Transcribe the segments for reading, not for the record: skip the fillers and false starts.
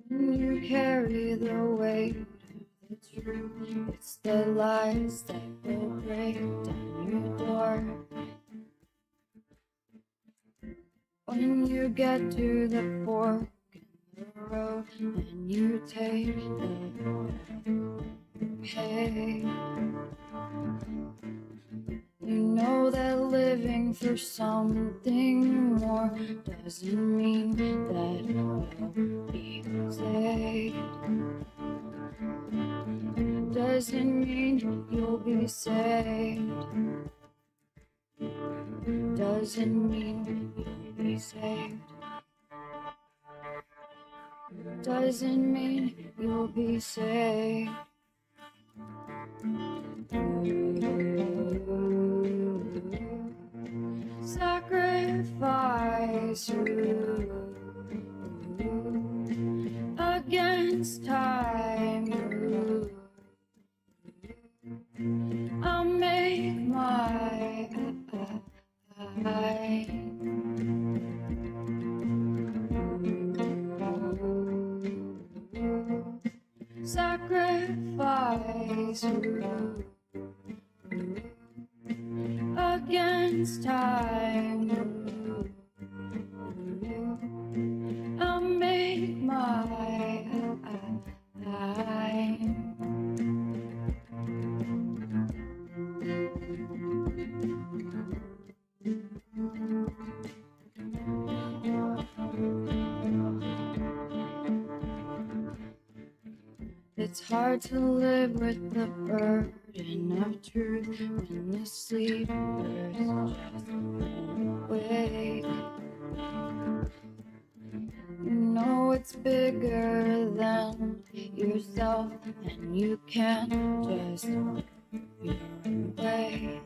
When you carry the weight of the truth, it's the lies that will break down your door. When you get to the fork in the road and you take the pay, you know that living for something more doesn't mean that you'll be saved. Doesn't mean you'll be saved. Doesn't mean you'll be saved. Doesn't mean you'll be saved. Sacrifice against time. I'll make my sacrifice against time. I'll make my It's hard to live with the burden of truth when the sleepers just wake. You know it's bigger than yourself and you can't just look your way.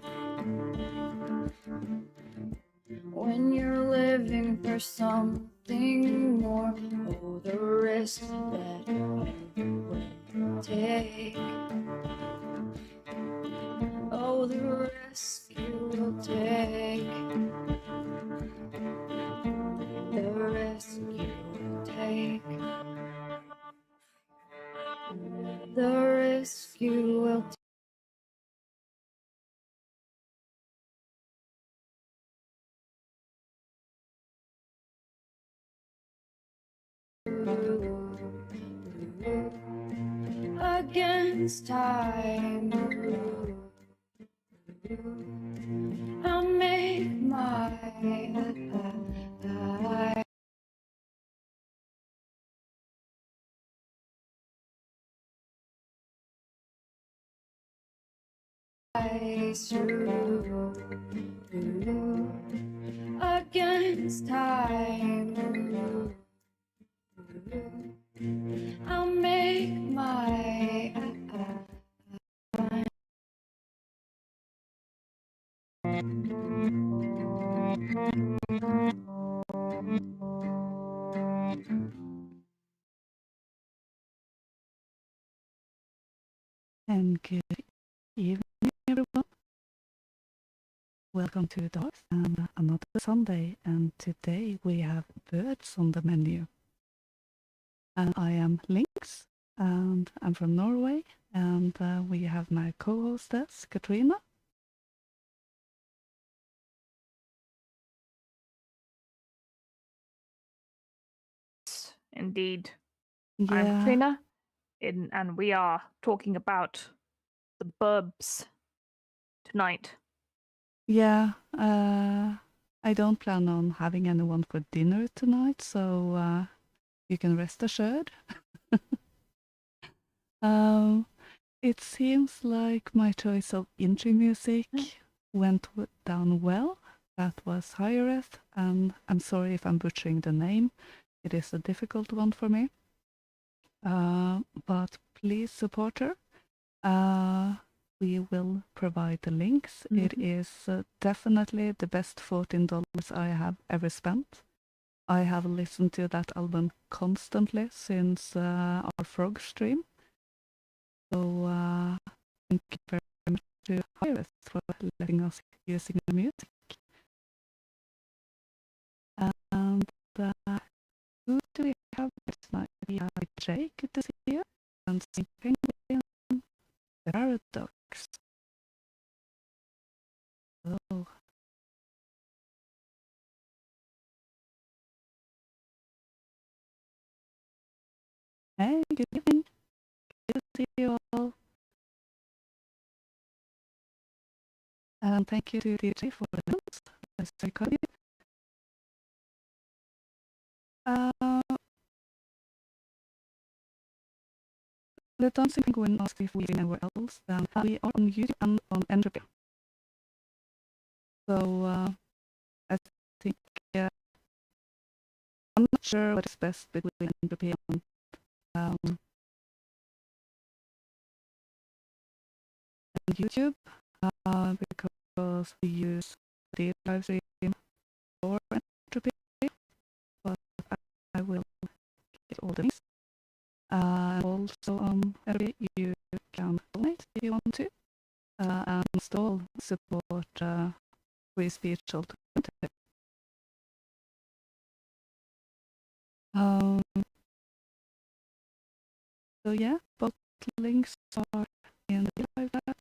When you're living for something more, oh, the risk that you will take. Oh, the risk you will take. The risk you will take. The risk you will take. Against time, I'll make my eyes through. Against time, I'll make my And good evening, everyone. Welcome to the Earth and another Sunday. And today we have birds on the menu. And I am Lynx, and I'm from Norway. And we have my co-hostess, Katrina. Indeed. Yeah. I'm Katrina, and we are talking about the burbs tonight. Yeah, I don't plan on having anyone for dinner tonight, so you can rest assured. It seems like my choice of intro music went down well. That was Hireth, and I'm sorry if I'm butchering the name. It is a difficult one for me. But please support her. We will provide the links. It is definitely the best $14 I have ever spent. I have listened to that album constantly since our frog stream. So thank you very much to Hireth for letting us using the music. Jay, good to see you. Dancing Penguin, Paradox. Oh. Hey, good evening. Good to see you all. And thank you to DJ for the notes. That's very kind. The Dancing Penguin asked if we anywhere else. We are on YouTube and on Entropy. So I think I'm not sure what is best between Entropy and YouTube because we use the live stream for Entropy, but I will get all the links. Also on Entropy you can donate if you want to and install support free speech alternative. So yeah, both links are in the live chat.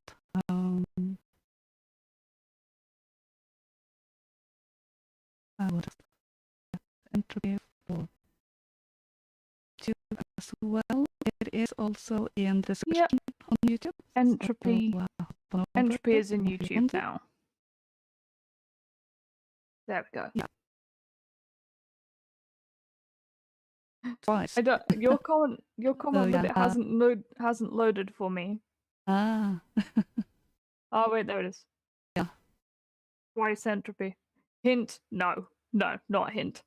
I will just Entropy for YouTube as well. It is also in the description on YouTube. Entropy. So, Entropy is in YouTube now. There we go. Yeah. Twice. I don't. Your comment that it hasn't loaded for me. Ah. Oh wait, there it is. Yeah. Twice Entropy. Hint? No, not hint.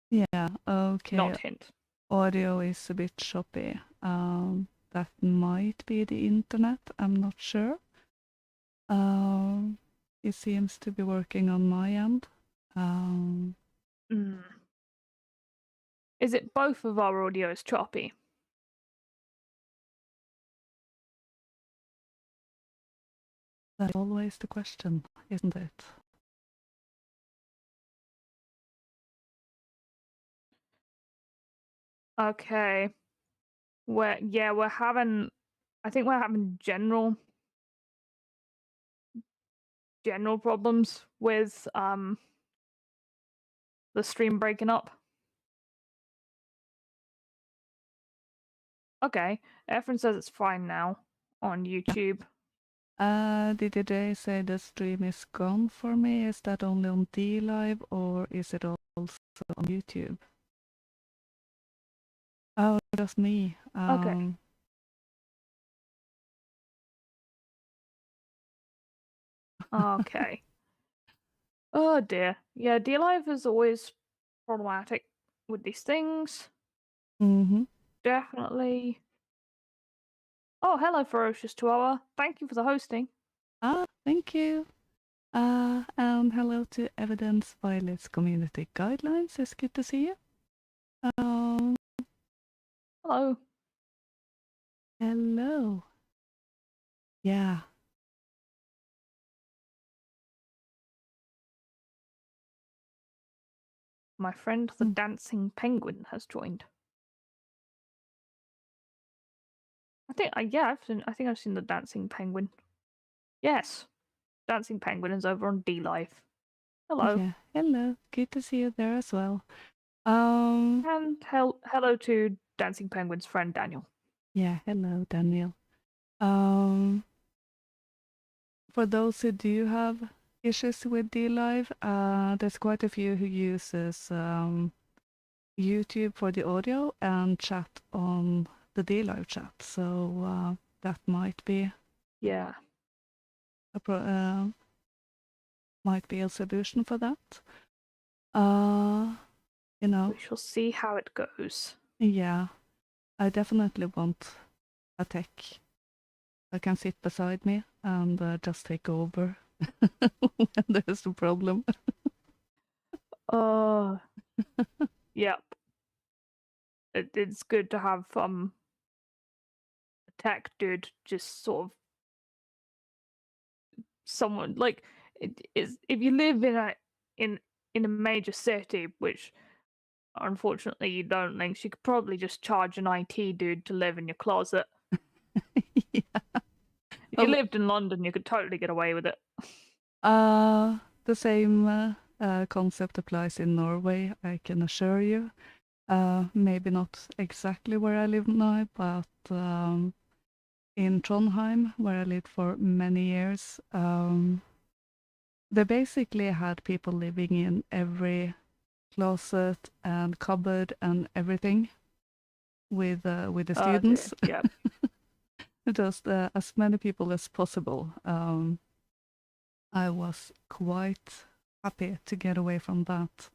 Yeah. Okay. Not hint. Audio is a bit choppy. That might be the internet. I'm not sure. It seems to be working on my end. Is it both of our audios choppy? That's always the question, isn't it? Okay. We're having. I think we're having general problems with the stream breaking up. Okay, Efren says it's fine now on YouTube. Did they say the stream is gone for me? Is that only on DLive or is it also on YouTube? Oh, just me. Okay. Okay. Oh dear. Yeah, DLive is always problematic with these things. Definitely. Oh, hello, Ferocious Chihuahua. Thank you for the hosting. Thank you. And hello to Evidence Violates Community Guidelines. It's good to see you. Hello. Hello. Yeah. My friend the Dancing Penguin has joined. I think I've seen the Dancing Penguin. Yes. Dancing Penguin is over on DLive. Hello. Yeah, hello. Good to see you there as well. And hello to Dancing Penguin's friend Daniel. Yeah, hello Daniel. For those who do have issues with DLive, there's quite a few who uses YouTube for the audio and chat on the DLive chat. So that might be might be a solution for that. You know, we shall see how it goes. Yeah, I definitely want a tech that can sit beside me and just take over when there's a problem. Yep. It's good to have a tech dude, just sort of someone like it is. If you live in a major city, which Unfortunately, you don't, Lynx. You could probably just charge an IT dude to live in your closet. Yeah. If you Oh, lived in London, you could totally get away with it. the same concept applies in Norway, I can assure you. Maybe not exactly where I live now, but in Trondheim, where I lived for many years, they basically had people living in every closet and cupboard and everything with the Oh, dear. students. Yeah. Just as many people as possible. I was quite happy to get away from that.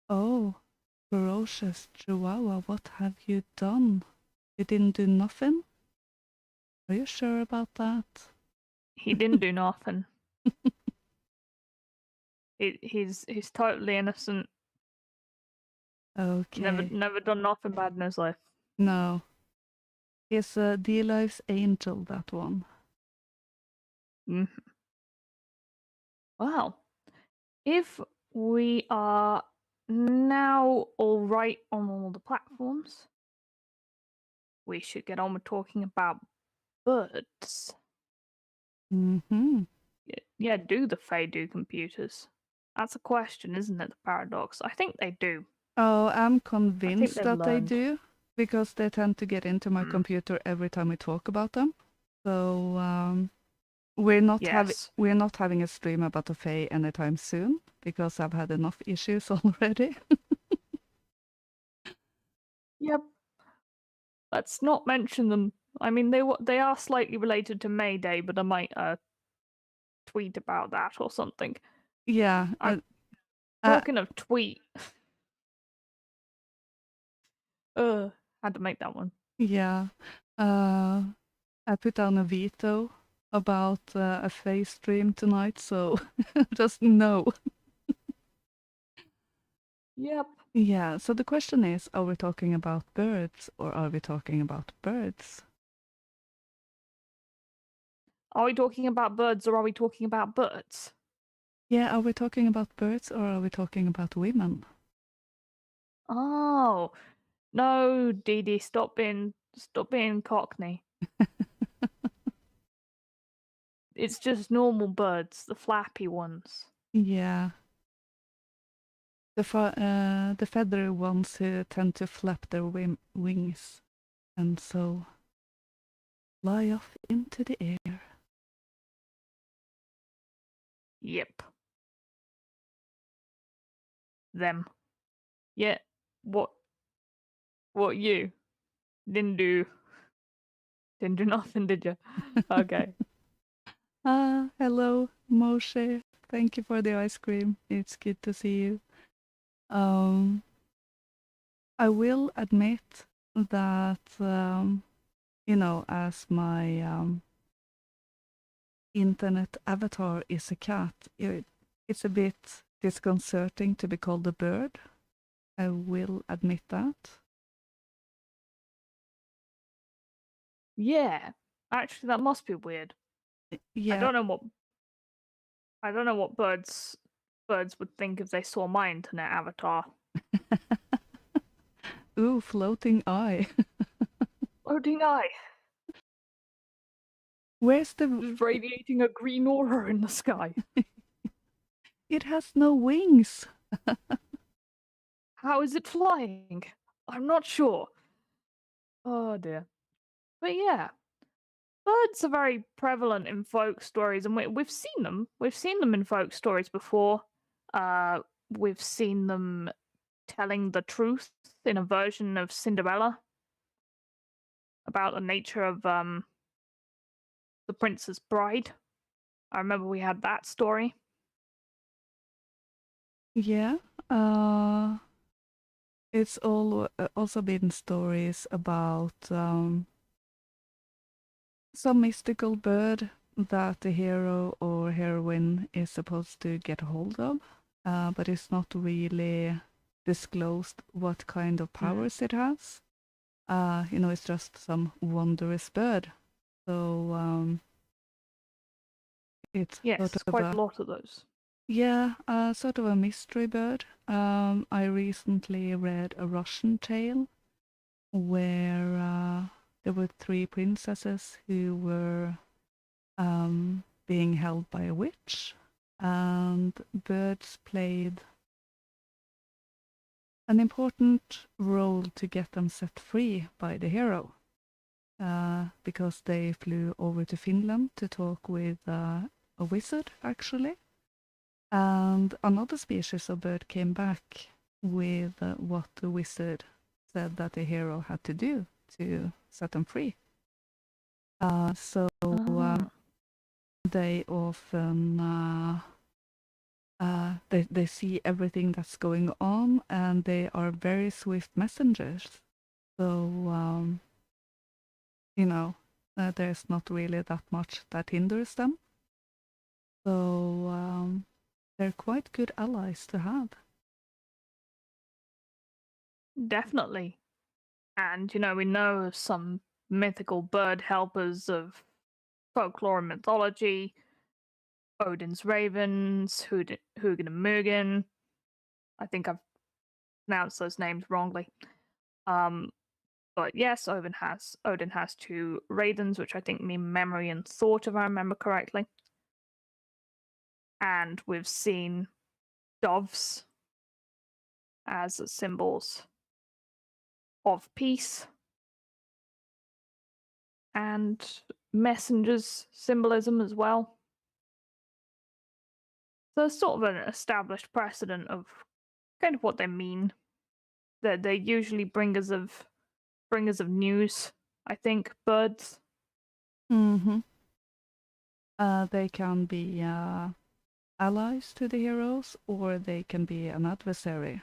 Oh, ferocious Chihuahua, what have you done? You didn't do nothing? Are you sure about that? He didn't do nothing. He's totally innocent. Okay. Never done nothing bad in his life. No. He's a D-Life's angel, that one. Mhm. Well, if we are now all right on all the platforms, we should get on with talking about birds. Mm-hmm. Yeah, do the Fae do computers? That's a question, isn't it? The paradox. I think they do. Oh, I'm I think convinced they've that they learned. do, because they tend to get into my Mm. computer every time we talk about them. So we're not Yes. having a stream about the Fae anytime soon, because I've had enough issues already. Yep. Let's not mention them. I mean, they are slightly related to May Day, but I might tweet about that or something. Yeah. Talking of tweet, had to make that one. Yeah. I put down a veto about a Fae stream tonight, so just no. Yep. Yeah, so the question is, are we talking about birds or are we talking about birds? Are we talking about birds or are we talking about birds? Yeah, are we talking about birds or are we talking about women? Oh no, Dee Dee, stop being Cockney. It's just normal birds, the flappy ones. Yeah. The feathery ones who tend to flap their wings and so fly off into the air. Yep. Them. Yeah. What you? Didn't do nothing, did you? Okay. Hello, Moshe. Thank you for the ice cream. It's good to see you. I will admit that, as my internet avatar is a cat, it's a bit disconcerting to be called a bird. I will admit that. Yeah. Actually, that must be weird. Yeah. I don't know what birds would think if they saw my internet avatar. Ooh, floating eye. Floating eye. Where's the... Just radiating a green aura in the sky. It has no wings. How is it flying? I'm not sure. Oh dear. But yeah, birds are very prevalent in folk stories, and we've seen them. We've seen them in folk stories before. We've seen them telling the truth in a version of Cinderella about the nature of the Princess Bride. I remember we had that story. Yeah. It's also been stories about some mystical bird that the hero or heroine is supposed to get a hold of, but it's not really disclosed what kind of powers it has. It's just some wondrous bird. So it's Yes, sort of quite a lot of those. Yeah, sort of a mystery bird. I recently read a Russian tale where there were three princesses who were being held by a witch, and birds played an important role to get them set free by the hero, because they flew over to Finland to talk with a wizard, actually. And another species of bird came back with what the wizard said that the hero had to do to set them free. So they often they see everything that's going on, and they are very swift messengers. So there's not really that much that hinders them. So they're quite good allies to have. Definitely. And, we know of some mythical bird helpers of folklore and mythology. Odin's ravens, Hugin and Mugen. I think I've pronounced those names wrongly. But yes, Odin has two ravens, which I think mean memory and thought, if I remember correctly. And we've seen doves as symbols of peace and messengers symbolism as well. So it's sort of an established precedent of kind of what they mean. That they usually bringers of news, I think, birds. Mm-hmm. They can be allies to the heroes, or they can be an adversary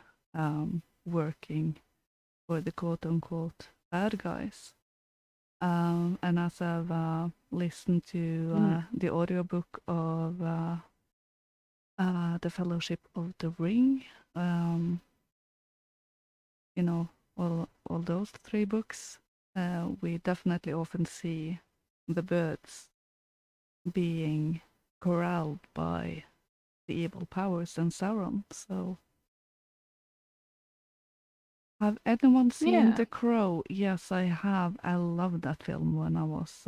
working for the quote-unquote bad guys. And as I've listened to the audiobook of The Fellowship of the Ring, all those three books, we definitely often see the birds being corralled by the evil powers and Sauron. So, have anyone seen The Crow? Yes, I have. I loved that film when I was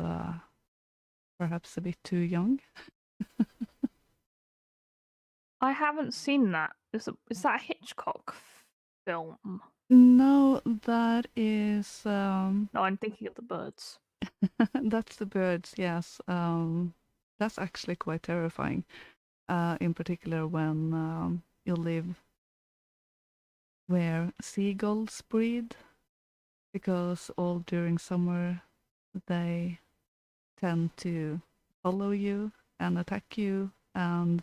perhaps a bit too young. I haven't seen that. Is that a Hitchcock film? No, that is. No, I'm thinking of The Birds. That's The Birds. Yes, that's actually quite terrifying. In particular, when you live where seagulls breed, because all during summer they tend to follow you and attack you and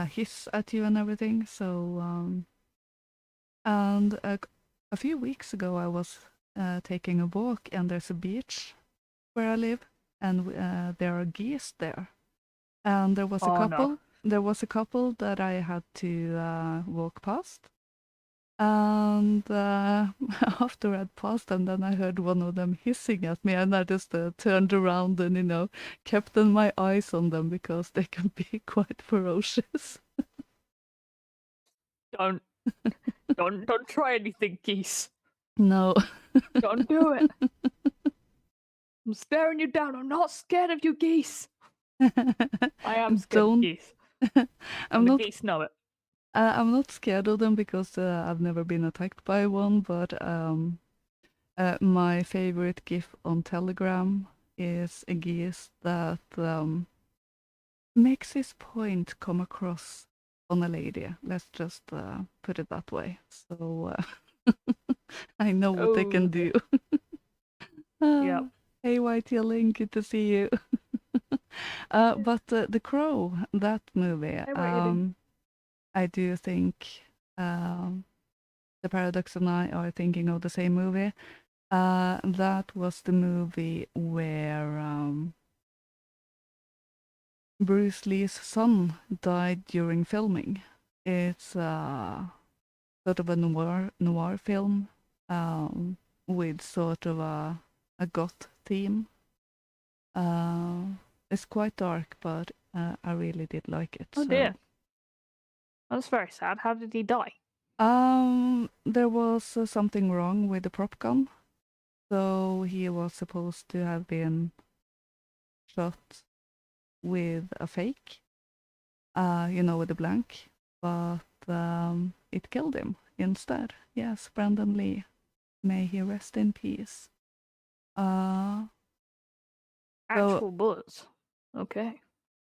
hiss at you and everything. So, and a few weeks ago, I was taking a walk, and there's a beach where I live, and there are geese there. And there was a couple. No. There was a couple that I had to walk past. And after I'd passed them, then I heard one of them hissing at me, and I just turned around and kept my eyes on them because they can be quite ferocious. Don't try anything, geese. No. Don't do it. I'm staring you down. I'm not scared of you, geese. I am scared of geese. The geese know it. I'm not scared of them because I've never been attacked by one, but my favorite GIF on Telegram is a geese that makes his point come across on a lady. Let's just put it that way. So I know what they can do. Yep. Hey, YTLing, good to see you. But The Crow, that movie, I do think the Paradox and I are thinking of the same movie. That was the movie where Bruce Lee's son died during filming. It's sort of a noir film with sort of a goth theme. It's quite dark, but I really did like it. Oh dear. That's very sad. How did he die? There was something wrong with the prop gun, so he was supposed to have been shot with a fake, with a blank, but it killed him instead. Yes, Brandon Lee. May he rest in peace. So Actual bullets. Okay.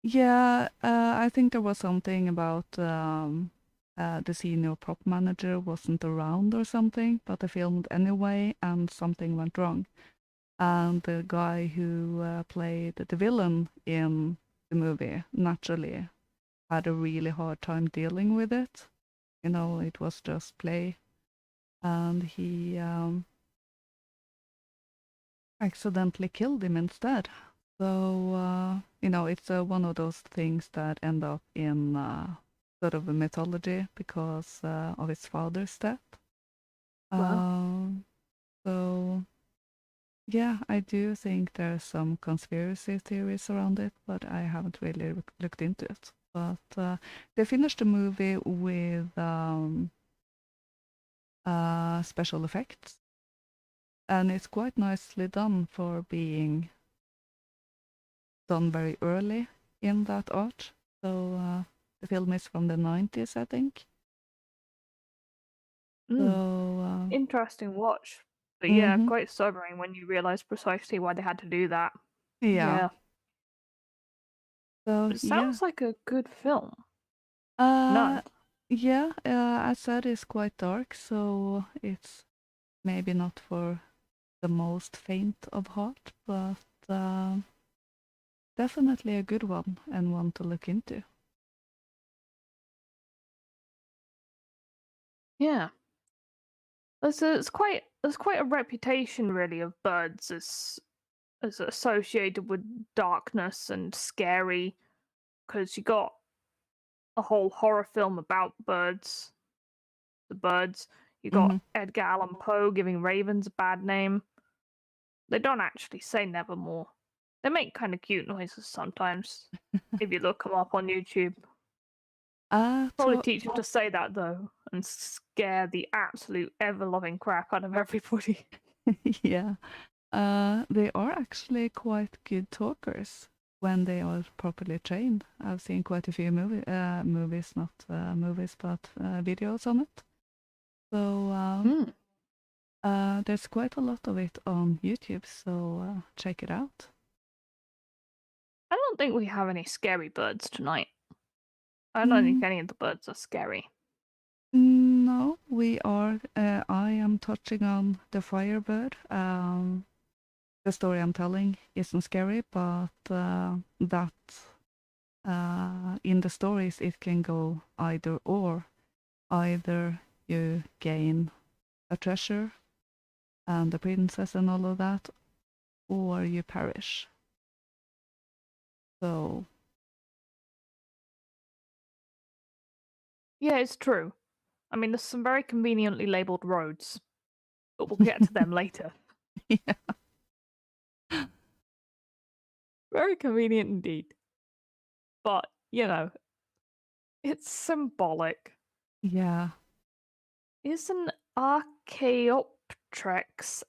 yeah, I think there was something about the senior prop manager wasn't around or something, but they filmed anyway, and something went wrong. And the guy who played the villain in the movie naturally had a really hard time dealing with it. It was just play, and he accidentally killed him instead. So, it's one of those things that end up in sort of a mythology because of his father's death. Wow. So, yeah, I do think there's some conspiracy theories around it, but I haven't really looked into it. But they finished the movie with special effects, and it's quite nicely done for being done very early in that art. So the film is from the 90s, I think. So Interesting watch. But yeah, quite sobering when you realize precisely why they had to do that. yeah. So It sounds like a good film. yeah. None. Yeah, I said it's quite dark, so it's maybe not for the most faint of heart, but definitely a good one and one to look into. Yeah. There's quite a reputation really of birds as associated with darkness and scary, because you got a whole horror film about birds. The birds. You got Edgar Allan Poe giving ravens a bad name. They don't actually say nevermore. They make kind of cute noises sometimes. If you look them up on YouTube. Probably teach them to say that though, and scare the absolute ever-loving crap out of everybody. Yeah. They are actually quite good talkers when they are properly trained. I've seen quite a few movies, not movies, but videos on it. So there's quite a lot of it on YouTube, so check it out. I don't think we have any scary birds tonight. I don't think any of the birds are scary. No, we are. I am touching on the Firebird. The story I'm telling isn't scary, but that in the stories it can go either or. Either you gain a treasure and the princess and all of that, or you perish. So Yeah, it's true. I mean, there's some very conveniently labeled roads, but we'll get to them later. yeah. Very convenient indeed. But, it's symbolic. Yeah. Is an Archaeopteryx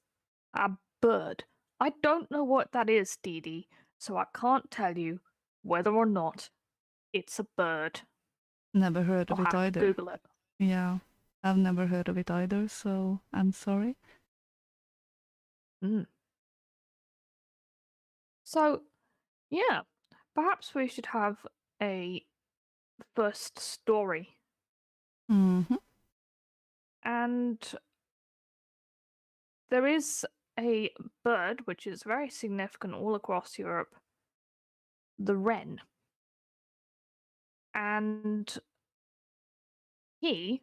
a bird? I don't know what that is, Dee Dee, so I can't tell you whether or not it's a bird. Never heard of I'll it have either. to Google it. Yeah. I've never heard of it either, so I'm sorry. So, yeah, perhaps we should have a first story. And there is a bird which is very significant all across Europe, the wren. And he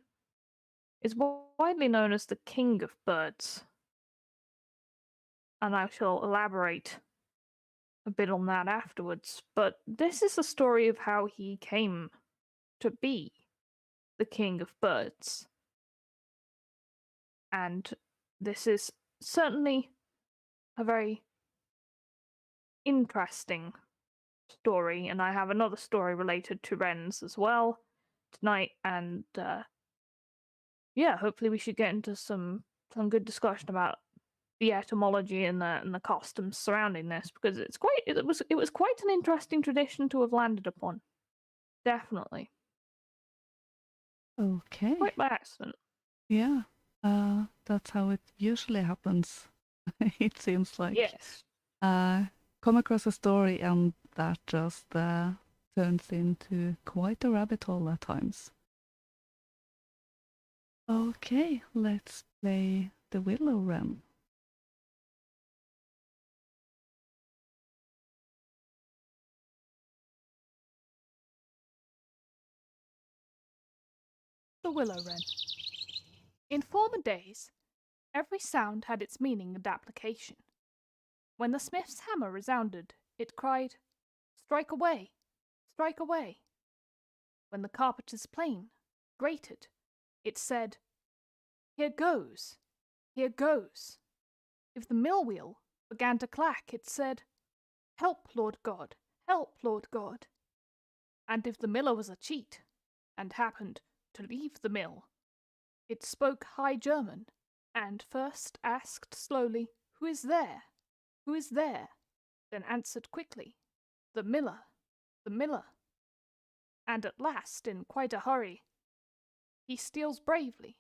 is widely known as the king of birds. And I shall elaborate a bit on that afterwards. But this is a story of how he came to be the king of birds. And this is certainly a very interesting story, and I have another story related to wrens as well tonight, and yeah, hopefully we should get into some good discussion about the etymology and the customs surrounding this, because it was quite an interesting tradition to have landed upon. Definitely. Okay. Quite by accident. Yeah. That's how it usually happens. It seems like. Yes. Come across a story and that just turns into quite a rabbit hole at times. Okay, let's play the Willow Wren. The Willow Wren. In former days, every sound had its meaning and application. When the smith's hammer resounded, it cried, "Strike away! Strike away!" When the carpenter's plane grated, it said, "Here goes! Here goes!" If the mill wheel began to clack, it said, "Help, Lord God! Help, Lord God!" And if the miller was a cheat, and happened to leave the mill, it spoke High German, and first asked slowly, "Who is there? Who is there?" Then answered quickly, "The miller, the miller." And at last, in quite a hurry, he steals bravely,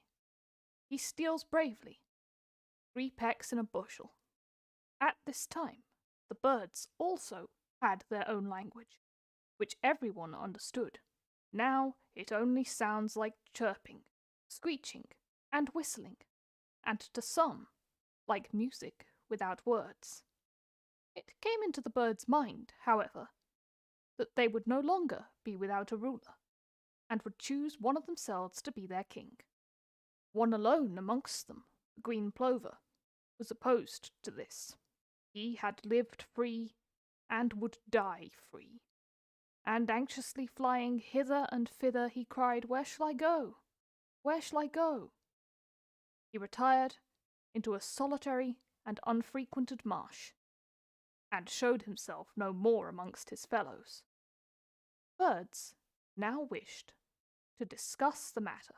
3 pecks in a bushel. At this time, the birds also had their own language, which everyone understood. Now it only sounds like chirping, screeching, and whistling, and to some, like music without words. It came into the birds' mind, however, that they would no longer be without a ruler, and would choose one of themselves to be their king. One alone amongst them, the green plover, was opposed to this. He had lived free, and would die free. And anxiously flying hither and thither, he cried, "Where shall I go? Where shall I go?" He retired into a solitary and unfrequented marsh, and showed himself no more amongst his fellows. Birds now wished to discuss the matter,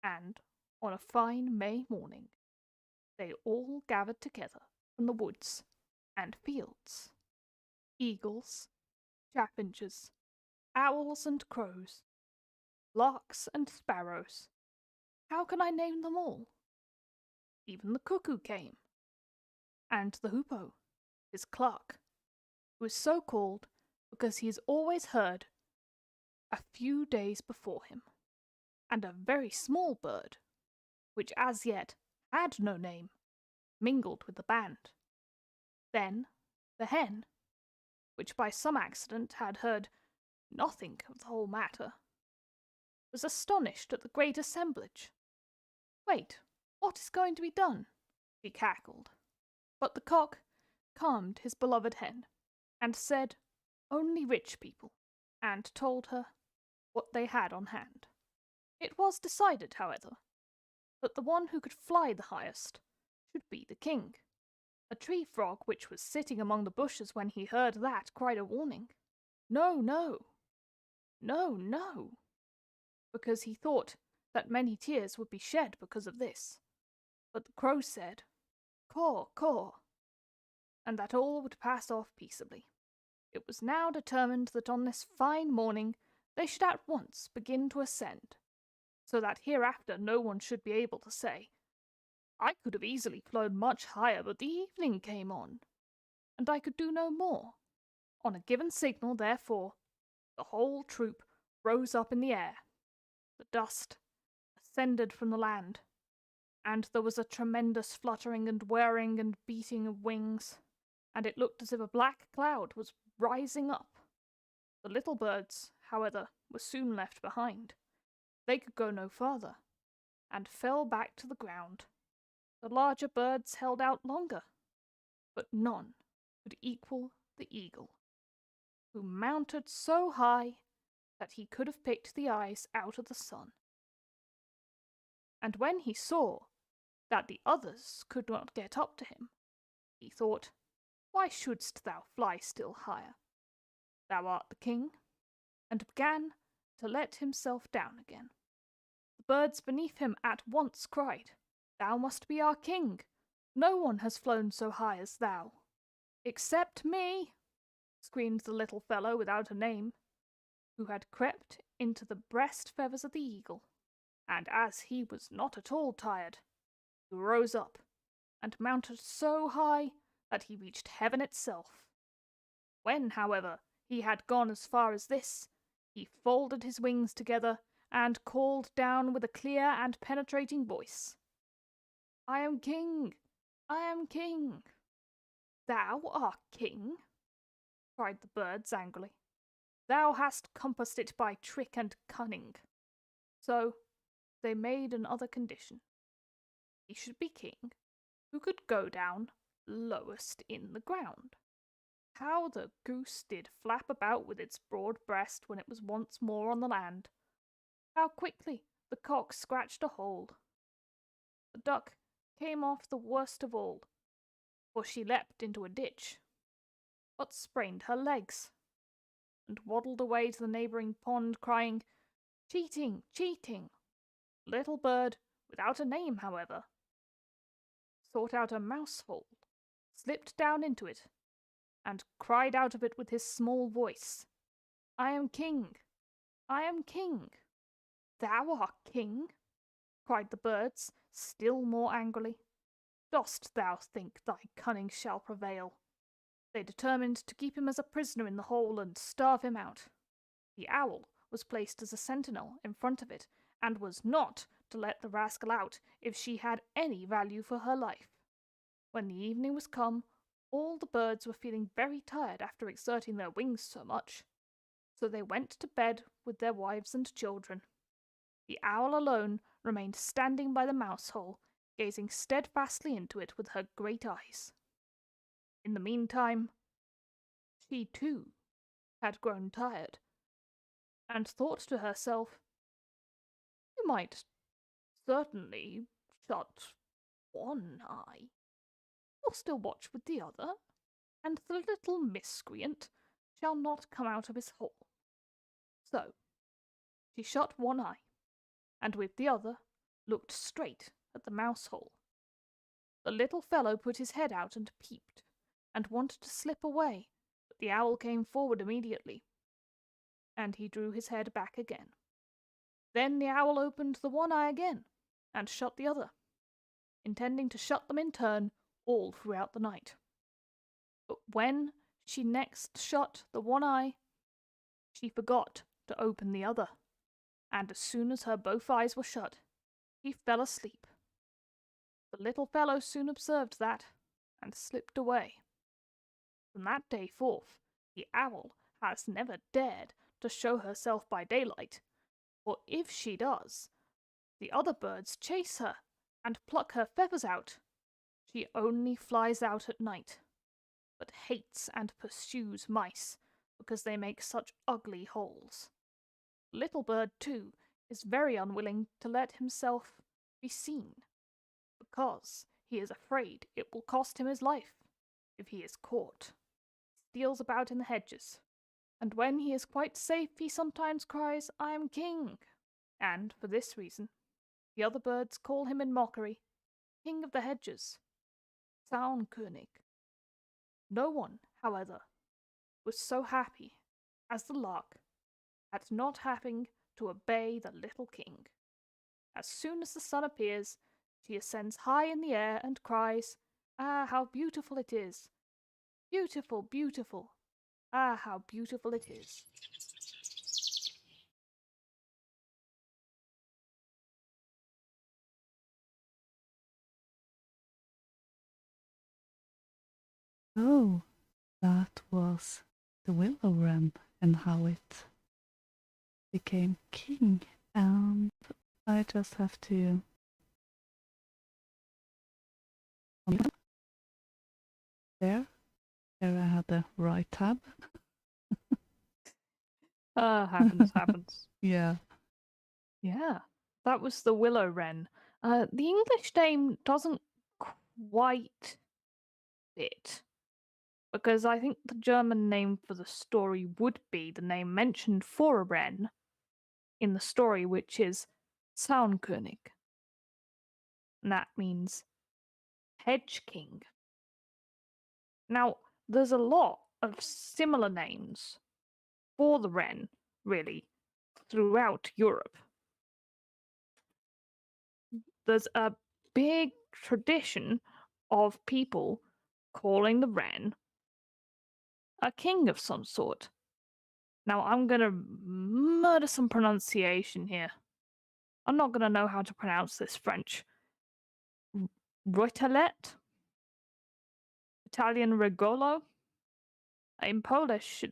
and on a fine May morning they all gathered together from the woods and fields. Eagles, chaffinches, owls and crows, larks and sparrows. How can I name them all? Even the cuckoo came, and the hoopoe, his clerk, who is so called because he is always heard a few days before him, and a very small bird, which as yet had no name, mingled with the band. Then the hen, which by some accident had heard nothing of the whole matter, was astonished at the great assemblage. "Wait, what is going to be done?" she cackled. But the cock calmed his beloved hen, and said, "Only rich people," and told her what they had on hand. It was decided, however, that the one who could fly the highest should be the king. A tree frog which was sitting among the bushes when he heard that cried a warning, "No, no, no, no," because he thought that many tears would be shed because of this. But the crow said, "Caw, caw," and that all would pass off peaceably. It was now determined that on this fine morning they should at once begin to ascend, so that hereafter no one should be able to say, "I could have easily flown much higher, but the evening came on, and I could do no more." On a given signal, therefore, the whole troop rose up in the air. The dust ascended from the land, and there was a tremendous fluttering and whirring and beating of wings, and it looked as if a black cloud was rising up. The little birds, however, were soon left behind. They could go no farther, and fell back to the ground. The larger birds held out longer, but none could equal the eagle, who mounted so high that he could have picked the eyes out of the sun. And when he saw that the others could not get up to him, he thought, "Why shouldst thou fly still higher? Thou art the king," and began to let himself down again. The birds beneath him at once cried, "Thou must be our king. No one has flown so high as thou." "Except me," screamed the little fellow without a name, who had crept into the breast feathers of the eagle, and as he was not at all tired, he rose up and mounted so high that he reached heaven itself. When, however, he had gone as far as this, he folded his wings together and called down with a clear and penetrating voice, "I am king! I am king!" "Thou art king?" cried the birds angrily. "Thou hast compassed it by trick and cunning." So they made another condition. He should be king who could go down lowest in the ground. How the goose did flap about with its broad breast when it was once more on the land! How quickly the cock scratched a hole! The duck came off the worst of all, for she leapt into a ditch, but sprained her legs, and waddled away to the neighbouring pond, crying, "Cheating! Cheating!" Little bird, without a name, however, sought out a mouse hole, slipped down into it, and cried out of it with his small voice, "I am king! I am king!" "Thou art king?" cried the birds, still more angrily. "Dost thou think thy cunning shall prevail?" They determined to keep him as a prisoner in the hole and starve him out. The owl was placed as a sentinel in front of it, and was not to let the rascal out if she had any value for her life. When the evening was come, all the birds were feeling very tired after exerting their wings so much, so they went to bed with their wives and children. The owl alone remained standing by the mouse hole, gazing steadfastly into it with her great eyes. In the meantime, she too had grown tired, and thought to herself, "You might certainly shut one eye. You'll still watch with the other, and the little miscreant shall not come out of his hole." So she shut one eye, and with the other looked straight at the mouse hole. The little fellow put his head out and peeped, and wanted to slip away, but the owl came forward immediately, and he drew his head back again. Then the owl opened the one eye again, and shut the other, intending to shut them in turn all throughout the night. But when she next shut the one eye, she forgot to open the other, and as soon as her both eyes were shut, he fell asleep. The little fellow soon observed that, and slipped away. From that day forth, the owl has never dared to show herself by daylight, for if she does, the other birds chase her and pluck her feathers out. She only flies out at night, but hates and pursues mice because they make such ugly holes. The little bird, too, is very unwilling to let himself be seen, because he is afraid it will cost him his life if he is caught. He steals about in the hedges, and when he is quite safe he sometimes cries, "I am king," and for this reason the other birds call him in mockery, "King of the hedges," Zaunkönig. No one, however, was so happy as the lark at not having to obey the little king. As soon as the sun appears, she ascends high in the air and cries, "Ah, how beautiful it is! Beautiful, beautiful! Ah, how beautiful it is!" Oh, that was the willow wren and how it became king. And I just have to there I had the right tab. Happens. Yeah. Yeah, that was the willow wren. The English name doesn't quite fit, because I think the German name for the story would be the name mentioned for a wren, in the story, which is Zaunkönig. And that means Hedge King. Now, there's a lot of similar names for the wren, really, throughout Europe. There's a big tradition of people calling the wren a king of some sort. Now, I'm gonna murder some pronunciation here. I'm not gonna know how to pronounce this French. Roitelet? Italian Regolo? In Polish,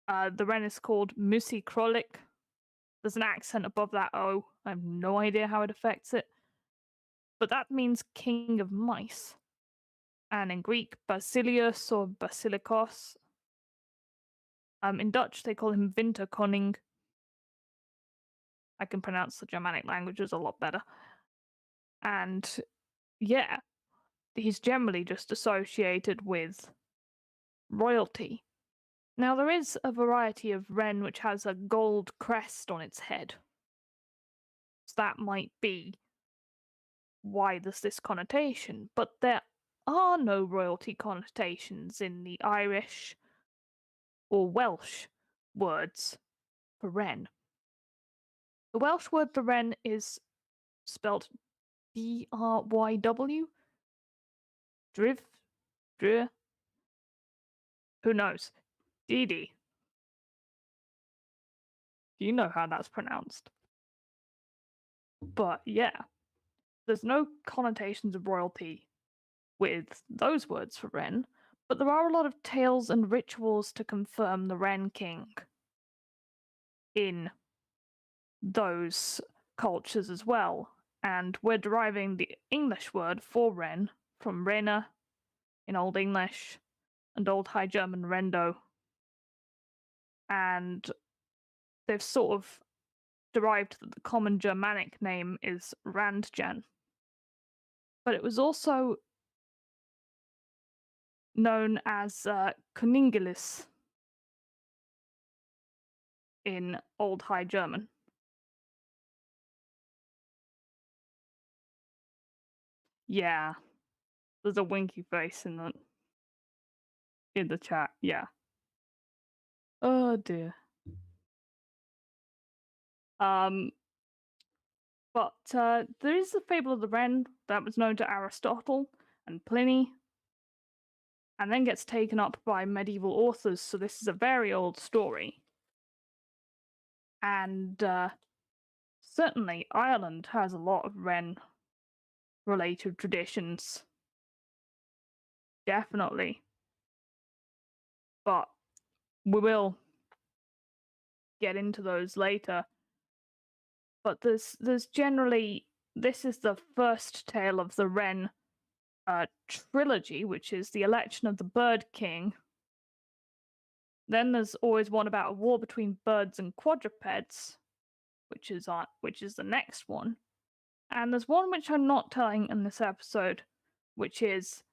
the wren is called Musi Krolik. There's an accent above that O. I have no idea how it affects it. But that means king of mice. And in Greek, Basilius or Basilikos. In Dutch, they call him Winterkoning. I can pronounce the Germanic languages a lot better. And yeah, he's generally just associated with royalty. Now, there is a variety of wren which has a gold crest on its head. So that might be why there's this connotation, but there are no royalty connotations in the Irish or Welsh words for wren. The Welsh word for wren is spelled D-R-Y-W. Driv? Drir? Who knows? Didi. Do you know how that's pronounced? But yeah, there's no connotations of royalty with those words for wren, but there are a lot of tales and rituals to confirm the Wren King in those cultures as well. And we're deriving the English word for wren from rena in Old English and Old High German rendo. And they've sort of derived that the common Germanic name is Randjan. But it was also known as Kuningelis in Old High German. Yeah, there's a winky face in the chat. Yeah. Oh dear. But there is the fable of the wren that was known to Aristotle and Pliny, and then gets taken up by medieval authors. So this is a very old story. And certainly Ireland has a lot of wren-related traditions. Definitely. But we will get into those later. But there's generally, this is the first tale of the wren trilogy, which is the election of the Bird King. Then there's always one about a war between birds and quadrupeds, which is the next one. And there's one which I'm not telling in this episode, which is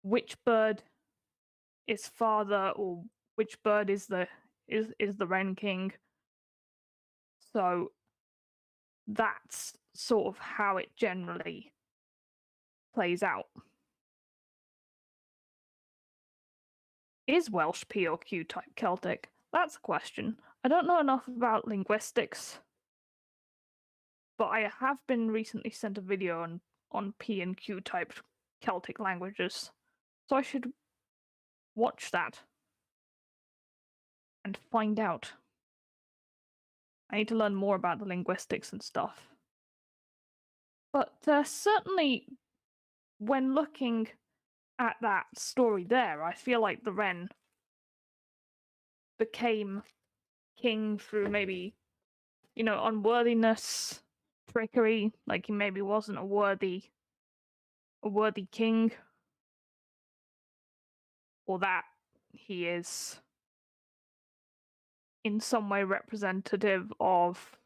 which bird is father, or which bird is the Wren King. So that's sort of how it generally plays out. Is Welsh P or Q type Celtic? That's a question. I don't know enough about linguistics, but I have been recently sent a video on P and Q type Celtic languages, so I should watch that and find out. I need to learn more about the linguistics and stuff. But certainly, when looking at that story there, I feel like the wren became king through maybe, unworthiness, trickery, like he maybe wasn't a worthy king, or that he is in some way representative of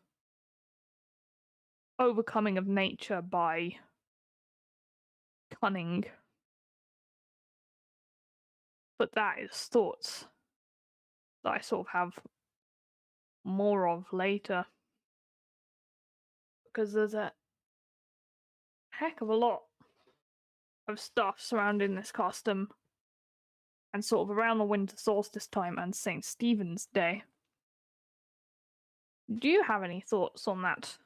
overcoming of nature by cunning. But that is thoughts that I sort of have more of later. Because there's a heck of a lot of stuff surrounding this custom. And sort of around the winter solstice time and St. Stephen's Day. Do you have any thoughts on that?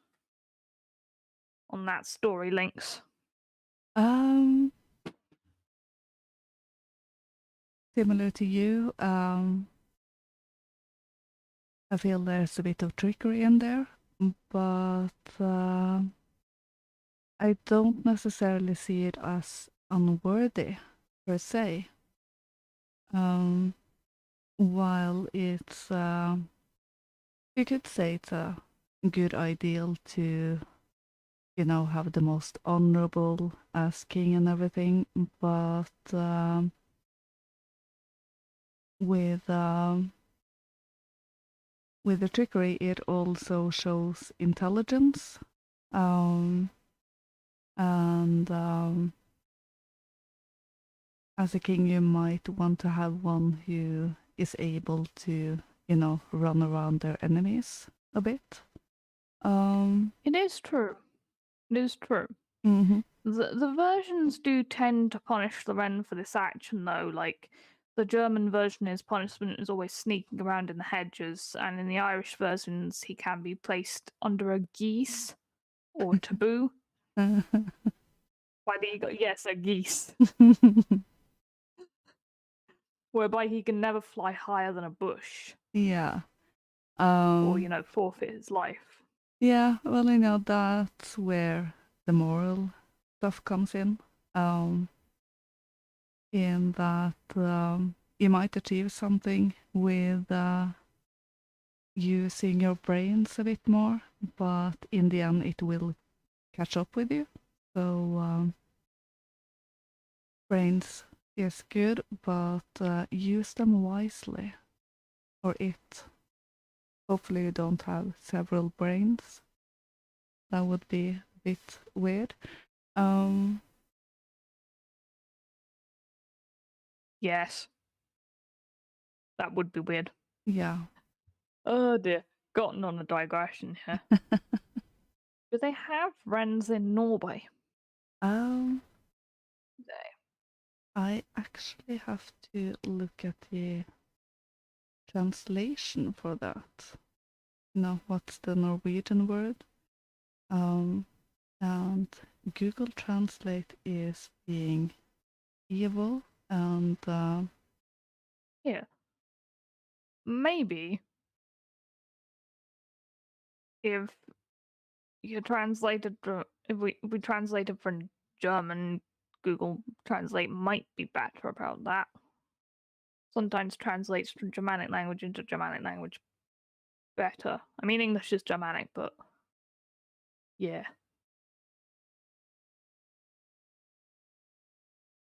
On that story, Lynx? Similar to you, I feel there's a bit of trickery in there, but I don't necessarily see it as unworthy per se. While it's, you could say it's a good ideal to, you know, have the most honorable as king and everything, but with the trickery, it also shows intelligence, and as a king, you might want to have one who is able to, you know, run around their enemies a bit. It is true. It is true. Mm-hmm. The versions do tend to punish the wren for this action, though. Like, the German version, his punishment is always sneaking around in the hedges, and in the Irish versions, he can be placed under a geese or taboo. By the eagle, yes, a geese. Whereby he can never fly higher than a bush. Yeah. Or, you know, forfeit his life. Yeah, well, you know, that's where the moral stuff comes in. In that you might achieve something with using your brains a bit more, but in the end it will catch up with you. So brains is good, but use them wisely, or it. Hopefully you don't have several brains. That would be a bit weird. Yes. That would be weird. Yeah. Oh dear. Gotten on a digression here. Do they have wrens in Norway? I actually have to look at the translation for that. You know, what's the Norwegian word? And Google Translate is being evil, and Yeah. Maybe if you translated if we translated from German, Google Translate might be better about that. Sometimes translates from Germanic language into Germanic language better. I mean, English is Germanic, but yeah.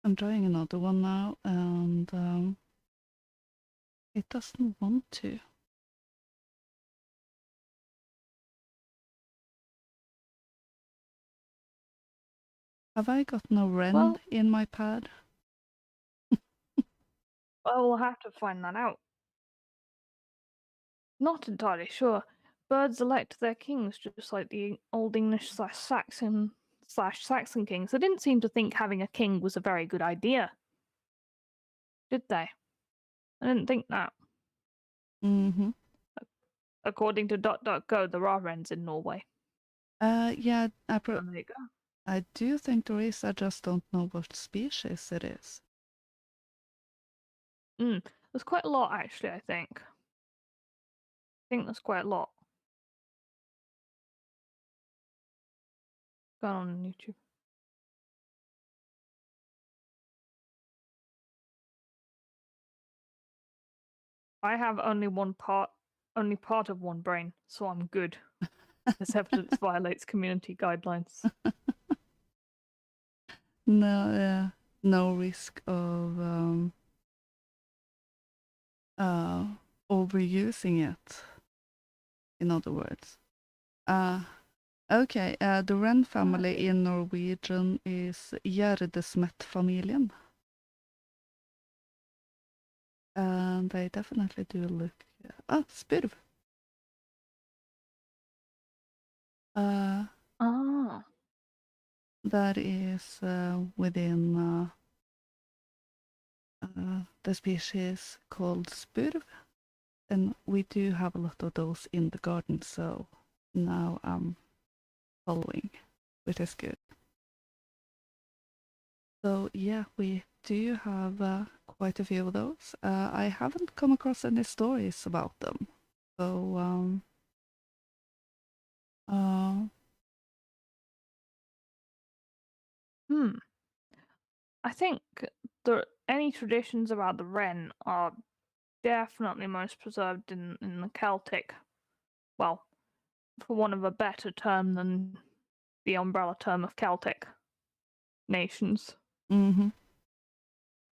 I'm trying another one now, and it doesn't want to. Have I got no wren in my pad? Well, we'll have to find that out. Not entirely sure. Birds elect their kings just like the Old English /Saxon kings. They didn't seem to think having a king was a very good idea. Did they? I didn't think that. Mm-hmm. According to .go, there are wrens in Norway. Yeah, There you go. I do think there is, I just don't know what species it is. There's quite a lot, actually, I think. I think there's quite a lot. Going on YouTube. I have only part of one brain, so I'm good. This evidence violates community guidelines. No, no risk of overusing it. In other words, okay. The wren family in Norwegian is Gjerdesmet-familien, and they definitely do look. Spurv. that is within the species called spurv, and we do have a lot of those in the garden, so now I'm following, which is good. So yeah, we do have quite a few of those. I haven't come across any stories about them, so I think any traditions about the wren are definitely most preserved in the Celtic. Well, for want of a better term than the umbrella term of Celtic nations. Mm-hmm.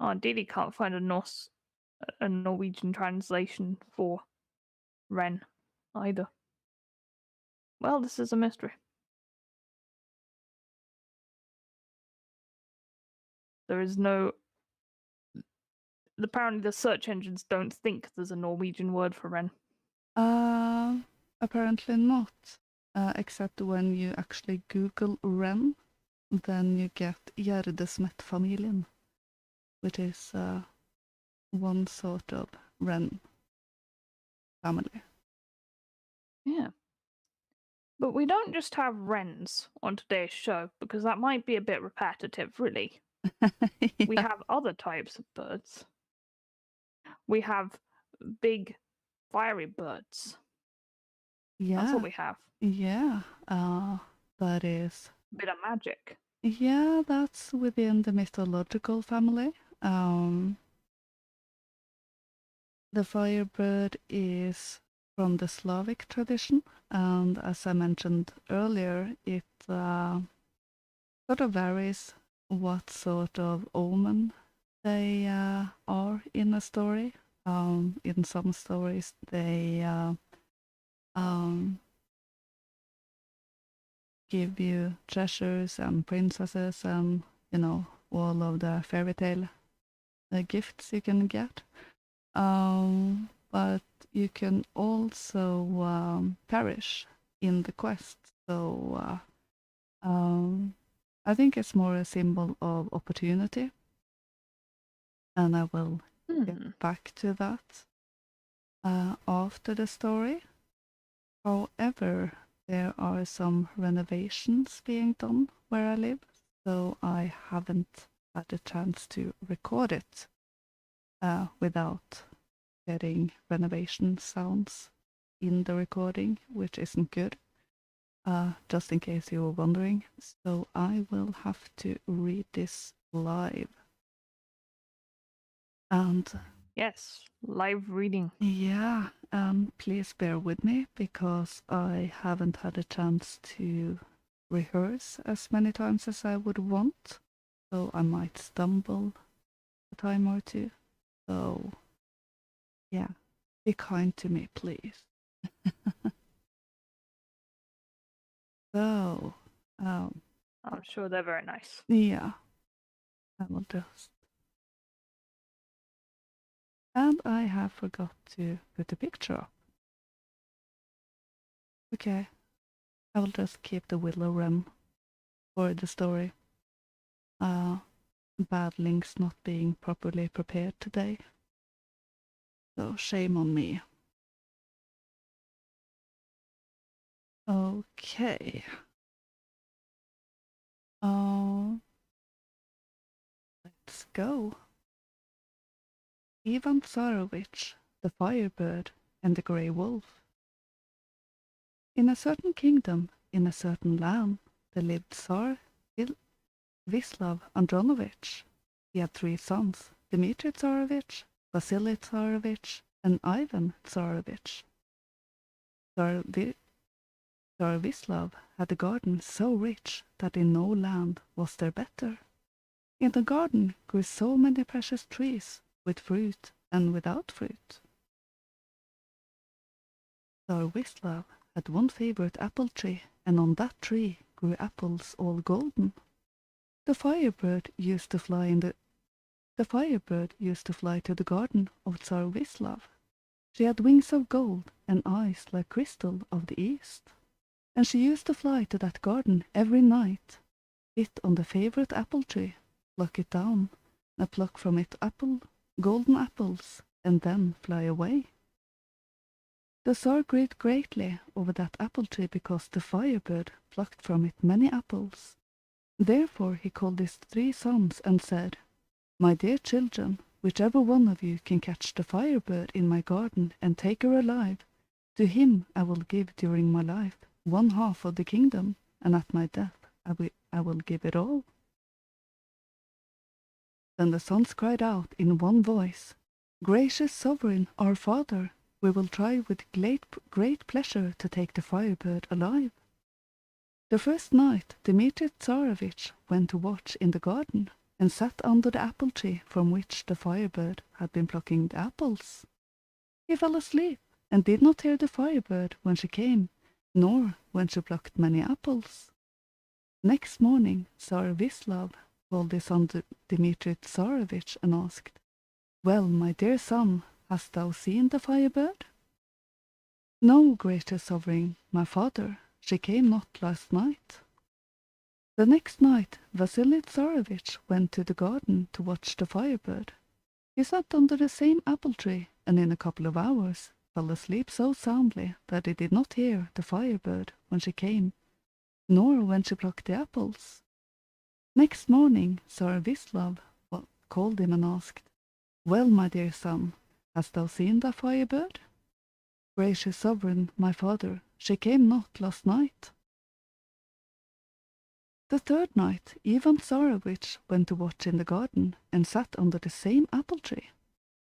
I ideally can't find a Norwegian translation for wren either. Well, this is a mystery. There is no. Apparently, the search engines don't think there's a Norwegian word for wren. Apparently not. Except when you actually Google wren, then you get Gjerdesmet-familien, which is one sort of wren family. Yeah. But we don't just have wrens on today's show, because that might be a bit repetitive, really. We have other types of birds. We have big, fiery birds. Yeah. That's what we have. Yeah. That is. Bit of magic. Yeah, that's within the mythological family. The Firebird is from the Slavic tradition, and as I mentioned earlier, it sort of varies what sort of omen they are in a story. In some stories, they give you treasures and princesses and, all of the fairy tale gifts you can get. But you can also perish in the quest. So I think it's more a symbol of opportunity. And I will get back to that after the story. However, there are some renovations being done where I live, so I haven't had a chance to record it without getting renovation sounds in the recording, which isn't good, just in case you were wondering. So I will have to read this live. And yes, live reading. Yeah, please bear with me because I haven't had a chance to rehearse as many times as I would want, so I might stumble a time or two. So, yeah, be kind to me, please. So, I'm sure they're very nice. Yeah, I will just. And I have forgot to put a picture up. Okay, I will just keep the willow wren for the story. Bad links not being properly prepared today. So shame on me. Okay. Let's go. Ivan Tsarevich, the Firebird, and the Grey Wolf. In a certain kingdom, in a certain land, there lived Tsar Vislav Andronovich. He had 3 sons, Dmitry Tsarevich, Vasily Tsarevich, and Ivan Tsarevich. Tsar Vislav had a garden so rich that in no land was there better. In the garden grew so many precious trees, with fruit and without fruit. Tsar Vislav had one favorite apple tree, and on that tree grew apples all golden. The Firebird used to fly to the garden of Tsar Vislav. She had wings of gold and eyes like crystal of the east, and she used to fly to that garden every night. it on the favorite apple tree, pluck it down, and pluck from it golden apples, and then fly away. The Tsar grieved greatly over that apple tree because the Firebird plucked from it many apples. Therefore he called his 3 sons and said, "My dear children, whichever one of you can catch the Firebird in my garden and take her alive, to him I will give during my life 1/2 of the kingdom, and at my death I will give it all." Then the sons cried out in one voice, "Gracious sovereign, our father, we will try with great pleasure to take the Firebird alive." The first night Dmitri Tsarevich went to watch in the garden, and sat under the apple tree from which the Firebird had been plucking the apples. He fell asleep, and did not hear the Firebird when she came, nor when she plucked many apples. Next morning Tsar Vislav called his son Dmitri Tsarevich and asked, "Well, my dear son, hast thou seen the Firebird?" "No, gracious sovereign, my father, she came not last night." The next night Vasily Tsarevich went to the garden to watch the Firebird. He sat under the same apple tree, and in a couple of hours fell asleep so soundly that he did not hear the Firebird when she came, nor when she plucked the apples. Next morning Tsar Vislav called him and asked, "Well, my dear son, hast thou seen the Firebird?" "Gracious sovereign, my father, she came not last night." The third night Ivan Tsarevich went to watch in the garden, and sat under the same apple tree.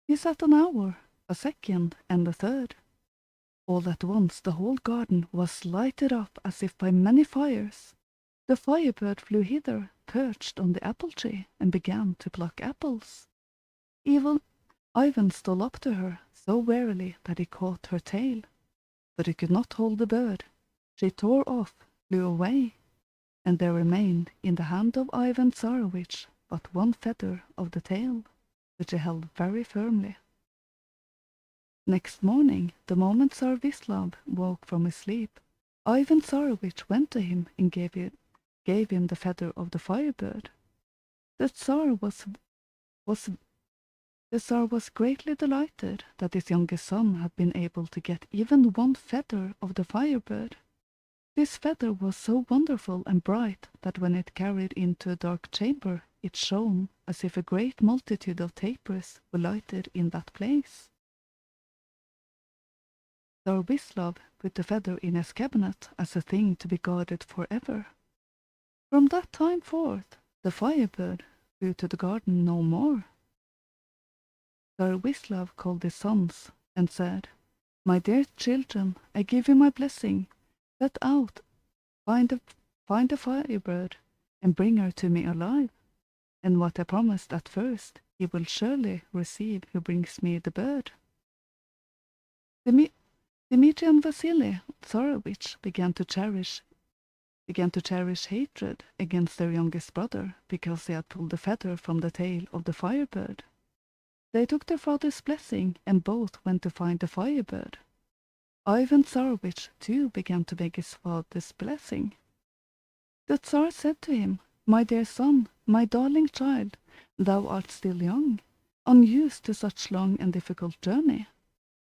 He sat an hour, a second, and a third. All at once the whole garden was lighted up as if by many fires. The Firebird flew hither, perched on the apple tree, and began to pluck apples. Ivan stole up to her so warily that he caught her tail, but he could not hold the bird. She tore off, flew away, and there remained in the hand of Ivan Tsarevich but one feather of the tail, which he held very firmly. Next morning, the moment Tsar Vislav woke from his sleep, Ivan Tsarevich went to him and gave him the feather of the Firebird. The Tsar was greatly delighted that his youngest son had been able to get even one feather of the Firebird. This feather was so wonderful and bright that when it carried into a dark chamber, it shone as if a great multitude of tapers were lighted in that place. Tsar Vislav put the feather in his cabinet as a thing to be guarded forever. From that time forth, the Firebird flew to the garden no more. Tsar Vislav called his sons and said, "My dear children, I give you my blessing. Set out, find a Firebird, and bring her to me alive. And what I promised at first, he will surely receive who brings me the bird." Dmitri and Vasily Tsarevich began to cherish hatred against their youngest brother because he had pulled the feather from the tail of the Firebird. They took their father's blessing and both went to find the Firebird. Ivan Tsarevich too began to beg his father's blessing. The Tsar said to him, "My dear son, my darling child, thou art still young, unused to such long and difficult journey.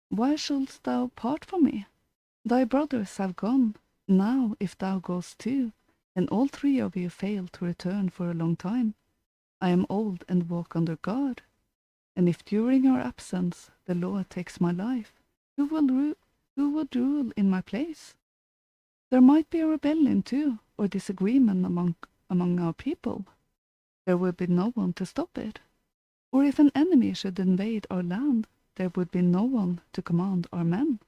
Why shouldst thou part from me? Thy brothers have gone. Now if thou goest too, and all 3 of you fail to return for a long time, I am old and walk under guard. And if during your absence the law takes my life, who would rule in my place? There might be a rebellion too, or disagreement among our people. There would be no one to stop it. Or if an enemy should invade our land, there would be no one to command our men."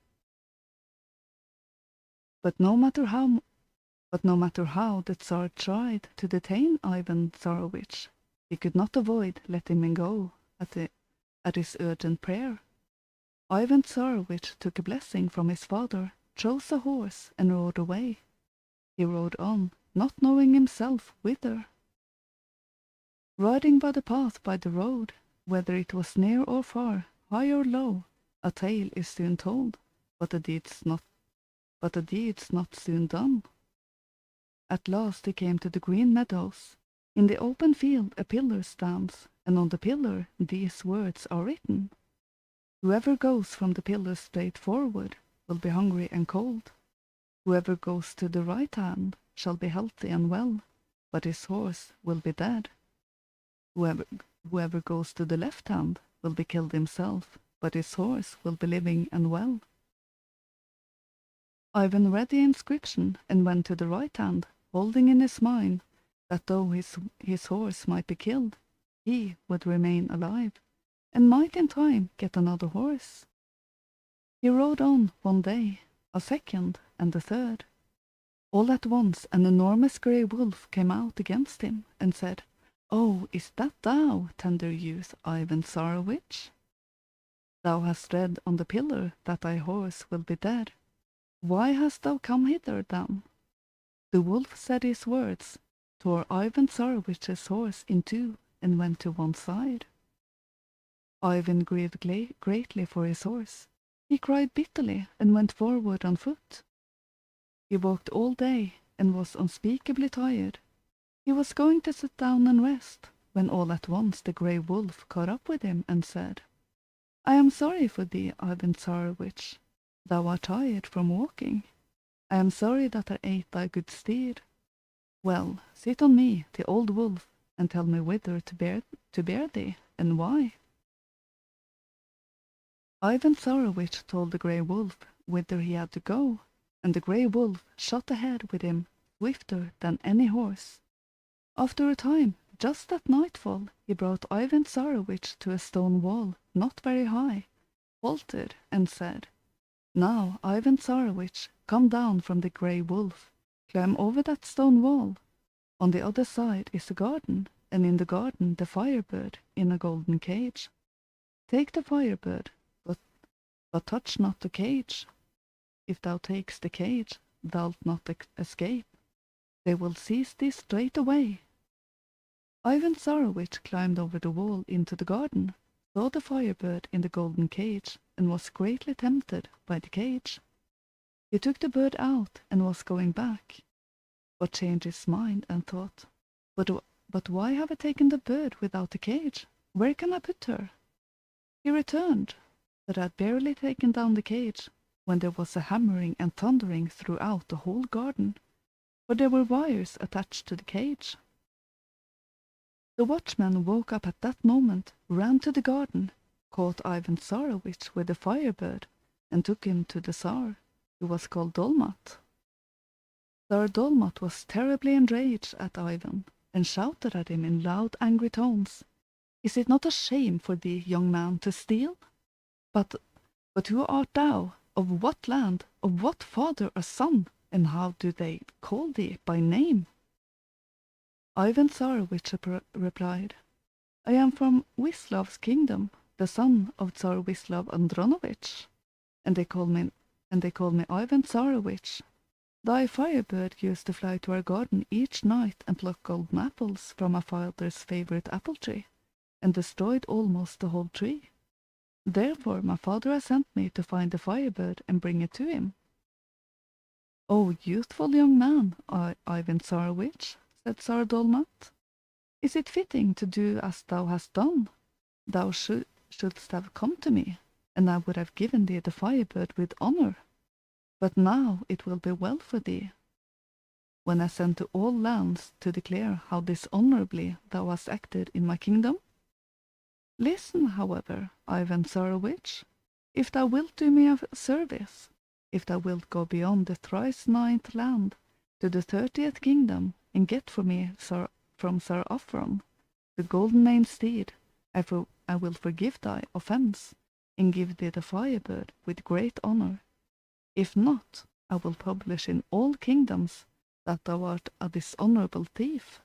But no matter how the Tsar tried to detain Ivan Tsarevich, he could not avoid letting him go at his urgent prayer. Ivan Tsarevich took a blessing from his father, chose a horse, and rode away. He rode on, not knowing himself whither. Riding by the path by the road, whether it was near or far, high or low, a tale is soon told, but the deeds not soon done. At last he came to the green meadows. In the open field a pillar stands, and on the pillar these words are written. Whoever goes from the pillar straight forward will be hungry and cold. Whoever goes to the right hand shall be healthy and well, but his horse will be dead. Whoever goes to the left hand will be killed himself, but his horse will be living and well. Ivan read the inscription and went to the right hand, holding in his mind that though his horse might be killed, he would remain alive, and might in time get another horse. He rode on one day, a second, and a third. All at once an enormous grey wolf came out against him and said, "Oh, is that thou, tender youth, Ivan Tsarevich? Thou hast read on the pillar that thy horse will be dead. Why hast thou come hither then?" The wolf said his words, tore Ivan Tsarevich's horse in two, and went to one side. Ivan grieved greatly for his horse. He cried bitterly and went forward on foot. He walked all day and was unspeakably tired. He was going to sit down and rest, when all at once the grey wolf caught up with him and said, "I am sorry for thee, Ivan Tsarevich. Thou art tired from walking. I am sorry that I ate thy good steed. Well, sit on me, the old wolf, and tell me whither to bear thee, and why." Ivan Tsarevich told the grey wolf whither he had to go, and the grey wolf shot ahead with him, swifter than any horse. After a time, just at nightfall, he brought Ivan Tsarevich to a stone wall, not very high, halted, and said, "Now, Ivan Tsarevich, come down from the grey wolf, climb over that stone wall. On the other side is a garden, and in the garden the Firebird in a golden cage. Take the Firebird, but touch not the cage. If thou takest the cage, thou'lt not escape. They will seize thee straight away." Ivan Tsarevich climbed over the wall into the garden, saw the Firebird in the golden cage, and was greatly tempted by the cage. He took the bird out and was going back, but changed his mind and thought, But why have I taken the bird without the cage? Where can I put her?" He returned, but had barely taken down the cage when there was a hammering and thundering throughout the whole garden, for there were wires attached to the cage. The watchman woke up at that moment, ran to the garden, caught Ivan Tsarevich with the Firebird, and took him to the Tsar, who was called Dolmat. Tsar Dolmat was terribly enraged at Ivan, and shouted at him in loud, angry tones, "Is it not a shame for thee, young man, to steal? But who art thou? Of what land? Of what father or son? And how do they call thee by name?" Ivan Tsarevich replied, "I am from Wislav's kingdom, the son of Tsar Wislav Andronovich, and they call me Ivan Tsarevich. Thy Firebird used to fly to our garden each night and pluck golden apples from my father's favorite apple tree, and destroyed almost the whole tree. Therefore my father has sent me to find the Firebird and bring it to him." "O youthful young man, Ivan Tsarevich," said Tsar Dolmat, "is it fitting to do as thou hast done? Thou shouldst have come to me, and I would have given thee the Firebird with honor. But now it will be well for thee, when I send to all lands to declare how dishonorably thou hast acted in my kingdom. Listen, however, Ivan Tsarevich, if thou wilt do me a service, if thou wilt go beyond the thrice ninth land to the 30th kingdom, and get for me from Tsar Afron the golden-maned steed, I will forgive thy offense, and give thee the Firebird with great honor. If not, I will publish in all kingdoms that thou art a dishonorable thief."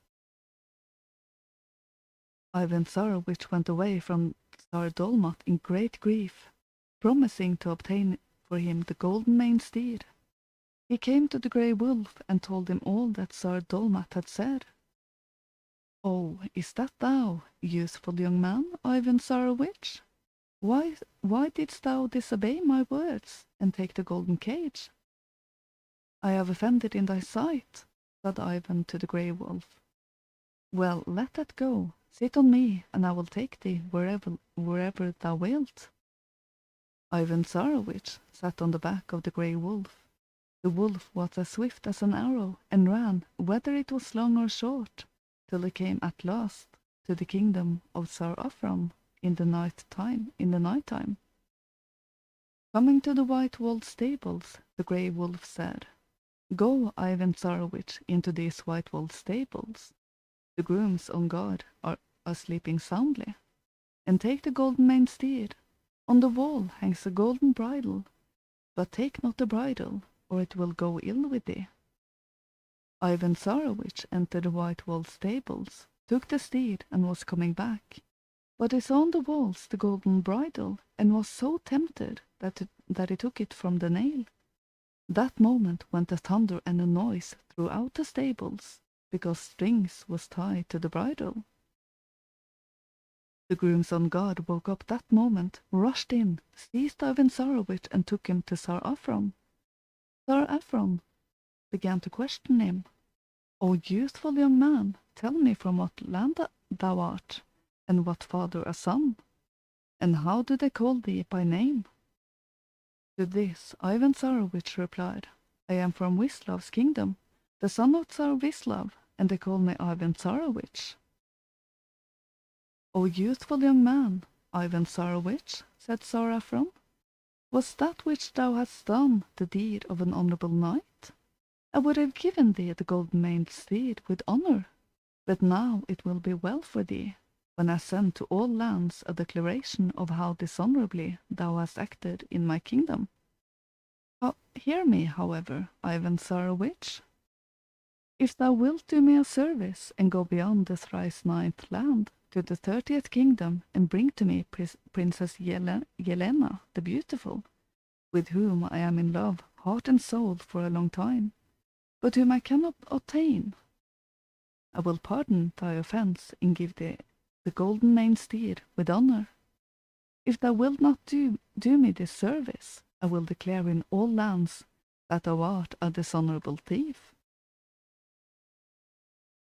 Ivan Tsarevich went away from Tsar Dolmat in great grief, promising to obtain for him the golden-maned steed. He came to the grey wolf and told him all that Tsar Dolmat had said. "Oh, is that thou, youthful young man, Ivan Tsarevich? Why didst thou disobey my words and take the golden cage?" "I have offended in thy sight. said Ivan to the grey wolf. Well, let that go. Sit on me, and I will take thee wherever thou wilt. Ivan Tsarevich sat on the back of the grey wolf. The wolf was as swift as an arrow, and ran, whether it was long or short, till he came at last to the kingdom of Tsar Afron in the night time. Coming to the white-walled stables, the grey wolf said, Go, Ivan Tsarevich, into these white-walled stables. The grooms on guard are sleeping soundly. And take the golden-maned steed. On the wall hangs a golden bridle, but take not the bridle, or it will go ill with thee. Ivan Tsarevich entered the white-walled stables, took the steed, and was coming back. But he saw on the walls the golden bridle, and was so tempted that he took it from the nail. That moment went a thunder and a noise throughout the stables, because strings was tied to the bridle. The grooms on guard woke up that moment, rushed in, seized Ivan Tsarevich, and took him to Tsar Afron. Tsar Afron began to question him. O youthful young man, tell me from what land thou art, and what father a son, and how do they call thee by name? To this Ivan Tsarevich replied, I am from Wislav's kingdom, the son of Tsar Wislav, and they call me Ivan Tsarevich. O youthful young man, Ivan Tsarevich, said Tsar Afron, was that which thou hast done the deed of an honourable knight? I would have given thee the golden-maned steed with honour, but now it will be well for thee, when I send to all lands a declaration of how dishonourably thou hast acted in my kingdom. Hear me, however, Ivan Tsarevich. If thou wilt do me a service and go beyond the thrice-ninth land to the 30th kingdom and bring to me Princess Yelena the Beautiful, with whom I am in love, heart and soul, for a long time, but whom I cannot obtain, I will pardon thy offence and give thee the golden-maned steed with honour. If thou wilt not do me this service, I will declare in all lands that thou art a dishonourable thief.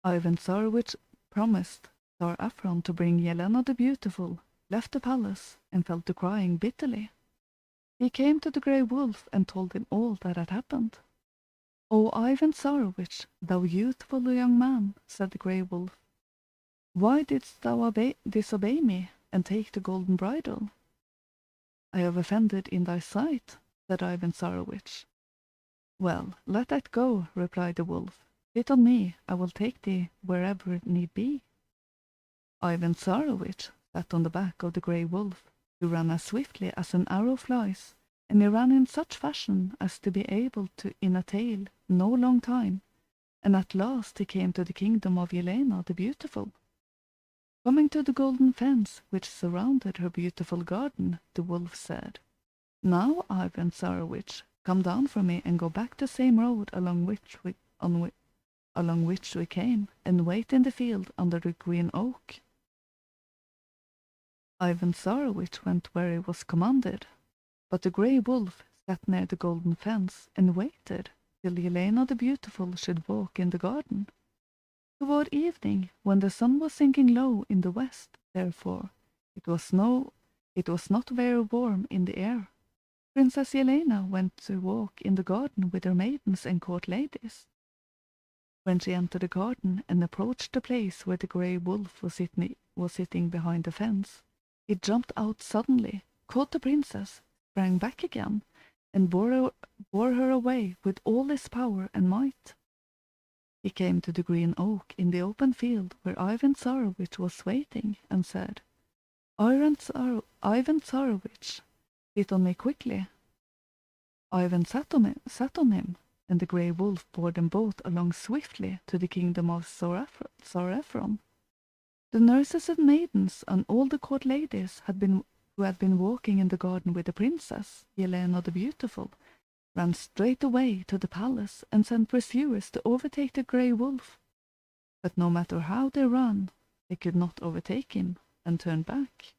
Ivan Tsarevich promised Tsar Afron to bring Yelena the Beautiful, left the palace, and fell to crying bitterly. He came to the grey wolf and told him all that had happened. O Ivan Tsarevich, thou youthful young man, said the grey wolf, why didst thou disobey me and take the golden bridle? I have offended in thy sight, said Ivan Tsarevich. Well, let that go, replied the wolf. Sit on me, I will take thee wherever it need be. Ivan Tsarevich sat on the back of the grey wolf, who ran as swiftly as an arrow flies, and he ran in such fashion as to be able to in a tale no long time, and at last he came to the kingdom of Yelena the Beautiful. Coming to the golden fence which surrounded her beautiful garden, the wolf said, Now, Ivan Tsarevich, come down from me and go back the same road along which we came, and wait in the field under the green oak. Ivan Tsarevich went where he was commanded, but the grey wolf sat near the golden fence and waited till Yelena the Beautiful should walk in the garden. Toward evening, when the sun was sinking low in the west, therefore, it was not very warm in the air, Princess Yelena went to walk in the garden with her maidens and court ladies. When she entered the garden and approached the place where the grey wolf was sitting behind the fence, he jumped out suddenly, caught the princess, sprang back again, and bore her away with all his power and might. He came to the green oak in the open field where Ivan Tsarevich was waiting, and said, Ivan Tsarevich, sit on me quickly. Ivan sat on him, and the grey wolf bore them both along swiftly to the kingdom of Tsar Afron. The nurses and maidens and all the court ladies who had been walking in the garden with the princess, Yelena the Beautiful, ran straight away to the palace and sent pursuers to overtake the grey wolf. But no matter how they ran, they could not overtake him and turn back.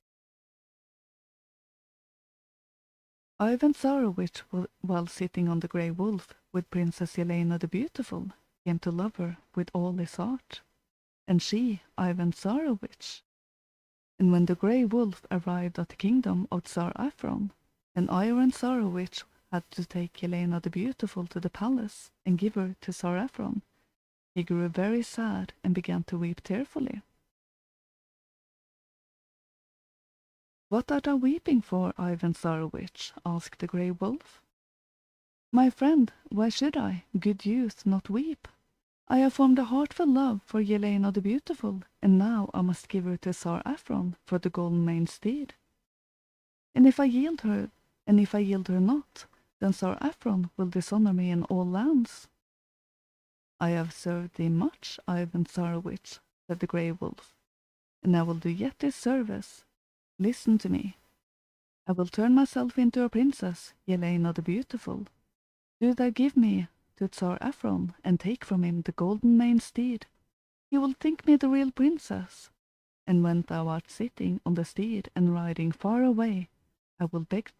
Ivan Tsarevich, while sitting on the grey wolf with Princess Yelena the Beautiful, came to love her with all his heart, and she, Ivan Tsarevich. And when the grey wolf arrived at the kingdom of Tsar Afron, and Ivan Tsarevich had to take Yelena the Beautiful to the palace and give her to Tsar Afron, he grew very sad and began to weep tearfully. "What art thou weeping for, Ivan Tsarevich?" asked the grey wolf. "My friend, why should I, good youth, not weep? I have formed a heartfelt love for Yelena the Beautiful, and now I must give her to Tsar Afron for the golden maned steed. And if I yield her not, then Tsar Afron will dishonor me in all lands." "I have served thee much, Ivan Tsarevich," said the grey wolf, "and I will do yet this service. Listen to me. I will turn myself into a princess, Yelena the Beautiful. Do thou give me to Tsar Afron and take from him the golden maned steed. He will think me the real princess. And when thou art sitting on the steed and riding far away, I will beg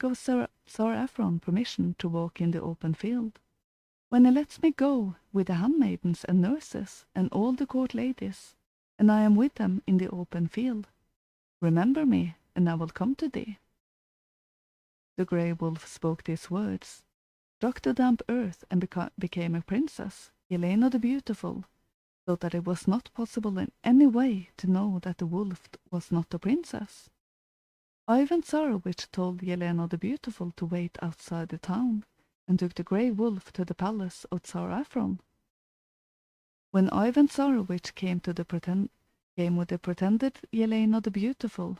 of Tsar Afron permission to walk in the open field. When he lets me go with the handmaidens and nurses and all the court ladies, and I am with them in the open field, remember me, and I will come to thee." The grey wolf spoke these words, struck the damp earth, and became a princess, Yelena the Beautiful, so that it was not possible in any way to know that the wolf was not a princess. Ivan Tsarevich told Yelena the Beautiful to wait outside the town, and took the grey wolf to the palace of Tsar Afron. When Ivan Tsarevich came with the pretended Yelena the Beautiful,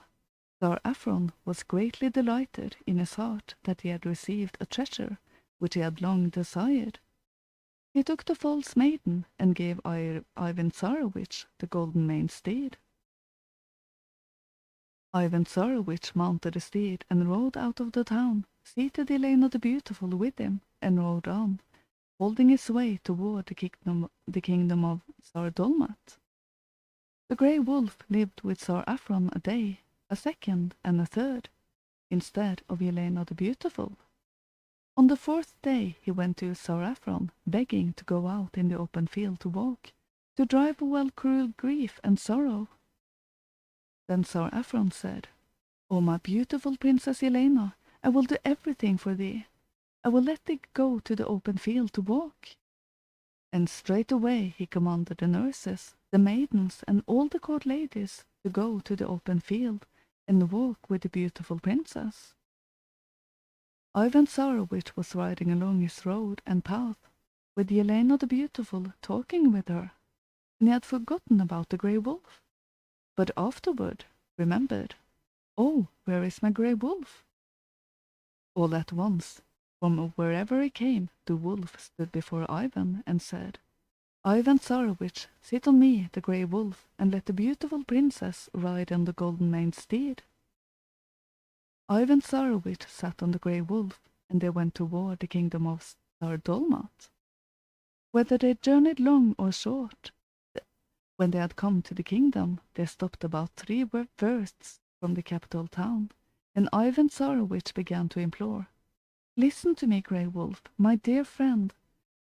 Tsar Afron was greatly delighted in his heart that he had received a treasure which he had long desired. He took the false maiden and gave Ivan Tsarevich the golden maned steed. Ivan Tsarevich mounted the steed and rode out of the town, seated Yelena the Beautiful with him, and rode on, holding his way toward the kingdom of Tsar Dolmat. The grey wolf lived with Tsar Afron a day, a second, and a third, instead of Yelena the Beautiful. On the fourth day he went to Tsar Afron, begging to go out in the open field to walk, to drive away cruel grief and sorrow. Then Tsar Afron said, "O my beautiful Princess Yelena, I will do everything for thee. I will let thee go to the open field to walk." And straightway he commanded the nurses, the maidens, and all the court ladies to go to the open field and walk with the beautiful princess. Ivan Tsarevich was riding along his road and path, with Yelena the Beautiful talking with her, and he had forgotten about the grey wolf, but afterward remembered, "Oh, where is my grey wolf?" All at once, from wherever he came, the wolf stood before Ivan and said, "Ivan Tsarevich, sit on me, the grey wolf, and let the beautiful princess ride on the golden maned steed." Ivan Tsarevich sat on the grey wolf, and they went toward the kingdom of Tsar Dolmat. Whether they journeyed long or short, when they had come to the kingdom, they stopped about 3 versts from the capital town, and Ivan Tsarevich began to implore, "Listen to me, grey wolf, my dear friend.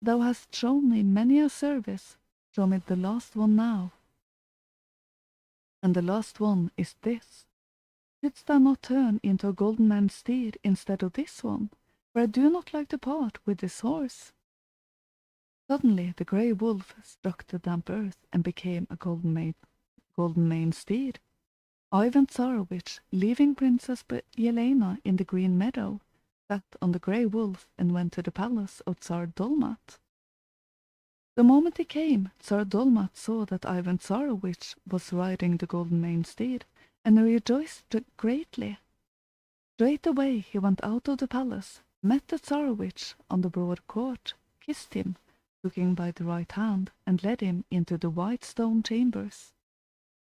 Thou hast shown me many a service. Show me the last one now. And the last one is this. Shouldst thou not turn into a golden maned steed instead of this one? For I do not like to part with this horse." Suddenly the grey wolf struck the damp earth and became a golden maned steed. Ivan Tsarevich, leaving Princess Yelena in the green meadow, sat on the grey wolf and went to the palace of Tsar Dolmat. The moment he came, Tsar Dolmat saw that Ivan Tsarevich was riding the golden maned steed, and he rejoiced greatly. Straight away he went out of the palace, met the Tsarevich on the broad court, kissed him, took him by the right hand, and led him into the white stone chambers.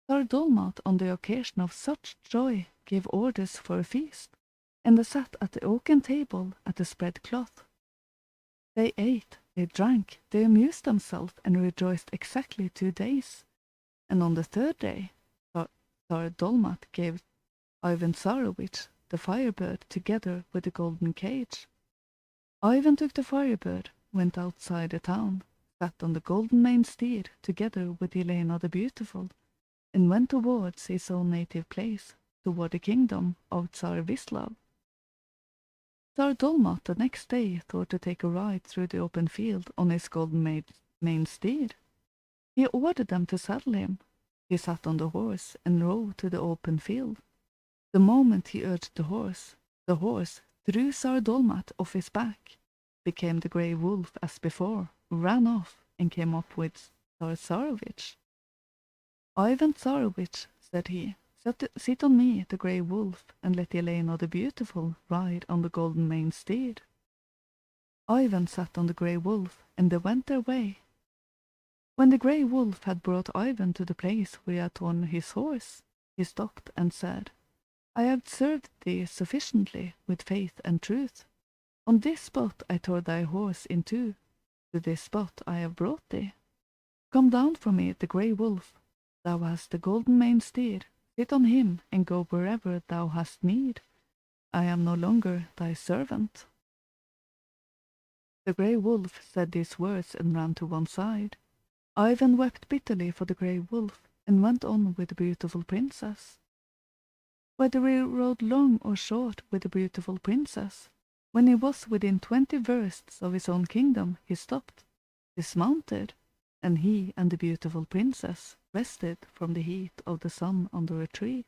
Tsar Dolmat, on the occasion of such joy, gave orders for a feast, and they sat at the oaken table at the spread cloth. They ate, they drank, they amused themselves, and rejoiced exactly 2 days. And on the third day, Tsar Dolmat gave Ivan Tsarevich the Firebird together with the golden cage. Ivan took the Firebird, went outside the town, sat on the golden maned steed together with Helena the Beautiful, and went towards his own native place, toward the kingdom of Tsar Vislav. Tsar Dolmat the next day thought to take a ride through the open field on his golden maned steed. He ordered them to saddle him. He sat on the horse and rode to the open field. The moment he urged the horse threw Tsar Dolmat off his back, became the grey wolf as before, ran off, and came up with Tsar Tsarevich. "Ivan Tsarevich," said he, "sit on me, the grey wolf, and let Helena the Beautiful ride on the golden maned steed." Ivan sat on the grey wolf, and they went their way. When the grey wolf had brought Ivan to the place where he had torn his horse, he stopped and said, "I have served thee sufficiently with faith and truth. On this spot I tore thy horse in two. To this spot I have brought thee. Come down from me, the grey wolf. Thou hast the golden maned steed. Sit on him and go wherever thou hast need. I am no longer thy servant." The grey wolf said these words and ran to one side. Ivan wept bitterly for the grey wolf and went on with the beautiful princess. Whether he rode long or short with the beautiful princess, when he was within 20 versts of his own kingdom, he stopped, dismounted, and he and the beautiful princess rested from the heat of the sun under a tree.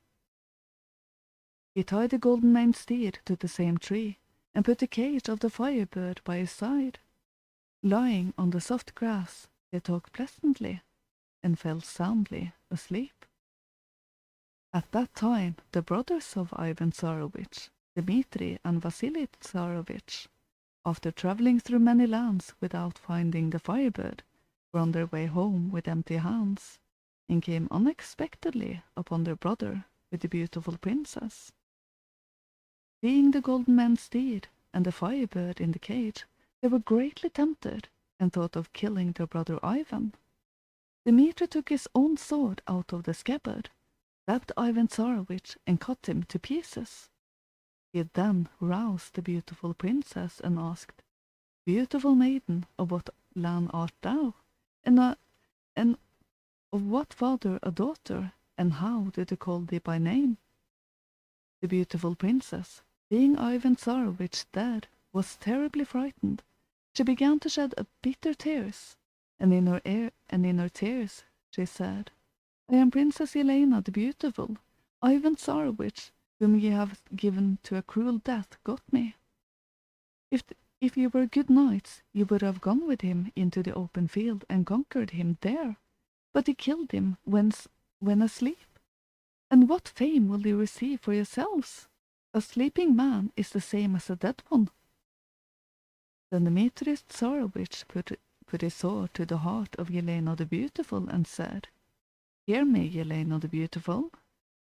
He tied the golden maned steed to the same tree and put the cage of the Firebird by his side. Lying on the soft grass, they talked pleasantly and fell soundly asleep. At that time, the brothers of Ivan Tsarevich, Dmitri and Vasily Tsarevich, after traveling through many lands without finding the Firebird, were on their way home with empty hands, and came unexpectedly upon their brother with the beautiful princess. Seeing the golden maned steed and the Firebird in the cage, they were greatly tempted and thought of killing their brother Ivan. Dmitri took his own sword out of the scabbard, stabbed Ivan Tsarevich, and cut him to pieces. He then roused the beautiful princess and asked, "Beautiful maiden, of what land art thou? And of what father a daughter, and how did they call thee by name?" The beautiful princess, seeing Ivan Tsarevich dead, was terribly frightened. She began to shed bitter tears, and in her tears she said, "I am Princess Helena the Beautiful. Ivan Tsarevich, whom ye have given to a cruel death, got me. If you were good knights, you would have gone with him into the open field and conquered him there, but he killed him when asleep. And what fame will you receive for yourselves? A sleeping man is the same as a dead one." Then Dmitri Tsarevich put his sword to the heart of Helena the Beautiful and said, "Hear me, Helena the Beautiful.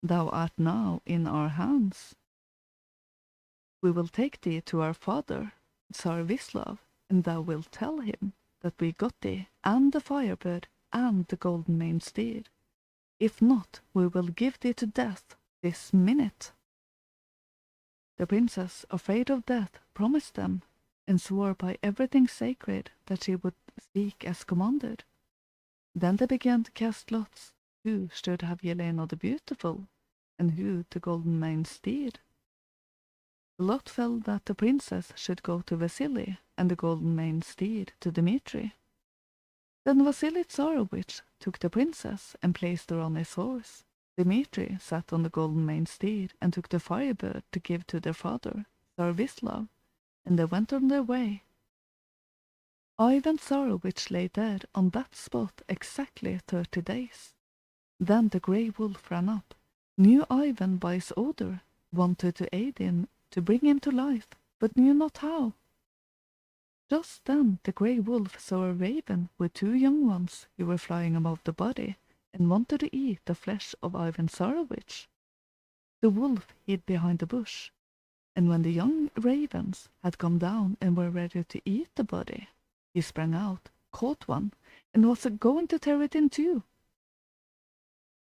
Thou art now in our hands. We will take thee to our father, Tsar Vislav, and thou wilt tell him that we got thee and the Firebird and the golden maned steed. If not, we will give thee to death this minute." The princess, afraid of death, promised them, and swore by everything sacred that she would speak as commanded. Then they began to cast lots, who should have Helena the Beautiful, and who the golden maned steed. The lot fell that the princess should go to Vasily, and the golden maned steed to Dmitri. Then Vasily Tsarevich took the princess and placed her on his horse. Dmitri sat on the golden maned steed and took the Firebird to give to their father, Tsar Vislav, and they went on their way. Ivan Tsarevich lay dead on that spot exactly 30 days. Then the grey wolf ran up, knew Ivan by his odour, wanted to aid him to bring him to life, but knew not how. Just then the grey wolf saw a raven with 2 young ones who were flying above the body, and wanted to eat the flesh of Ivan Tsarevich. The wolf hid behind the bush, and when the young ravens had come down and were ready to eat the body, he sprang out, caught one, and was going to tear it in two.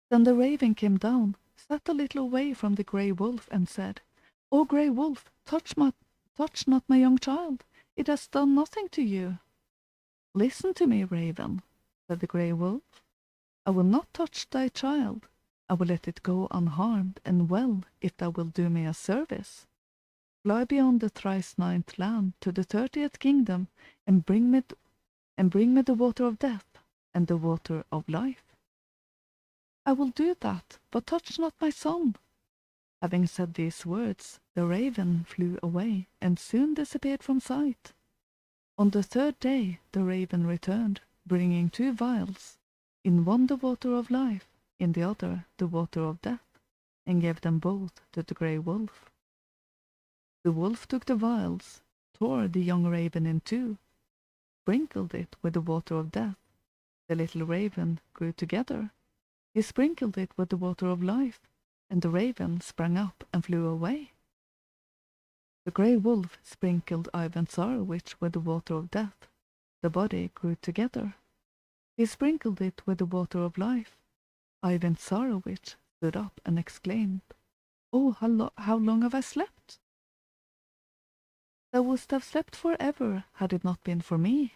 Then the raven came down, sat a little away from the grey wolf, and said, "O grey wolf, touch not my young child. It has done nothing to you. Listen to me, Raven, said the grey wolf. I will not touch thy child. I will let it go unharmed and well if thou wilt do me a service. Fly beyond the thrice-ninth land to the 30th kingdom and bring me the water of death and the water of life. I will do that, but touch not my son. Having said these words, the raven flew away and soon disappeared from sight. On the 3rd day the raven returned, bringing 2 vials, in one the water of life, in the other the water of death, and gave them both to the grey wolf. The wolf took the vials, tore the young raven in 2, sprinkled it with the water of death. The little raven grew together. He sprinkled it with the water of life, and the raven sprang up and flew away. The grey wolf sprinkled Ivan Tsarevich with the water of death. The body grew together. He sprinkled it with the water of life. Ivan Tsarevich stood up and exclaimed, "Oh, how long have I slept?" "Thou wouldst have slept forever had it not been for me.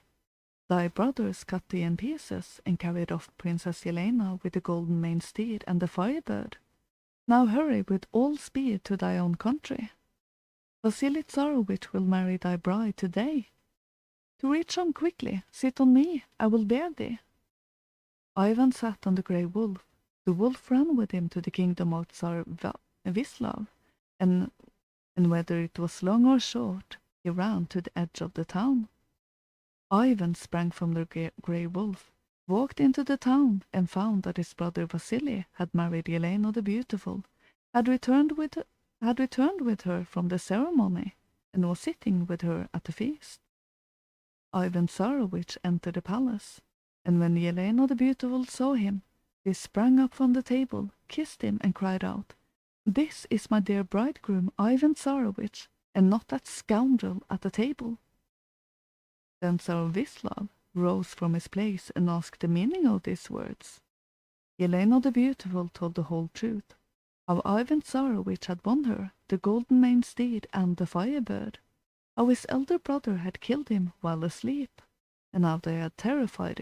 Thy brothers cut thee in pieces and carried off Princess Yelena with the golden maned steed and the Firebird. Now hurry with all speed to thy own country. Vasily Tsarevich will marry thy bride today. To reach home quickly, sit on me, I will bear thee." Ivan sat on the grey wolf. The wolf ran with him to the kingdom of Tsar Vislav, and whether it was long or short, he ran to the edge of the town. Ivan sprang from the grey wolf, walked into the town, and found that his brother Vasily had married Yelena the Beautiful, had returned with her from the ceremony, and was sitting with her at the feast. Ivan Tsarevich entered the palace, and when Yelena the Beautiful saw him, she sprang up from the table, kissed him, and cried out, "This is my dear bridegroom, Ivan Tsarevich, and not that scoundrel at the table." Then Tsar Vislav rose from his place and asked the meaning of these words. Yelena the Beautiful told the whole truth, how Ivan Tsarevich had won her, the golden maned steed and the Firebird, how his elder brother had killed him while asleep, and how they had terrified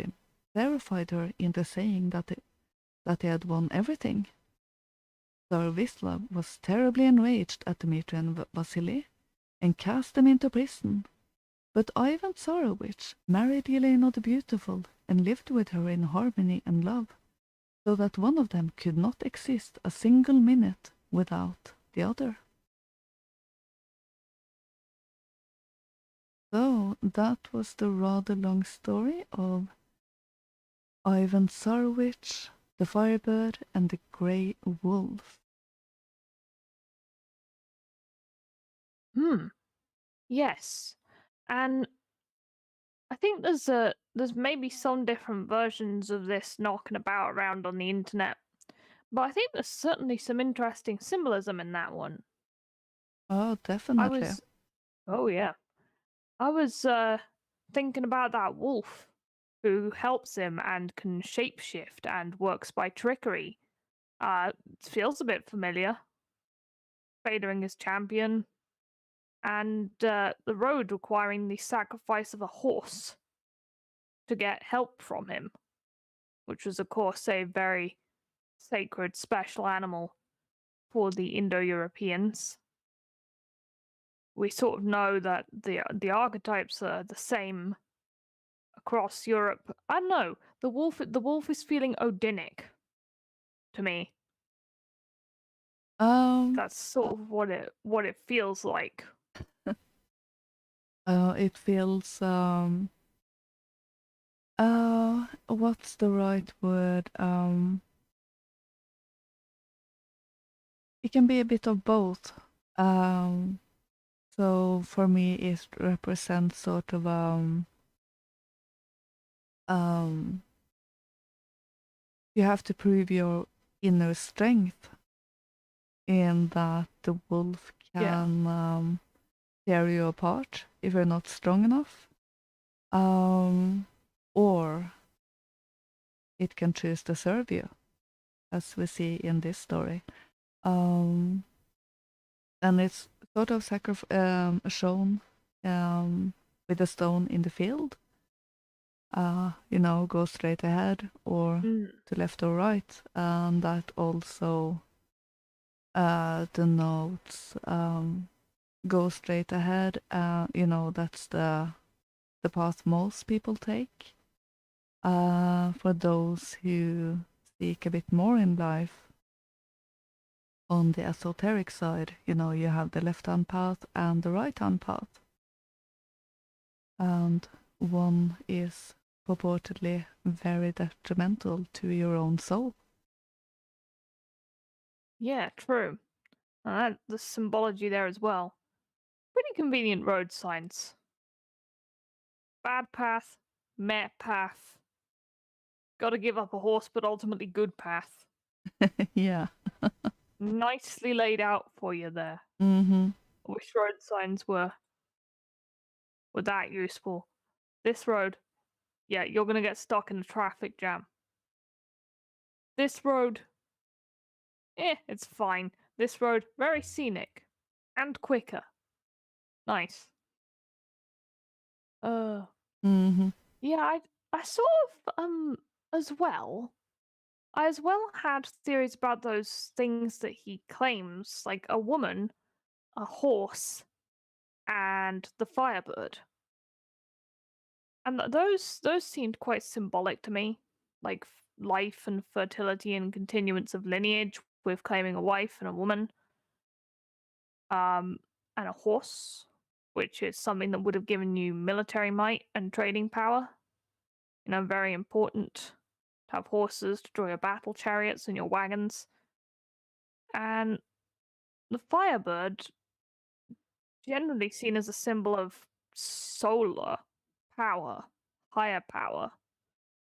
her into saying that he had won everything. Tsar Vislav was terribly enraged at Dmitri and Vasily, and cast them into prison. But Ivan Tsarevich married Yelena the Beautiful and lived with her in harmony and love, so that one of them could not exist a single minute without the other. So that was the rather long story of Ivan Tsarevich, the Firebird, and the Grey Wolf. Yes. And I think there's maybe some different versions of this knocking about around on the internet. But I think there's certainly some interesting symbolism in that one. Oh, I definitely. was yeah. I was thinking about that wolf who helps him and can shapeshift and works by trickery. Feels a bit familiar. Favoring his champion, and the road requiring the sacrifice of a horse to get help from him, which was, of course, a very sacred, special animal for the Indo-Europeans. We sort of know that the archetypes are the same across Europe. I don't know. The wolf is feeling Odinic to me. That's sort of what it feels like. It feels what's the right word? It can be a bit of both. So for me, it represents sort of you have to prove your inner strength, in that the wolf can tear you apart if you're not strong enough, or it can choose to serve you, as we see in this story. And it's sort of shown with a stone in the field. go straight ahead or to left or right, and that also denotes go straight ahead. That's the path most people take. For those who seek a bit more in life, on the esoteric side, you have the left-hand path and the right-hand path. And one is purportedly very detrimental to your own soul. Yeah, true. The symbology there as well. Pretty convenient road signs. Bad path, meh path. Gotta give up a horse, but ultimately good path. Yeah. Nicely laid out for you there. Mm-hmm. I wish road signs were that useful. This road, yeah, you're gonna get stuck in a traffic jam. This road, it's fine. This road, very scenic. And quicker. Nice. Mm-hmm. Yeah, I sort of, as well. I as well had theories about those things that he claims, like a woman, a horse, and the Firebird. And those seemed quite symbolic to me, like life and fertility and continuance of lineage with claiming a wife and a woman, and a horse, which is something that would have given you military might and trading power. Very important to have horses to draw your battle chariots and your wagons. And the Firebird, generally seen as a symbol of solar power, higher power.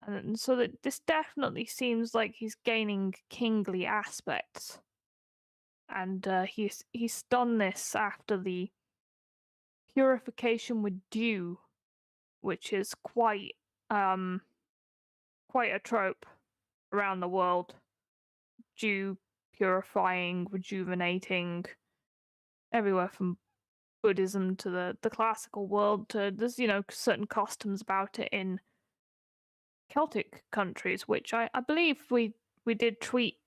And so that this definitely seems like he's gaining kingly aspects. And he's done this after the purification with dew, which is quite a trope around the world. Dew purifying, rejuvenating, everywhere from Buddhism to the classical world to there's certain customs about it in Celtic countries, which I believe we did tweet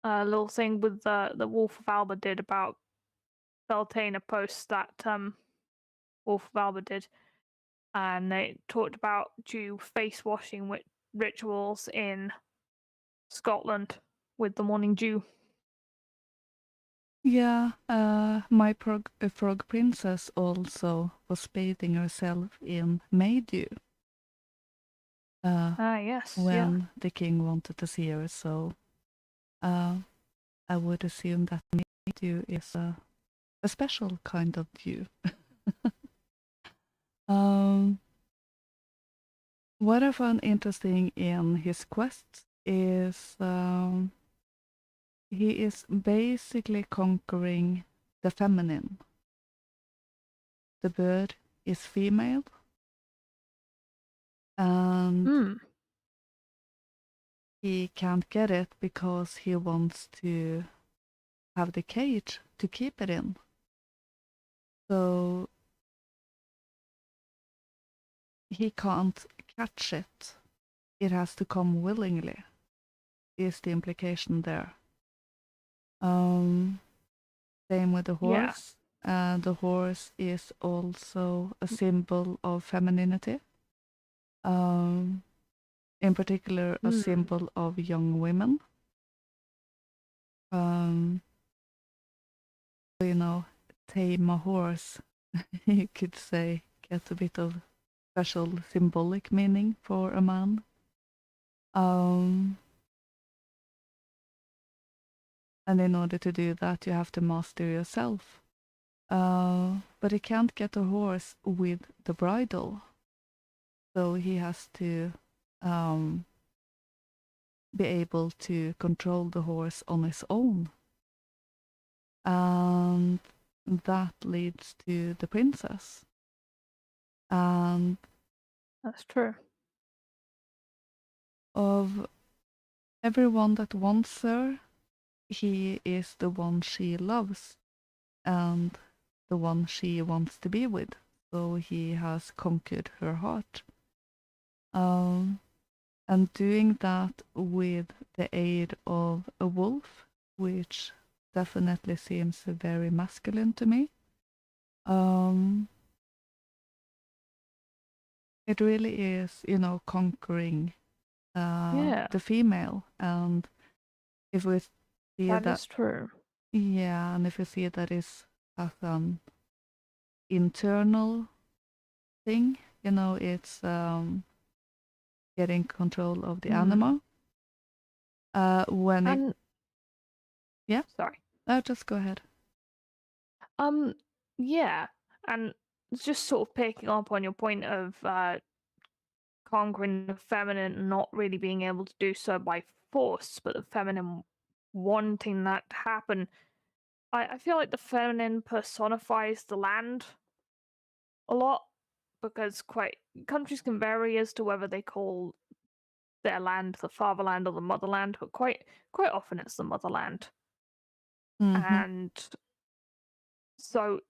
a little thing with the Wolf of Alba did about Beltane, a post that Wolf of Alba did, and they talked about Jew face washing with rituals in Scotland with the morning dew. Yeah, my frog princess also was bathing herself in Maydew. Yes, when the king wanted to see her, so I would assume that Maydew is a special kind of dew. What I found interesting in his quests is he is basically conquering the feminine. The bird is female, and he can't get it because he wants to have the cage to keep it in. So he can't catch it. It has to come willingly, is the implication there. Same with the horse. Yeah. The horse is also a symbol of femininity. In particular, a symbol of young women. Tame a horse, you could say, get a bit of special symbolic meaning for a man. And in order to do that, you have to master yourself. But he can't get a horse with the bridle. So he has to be able to control the horse on his own. And that leads to the princess. And that's true. Of everyone that wants her, he is the one she loves and the one she wants to be with. So he has conquered her heart. And doing that with the aid of a wolf, which definitely seems very masculine to me. It really is, conquering Yeah, the female. And if we see that that, is true. yeah, and if we see that is as an internal thing, it's getting control of the animal. When it, And yeah, sorry. just go ahead. Yeah, and just sort of picking up on your point of conquering the feminine and not really being able to do so by force, but the feminine wanting that to happen. I feel like the feminine personifies the land a lot because quite countries can vary as to whether they call their land the fatherland or the motherland, but quite often it's the motherland. Mm-hmm. And so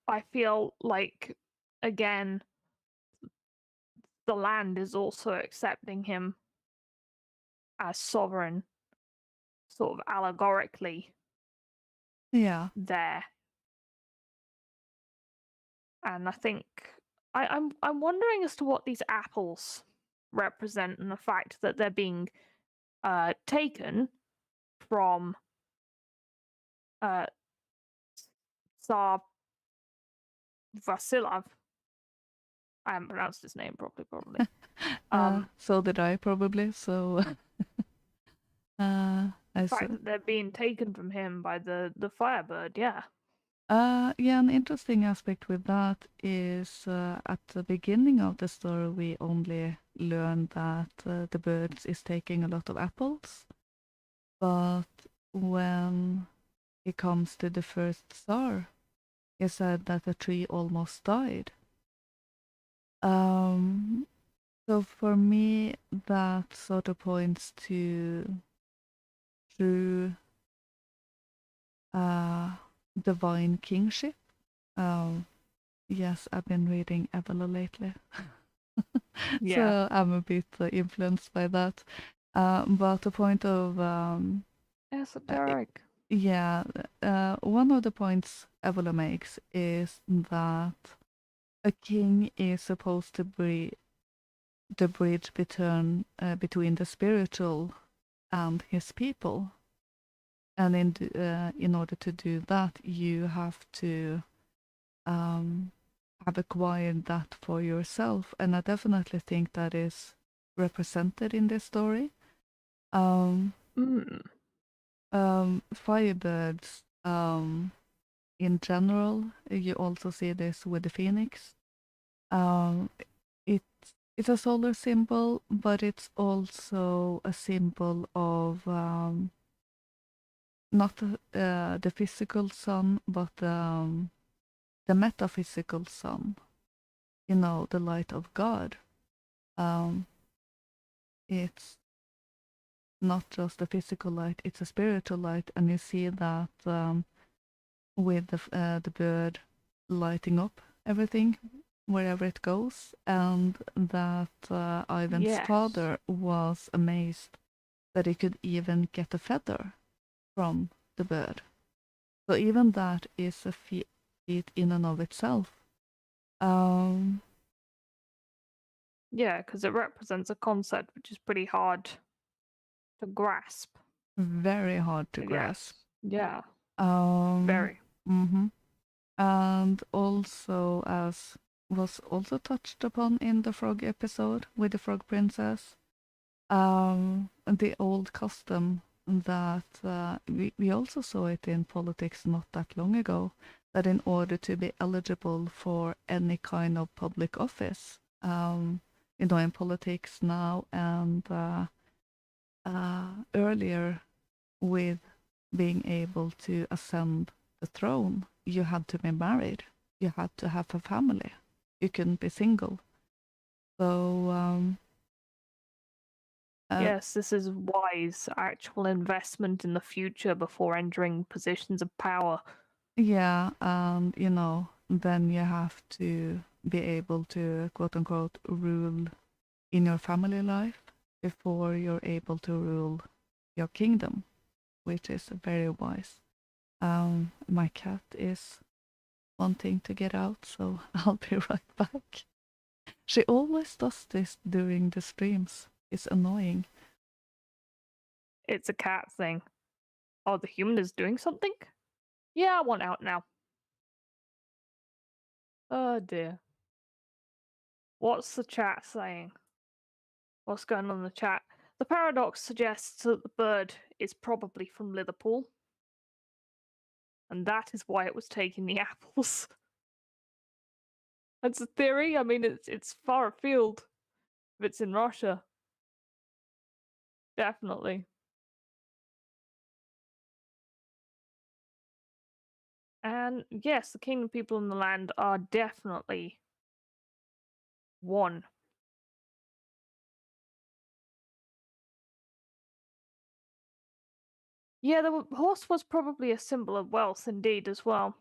I feel like again the land is also accepting him as sovereign, sort of allegorically Yeah. there. And I think I'm wondering as to what these apples represent and the fact that they're being taken from uh, Tsar Vasilov. I haven't pronounced his name properly, probably. So did I probably. So I The fact said, that they're being taken from him by the Firebird, yeah. yeah, an interesting aspect with that is at the beginning of the story we only learn that the birds is taking a lot of apples, but when it comes to the first star, he said that the tree almost died. So for me, that sort of points to true divine kingship. Um, yes, I've been reading Evola lately, Yeah. so I'm a bit influenced by that. But the point of Esoteric. yeah, one of the points Evola makes is that a king is supposed to be the bridge between the spiritual and his people. And in order to do that, you have to have acquired that for yourself. And I definitely think that is represented in this story. Firebirds, in general, you also see this with the phoenix. Um, it's a solar symbol, but it's also a symbol of not the physical sun, but the metaphysical sun. The light of God. It's not just a physical light; it's a spiritual light, and you see that with the bird lighting up everything wherever it goes, and that Ivan's Yes. father was amazed that he could even get a feather from the bird. So even that is a feat in and of itself. Yeah, because it represents a concept which is pretty hard to grasp. Very hard to Yes. grasp. Yeah. Very. Very. And also, as was also touched upon in the frog episode with the frog princess, the old custom that we also saw it in politics not that long ago, that in order to be eligible for any kind of public office, in politics now and earlier with being able to ascend the throne, you had to be married. You had to have a family. You couldn't be single. So Yes, this is wise, actual investment in the future before entering positions of power. yeah, and then you have to be able to quote unquote rule in your family life before you're able to rule your kingdom, which is very wise. My cat is wanting to get out, so I'll be right back. She always does this during the streams. It's annoying. It's a cat thing. Oh, the human is doing something? Yeah, I want out now. Oh dear. What's the chat saying? What's going on in the chat? The paradox suggests that the bird is probably from Liverpool. And that is why it was taking the apples. That's a theory. I mean, it's far afield if it's in Russia. Definitely. And yes, the kingdom people in the land are definitely one. Yeah, the horse was probably a symbol of wealth indeed as well.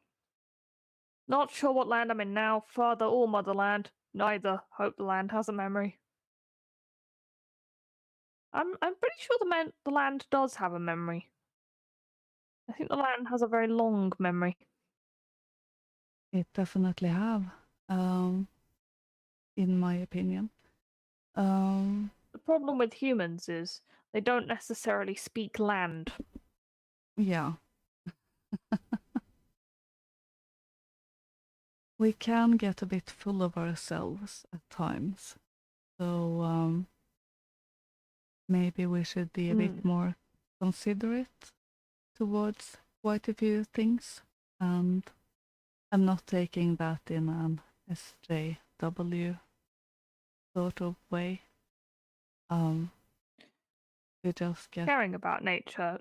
Not sure what land I'm in now, father or motherland. Neither. Hope the land has a memory. I'm pretty sure the land does have a memory. I think the land has a very long memory. It definitely have, in my opinion. The problem with humans is they don't necessarily speak land. Yeah. We can get a bit full of ourselves at times. So maybe we should be a bit more considerate towards quite a few things. And I'm not taking that in an SJW sort of way. We just get... Caring about nature,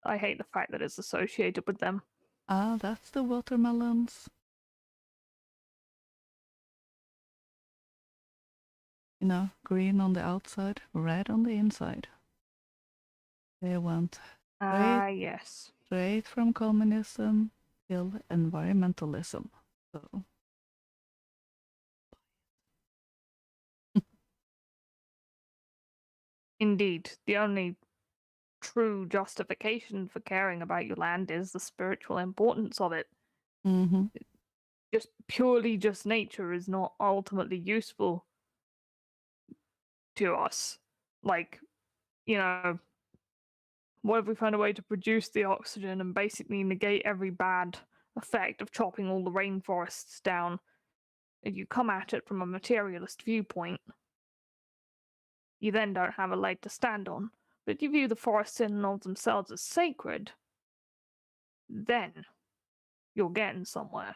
I hate the fact that it's associated with them. Ah, that's the watermelons. You know, green on the outside, red on the inside. They went Yes. straight from communism till environmentalism. So Indeed, the only true justification for caring about your land is the spiritual importance of it. Just purely just nature is not ultimately useful to us. Like, you know, what if we find a way to produce the oxygen and basically negate every bad effect of chopping all the rainforests down? If you come at it from a materialist viewpoint, you then don't have a leg to stand on. But if you view the forests in and of themselves as sacred, then you're getting somewhere,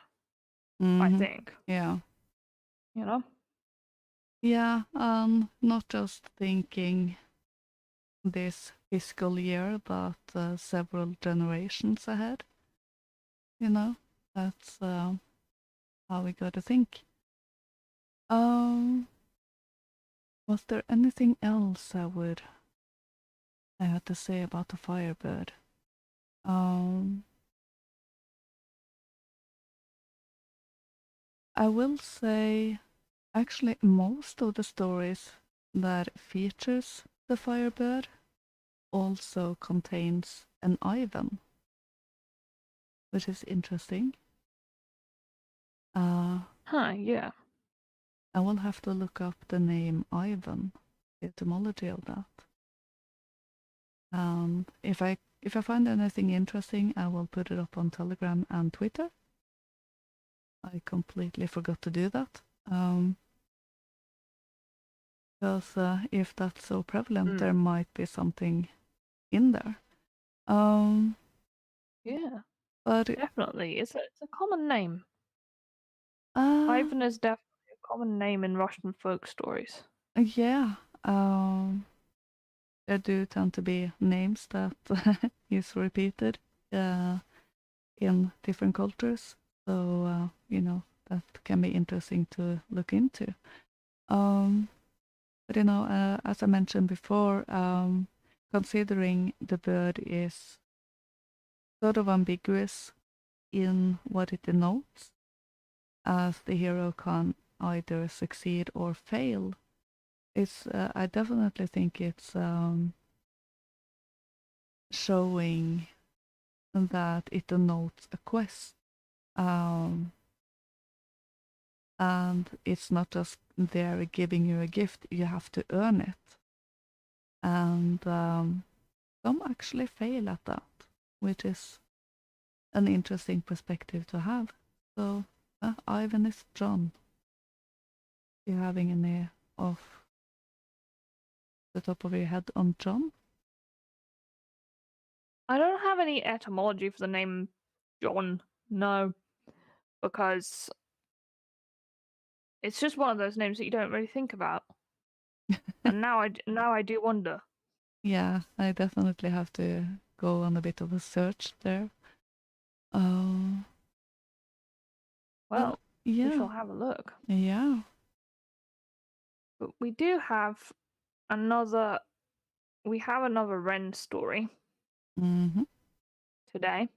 I think. Yeah. You know? Yeah, not just thinking this fiscal year, but several generations ahead. You know, that's how we gotta think. Was there anything else I had to say about the Firebird? I will say, actually, most of the stories that features the Firebird also contains an Ivan, which is interesting. Yeah. I will have to look up the name Ivan, the etymology of that. And if I find anything interesting, I will put it up on Telegram and Twitter. I completely forgot to do that. Because if that's so prevalent, there might be something in there. Yeah. But Definitely. It's a common name. uh, Ivan is definitely a common name in Russian folk stories. yeah, there do tend to be names that is repeated in different cultures. So you know, that can be interesting to look into. But you know, as I mentioned before, considering the bird is sort of ambiguous in what it denotes, as the hero can either succeed or fail it's I definitely think it's showing that it denotes a quest. Um, and it's not just there giving you a gift, you have to earn it. And some actually fail at that, which is an interesting perspective to have. So, Ivan is John. Do you having any off the top of your head on John? I don't have any etymology for the name John, no, because it's just one of those names that you don't really think about. And now I do wonder. Yeah, I definitely have to go on a bit of a search there. Oh, Well, we yeah, shall have a look. yeah. But we do have another. We have another Wren story Mm-hmm. today,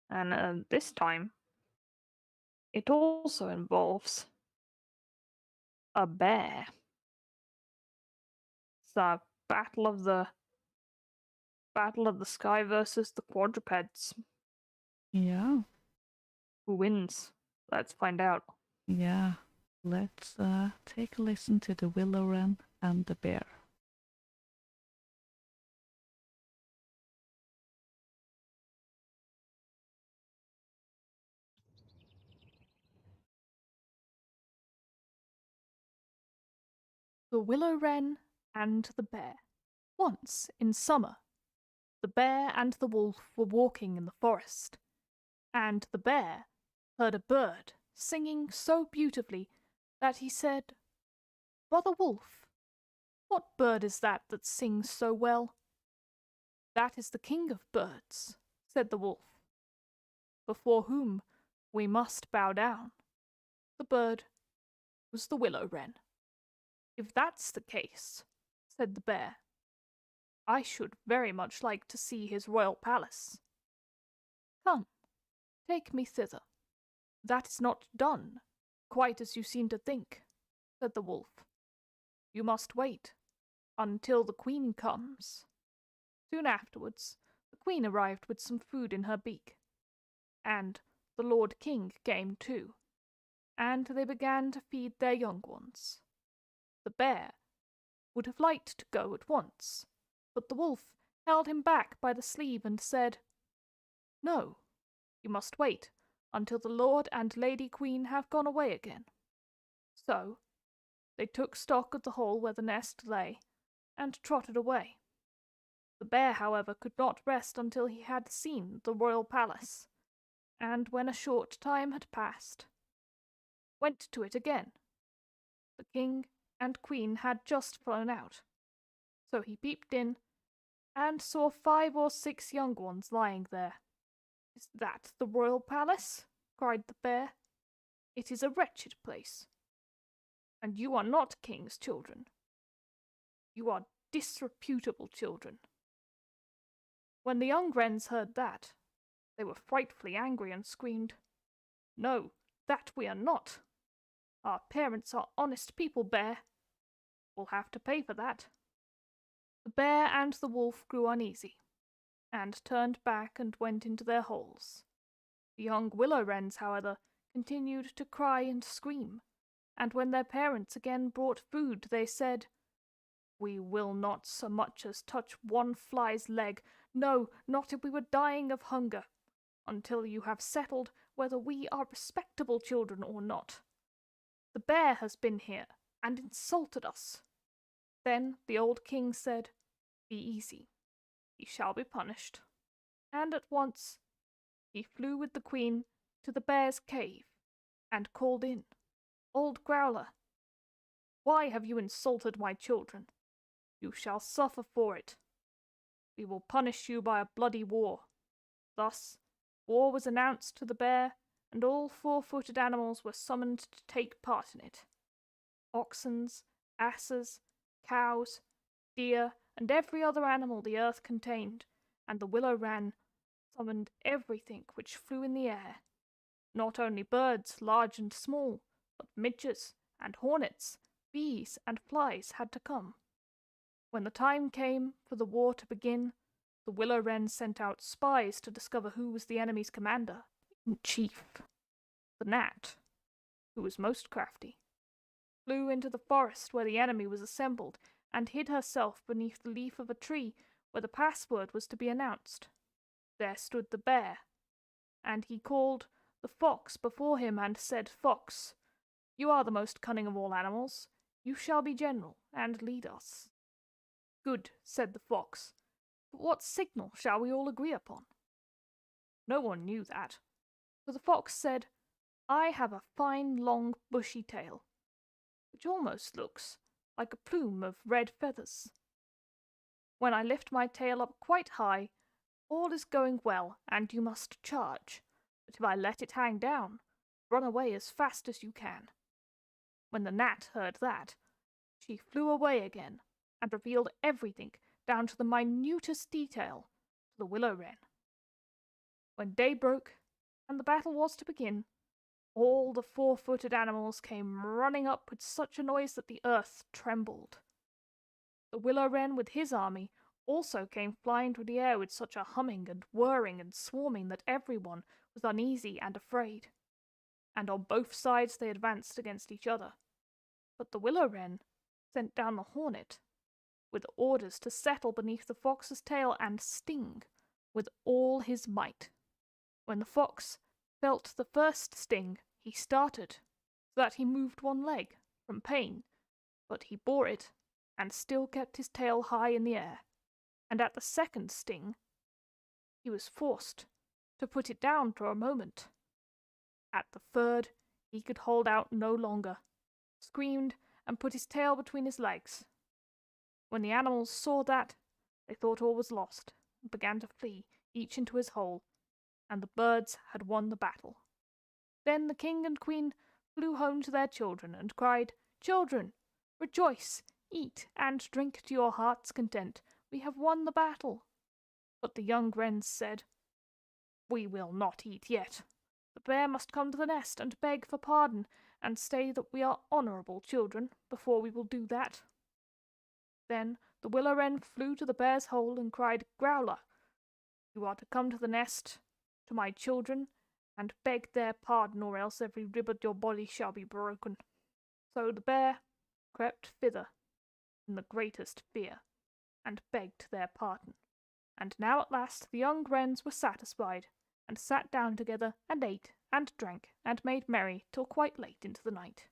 and this time it also involves a bear. It's a battle of the sky versus the quadrupeds. Yeah, Who wins? Let's find out. yeah. Let's take a listen to the willow wren and the bear. The Willow Wren and the Bear. Once, in summer, the bear and the wolf were walking in the forest, and the bear heard a bird singing so beautifully that he said, "Brother Wolf, what bird is that sings so well?" "That is the king of birds," said the wolf, "before whom we must bow down." The bird was the willow wren. "If that's the case," said the bear, "I should very much like to see his royal palace." "Come, take me thither." "That is not done, quite as you seem to think," said the wolf. "You must wait until the queen comes." Soon afterwards, the queen arrived with some food in her beak, and the Lord King came too, and they began to feed their young ones. The bear would have liked to go at once, but the wolf held him back by the sleeve and said, "No, you must wait until the Lord and Lady Queen have gone away again." So they took stock of the hole where the nest lay, and trotted away. The bear, however, could not rest until he had seen the royal palace, and when a short time had passed, went to it again. The king and queen had just flown out, so he peeped in, and saw 5 or 6 young ones lying there. "Is that the royal palace?" cried the bear. "It is a wretched place. And you are not king's children. You are disreputable children." When the young wrens heard that, they were frightfully angry and screamed, "No, that we are not. Our parents are honest people, bear. We'll have to pay for that." The bear and the wolf grew uneasy, and turned back and went into their holes. The young willow wrens, however, continued to cry and scream, and when their parents again brought food, they said, "We will not so much as touch one fly's leg, no, not if we were dying of hunger, until you have settled whether we are respectable children or not. The bear has been here and insulted us." Then the old king said, "Be easy, he shall be punished." And at once he flew with the queen to the bear's cave, and called in, "Old Growler, why have you insulted my children? You shall suffer for it. We will punish you by a bloody war." Thus, war was announced to the bear, and all 4-footed animals were summoned to take part in it. Oxens, asses, cows, deer, and every other animal the earth contained, and the willow wren summoned everything which flew in the air. Not only birds, large and small, but midges and hornets, bees and flies had to come. When the time came for the war to begin, the willow wren sent out spies to discover who was the enemy's commander-in-chief. The gnat, who was most crafty, flew into the forest where the enemy was assembled and hid herself beneath the leaf of a tree where the password was to be announced. There stood the bear, and he called the fox before him and said, "Fox, you are the most cunning of all animals. You shall be general and lead us." "Good," said the fox, "but what signal shall we all agree upon?" No one knew that, so the fox said, "I have a fine long bushy tail, which almost looks like a plume of red feathers. When I lift my tail up quite high, all is going well and you must charge, but if I let it hang down, run away as fast as you can." When the gnat heard that, she flew away again and revealed everything down to the minutest detail to the willow wren. When day broke and the battle was to begin, all the four-footed animals came running up with such a noise that the earth trembled. The willow wren with his army also came flying through the air with such a humming and whirring and swarming that everyone was uneasy and afraid, and on both sides they advanced against each other. But the willow wren sent down the hornet with orders to settle beneath the fox's tail and sting with all his might. When the fox felt the first sting, he started, so that he moved one leg from pain, but he bore it and still kept his tail high in the air. And at the second sting, he was forced to put it down for a moment. At the third, he could hold out no longer, screamed, and put his tail between his legs. When the animals saw that, they thought all was lost, and began to flee, each into his hole, and the birds had won the battle. Then the king and queen flew home to their children and cried, "Children, rejoice, eat and drink to your heart's content. We have won the battle." But the young wrens said, "We will not eat yet. The bear must come to the nest and beg for pardon, and say that we are honourable children before we will do that." Then the willow wren flew to the bear's hole and cried, "Growler, you are to come to the nest, to my children, and beg their pardon, or else every rib of your body shall be broken." So the bear crept thither in the greatest fear, and begged their pardon. And now at last the young wrens were satisfied, and sat down together, and ate, and drank, and made merry till quite late into the night.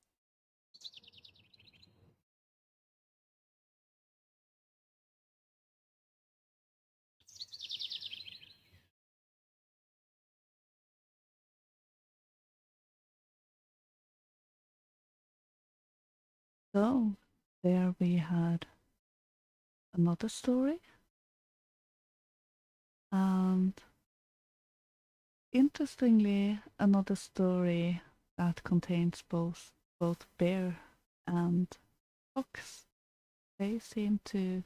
So, there we had another story. And interestingly, another story that contains both bear and fox. They seem to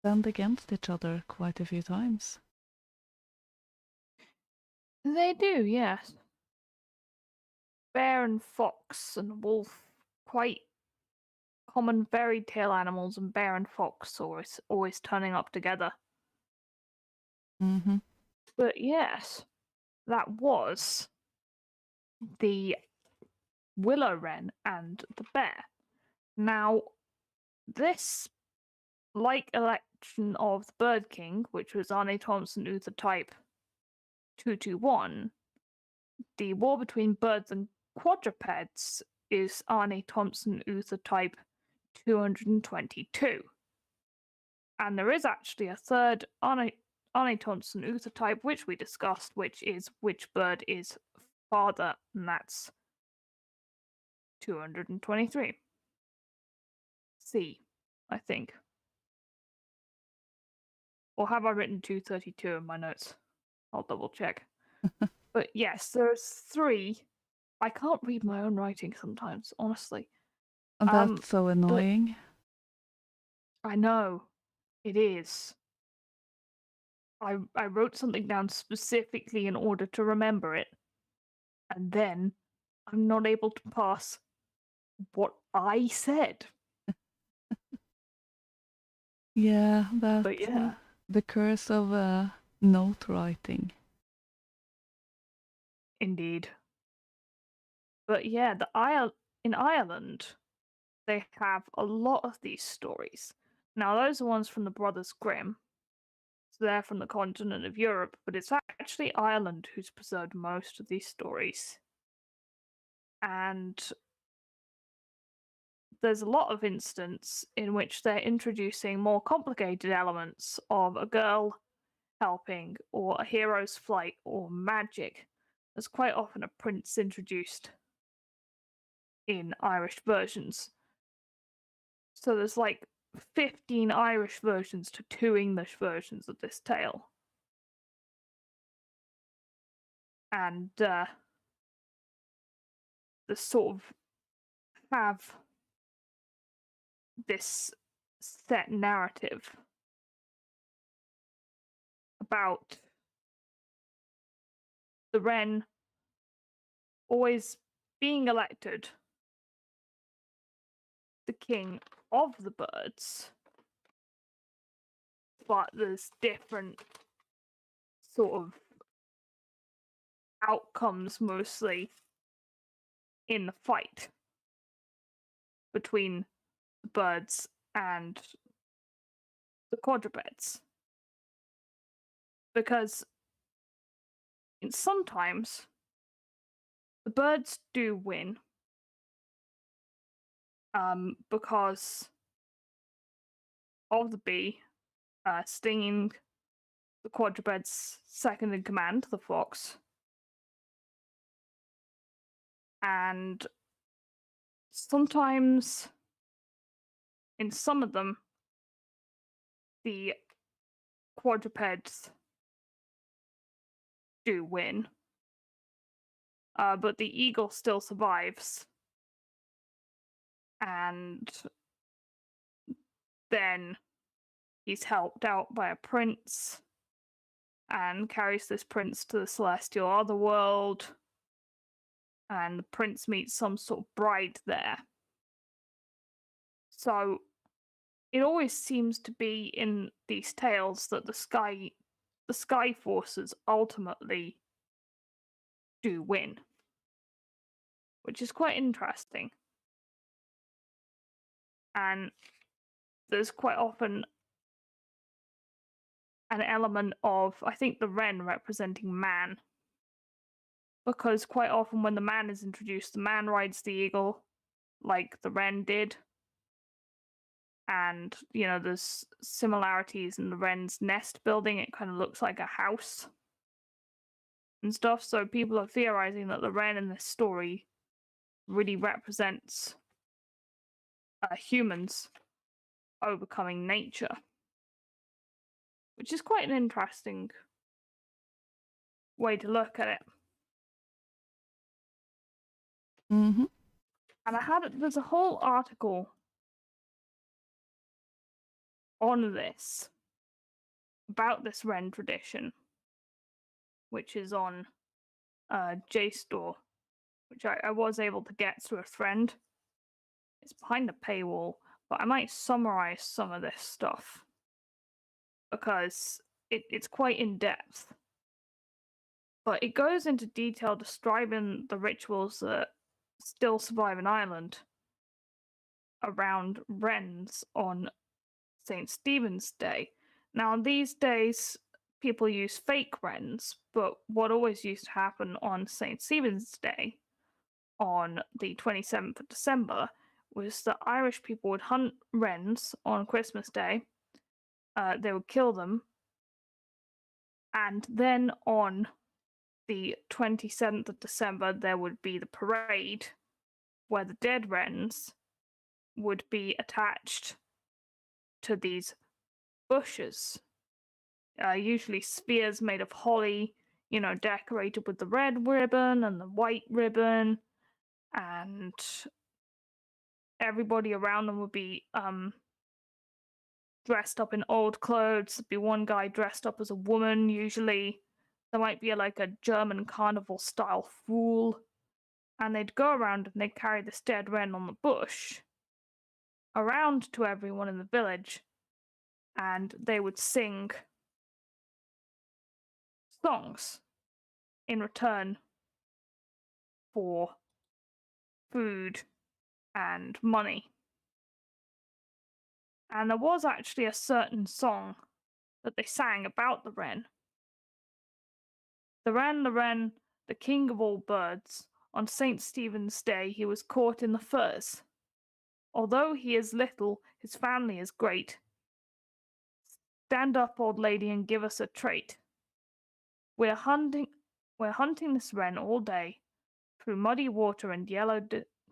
stand against each other quite a few times. They do, yes. Bear and fox and wolf, quite common fairy tale animals, and bear and fox always turning up together. Mm-hmm. But yes, that was the willow wren and the bear. Now, this, like election of the Bird King, which was Arne Thompson Uther type 221, the war between birds and quadrupeds is Arne Thompson Uther type 222. And there is actually a third Arne Thompson Uther type, which we discussed, which is which bird is father, and that's 223. C, I think. Or have I written 232 in my notes? I'll double check. But yes, there's 3. I can't read my own writing sometimes, honestly. And that's so annoying. I know. It is. I wrote something down specifically in order to remember it. And then I'm not able to pass what I said. Yeah, But yeah. the curse of note writing. Indeed. But yeah, in Ireland, they have a lot of these stories. Now, those are ones from the Brothers Grimm, so they're from the continent of Europe, but it's actually Ireland who's preserved most of these stories. And there's a lot of instances in which they're introducing more complicated elements of a girl helping, or a hero's flight, or magic. There's quite often a prince introduced in Irish versions. So there's like 15 Irish versions to 2 English versions of this tale. And the sort of have this set narrative about the wren always being elected the king of the birds, but there's different sort of outcomes mostly in the fight between the birds and the quadrupeds. Because sometimes the birds do win, because of the bee stinging the quadruped's second in command, the fox. And sometimes, in some of them, the quadrupeds do win. But the eagle still survives. And then he's helped out by a prince and carries this prince to the celestial otherworld. And the prince meets some sort of bride there. So it always seems to be in these tales that the sky forces ultimately do win, which is quite interesting. And there's quite often an element of, I think, the wren representing man, because quite often when the man is introduced, the man rides the eagle like the wren did. And, there's similarities in the wren's nest building. It kind of looks like a house and stuff. So people are theorizing that the wren in this story really represents humans overcoming nature, which is quite an interesting way to look at it. Mm-hmm. And there's a whole article on this about this wren tradition, which is on JSTOR, which I was able to get through a friend. It's behind the paywall, but I might summarize some of this stuff because it's quite in depth. But it goes into detail describing the rituals that still survive in Ireland around wrens on St. Stephen's Day. Now, these days, people use fake wrens, but what always used to happen on St. Stephen's Day, on the 27th of December, was that Irish people would hunt wrens on Christmas Day. They would kill them. And then on the 27th of December, there would be the parade where the dead wrens would be attached to these bushes, usually spheres made of holly, decorated with the red ribbon and the white ribbon, and everybody around them would be dressed up in old clothes. There'd be one guy dressed up as a woman, usually. There might be like a German carnival style fool And they'd go around and they'd carry this dead wren on the bush around to everyone in the village, and they would sing songs in return for food and money. And there was actually a certain song that they sang about the wren. The wren, the king of all birds, on St. Stephen's Day he was caught in the furze. Although he is little, his family is great. Stand up, old lady, and give us a trait. We're hunting this wren all day, through muddy water and yellow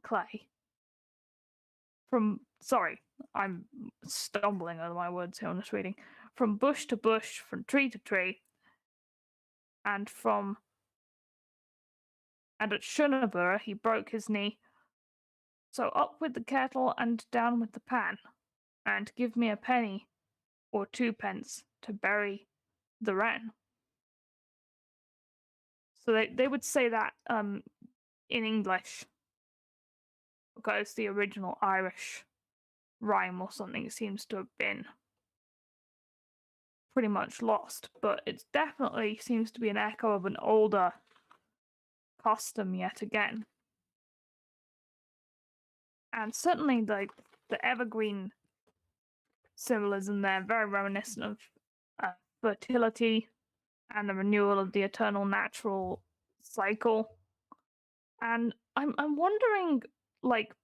clay. I'm stumbling over my words here on this reading. From bush to bush, from tree to tree, and at Schöneberg he broke his knee. So up with the kettle and down with the pan, and give me a penny or 2 pence to bury the wren. So they would say that in English, because the original Irish rhyme or something seems to have been pretty much lost, but it definitely seems to be an echo of an older custom yet again. And certainly the evergreen symbolism there, very reminiscent of fertility and the renewal of the eternal natural cycle. And I'm wondering, like,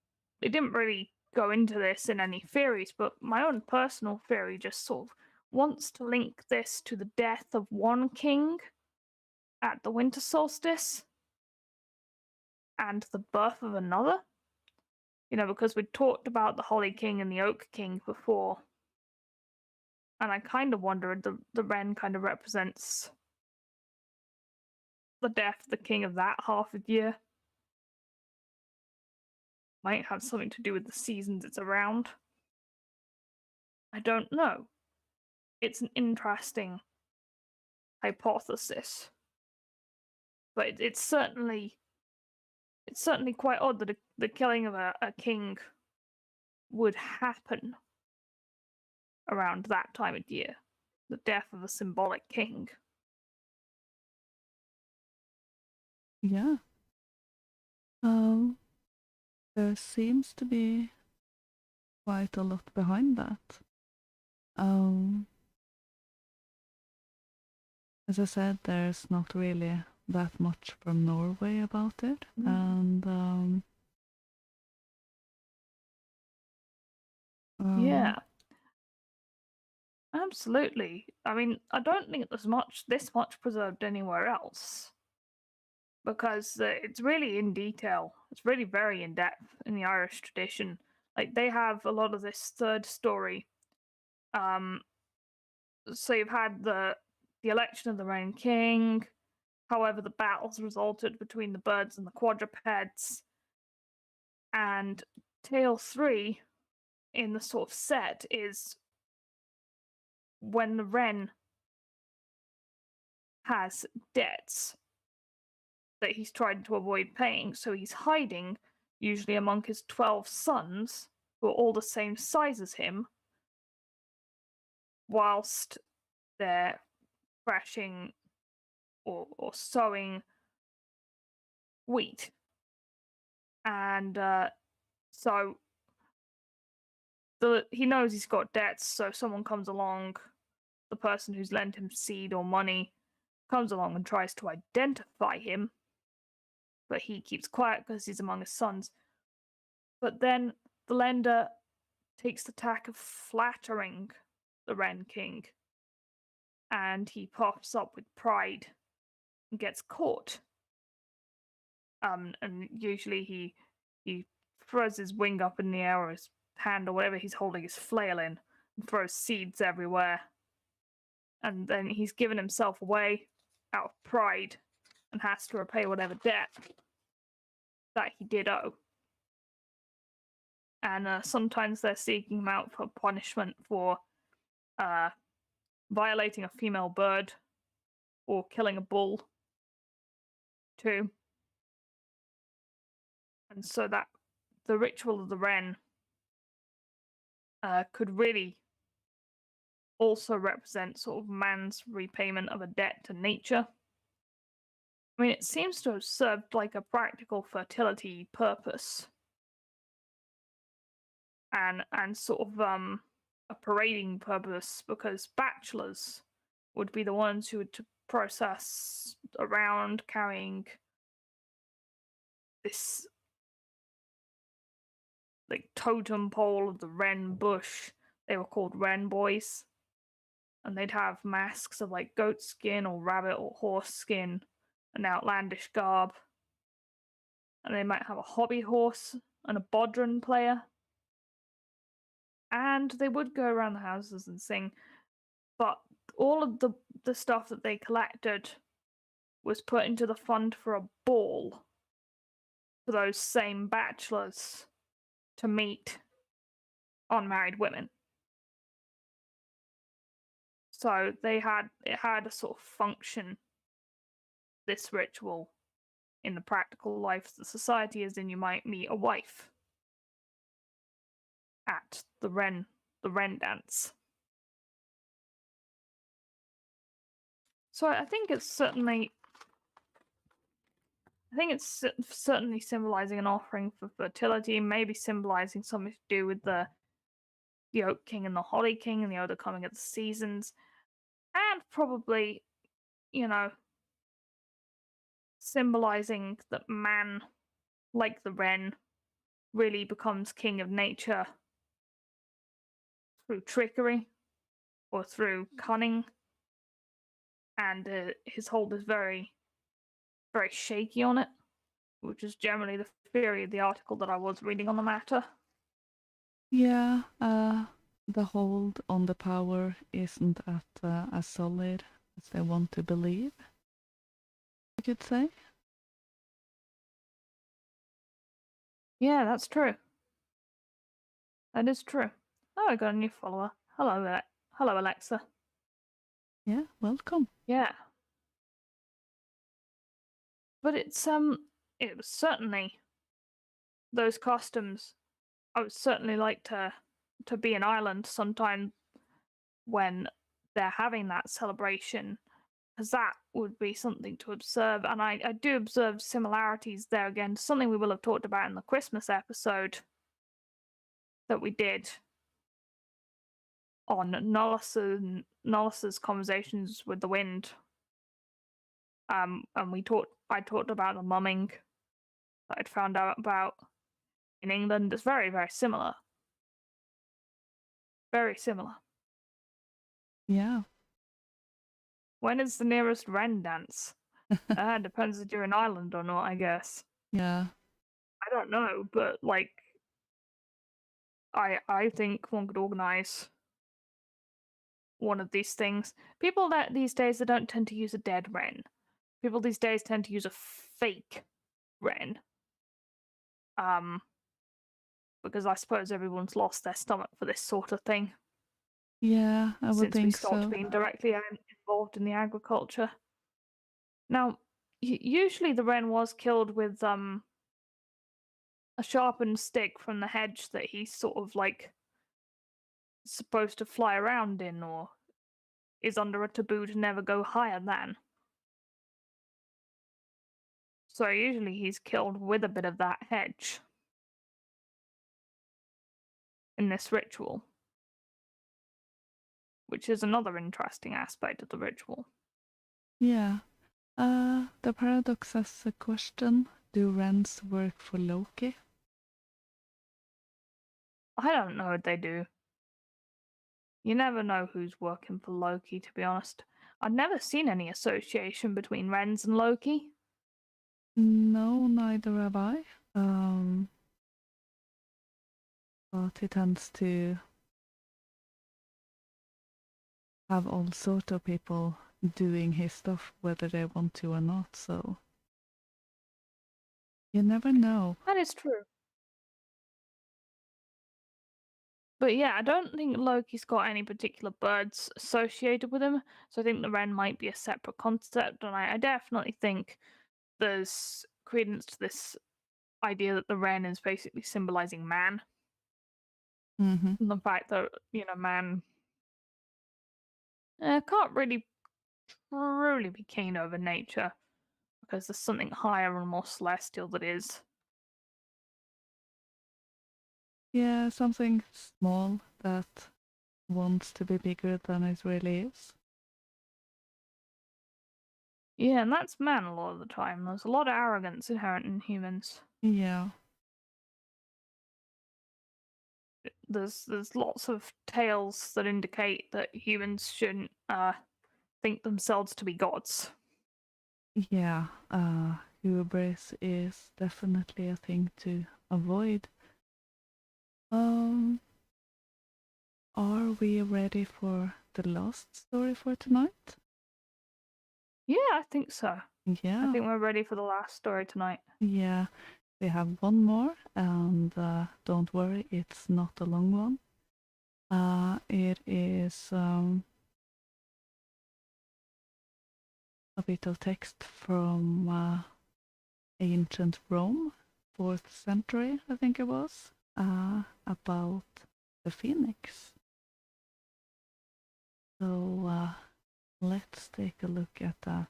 they didn't really go into this in any theories, but my own personal theory just sort of wants to link this to the death of one king at the winter solstice and the birth of another. You know, because we talked about the Holly King and the Oak King before. And I kind of wondered, the wren kind of represents the death of the king of that half of the year. Might have something to do with the seasons it's around. I don't know. It's an interesting hypothesis. But it's certainly quite odd that the killing of a king would happen around that time of year. The death of a symbolic king. Yeah. There seems to be quite a lot behind that. As I said, there's not really that much from Norway about it, and yeah, absolutely. I mean, I don't think there's this much preserved anywhere else, because it's really in detail. It's really very in depth in the Irish tradition. Like, they have a lot of this third story. So you've had the election of the Wren King. However, the battles resulted between the birds and the quadrupeds. And tale 3 in the sort of set is when the wren has debts that he's tried to avoid paying, so he's hiding, usually among his 12 sons, who are all the same size as him, whilst they're thrashing or sowing wheat. And so he knows he's got debts, so someone comes along, the person who's lent him seed or money comes along and tries to identify him, but he keeps quiet because he's among his sons. But then the lender takes the tack of flattering the Wren King, and he puffs up with pride and gets caught. And usually he throws his wing up in the air, or his hand, or whatever he's holding his flail in, and throws seeds everywhere. And then he's given himself away out of pride and has to repay whatever debt that he did owe. And sometimes they're seeking him out for punishment for violating a female bird or killing a bull too. And so that the ritual of the wren could really also represent sort of man's repayment of a debt to nature. I mean, it seems to have served like a practical fertility purpose and sort of a parading purpose, because bachelors would be the ones who would process around carrying this like totem pole of the wren bush. They were called wren boys, and they'd have masks of like goat skin or rabbit or horse skin, an outlandish garb, and they might have a hobby horse and a bodhran player, and they would go around the houses and sing. But all of the stuff that they collected was put into the fund for a ball for those same bachelors to meet unmarried women. So it had a sort of function, this ritual, in the practical life of the society, as in you might meet a wife at the wren dance. So I think it's certainly symbolizing an offering for fertility, maybe symbolizing something to do with the Oak King and the Holly King and the Oda coming at the seasons, and probably, symbolizing that man, like the wren, really becomes king of nature through trickery or through cunning, and his hold is very, very shaky on it, which is generally the theory of the article that I was reading on the matter. Yeah, the hold on the power isn't as solid as they want to believe, you could say. Yeah, that's true. That is true. Oh, I got a new follower. Hello, Alexa. Yeah, welcome. Yeah. But it was certainly those customs. I would certainly like to be in Ireland sometime when they're having that celebration, because that would be something to observe. And I do observe similarities there again, something we will have talked about in the Christmas episode that we did on Nollis's conversations with the wind. And I talked about the mumming that I'd found out about in England. It's very, very similar. Very similar. Yeah. When is the nearest wren dance? Depends if you're in Ireland or not, I guess. Yeah. I don't know, but like, I think one could organize one of these things. People that these days they don't tend to use a dead wren. People these days tend to use a fake wren. Because I suppose everyone's lost their stomach for this sort of thing. Yeah, I would since we think stopped so. being directly involved in the agriculture. Now, usually the wren was killed with a sharpened stick from the hedge that he's sort of like supposed to fly around in, or is under a taboo to never go higher than. So usually he's killed with a bit of that hedge in this ritual, which is another interesting aspect of the ritual. Yeah. The paradox asks a question: do wrens work for Loki? I don't know what they do. You never know who's working for Loki, to be honest. I've never seen any association between wrens and Loki. No, neither have I. But he tends to have all sort of people doing his stuff, whether they want to or not, so you never know. That is true. But yeah, I don't think Loki's got any particular birds associated with him, so I think the wren might be a separate concept, and I definitely think there's credence to this idea that the wren is basically symbolizing man. Mm-hmm. And the fact that, man can't really truly be king over nature because there's something higher and more celestial that is. Yeah, something small that wants to be bigger than it really is. Yeah, and that's man a lot of the time. There's a lot of arrogance inherent in humans. Yeah. There's lots of tales that indicate that humans shouldn't think themselves to be gods. Yeah, hubris is definitely a thing to avoid. Are we ready for the last story for tonight? Yeah, I think so. Yeah. I think we're ready for the last story tonight. Yeah, we have one more, and don't worry, it's not a long one. It is a bit of text from ancient Rome, 4th century, I think it was, about the phoenix. So let's take a look at that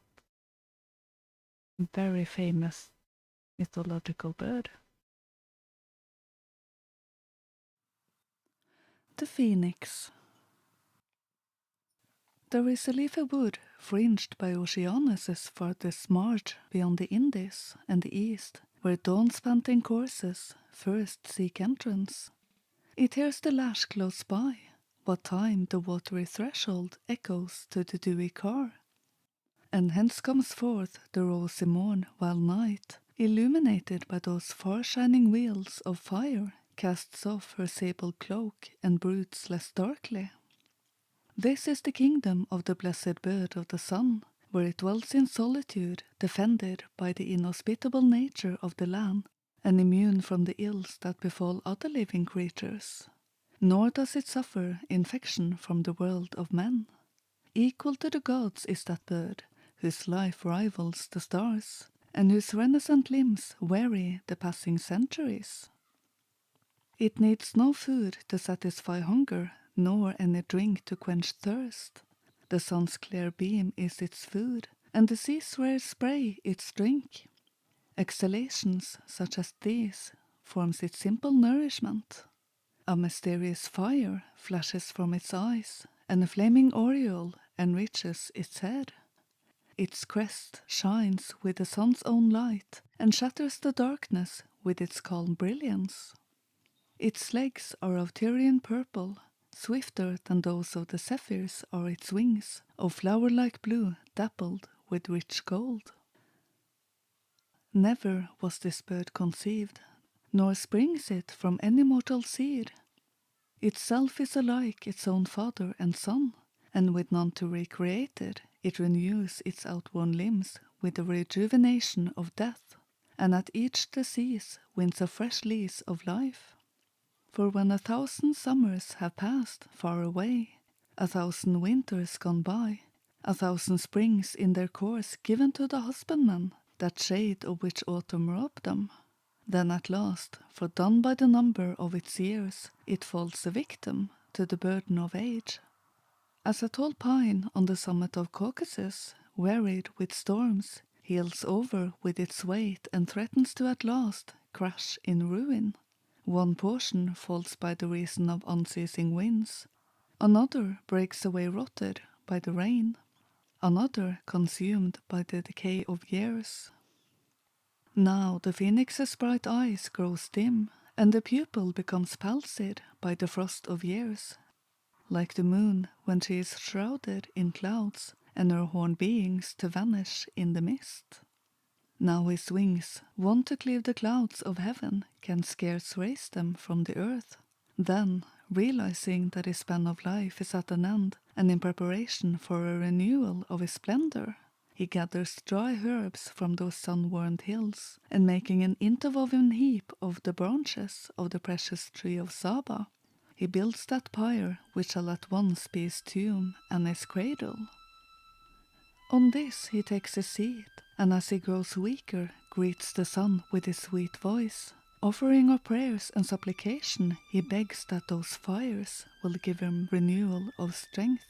very famous mythological bird. The phoenix. There is a leafy wood fringed by Oceanus's farthest marge beyond the Indies and the East, where dawn's panting courses first seek entrance. It hears the lash close by, what time the watery threshold echoes to the dewy car. And hence comes forth the rosy morn, while night, illuminated by those far-shining wheels of fire, casts off her sable cloak and broods less darkly. This is the kingdom of the blessed bird of the sun, where it dwells in solitude, defended by the inhospitable nature of the land, and immune from the ills that befall other living creatures. Nor does it suffer infection from the world of men. Equal to the gods is that bird, whose life rivals the stars, and whose renaissant limbs weary the passing centuries. It needs no food to satisfy hunger, nor any drink to quench thirst. The sun's clear beam is its food, and the sea's rare spray its drink. Exhalations such as these forms its simple nourishment. A mysterious fire flashes from its eyes, and a flaming aureole enriches its head. Its crest shines with the sun's own light, and shatters the darkness with its calm brilliance. Its legs are of Tyrian purple, swifter than those of the zephyrs are its wings, of flower-like blue dappled with rich gold. Never was this bird conceived, nor springs it from any mortal seed. Itself is alike its own father and son, and with none to recreate it renews its outworn limbs with the rejuvenation of death, and at each disease wins a fresh lease of life. For when 1,000 summers have passed far away, 1,000 winters gone by, 1,000 springs in their course given to the husbandman, that shade of which autumn robbed them, then at last, fordone by the number of its years, it falls a victim to the burden of age. As a tall pine on the summit of Caucasus, wearied with storms, heels over with its weight and threatens to at last crash in ruin. One portion falls by the reason of unceasing winds, another breaks away rotted by the rain, another consumed by the decay of years. Now the phoenix's bright eyes grow dim, and the pupil becomes palsied by the frost of years, like the moon when she is shrouded in clouds, and her horned beings to vanish in the mist. Now his wings, wont to cleave the clouds of heaven, can scarce raise them from the earth. Then, realizing that his span of life is at an end, and in preparation for a renewal of his splendor, he gathers dry herbs from those sun-warmed hills, and making an interwoven heap of the branches of the precious tree of Saba, he builds that pyre which shall at once be his tomb and his cradle. On this he takes his seat, and as he grows weaker, greets the sun with his sweet voice. Offering up prayers and supplication, he begs that those fires will give him renewal of strength.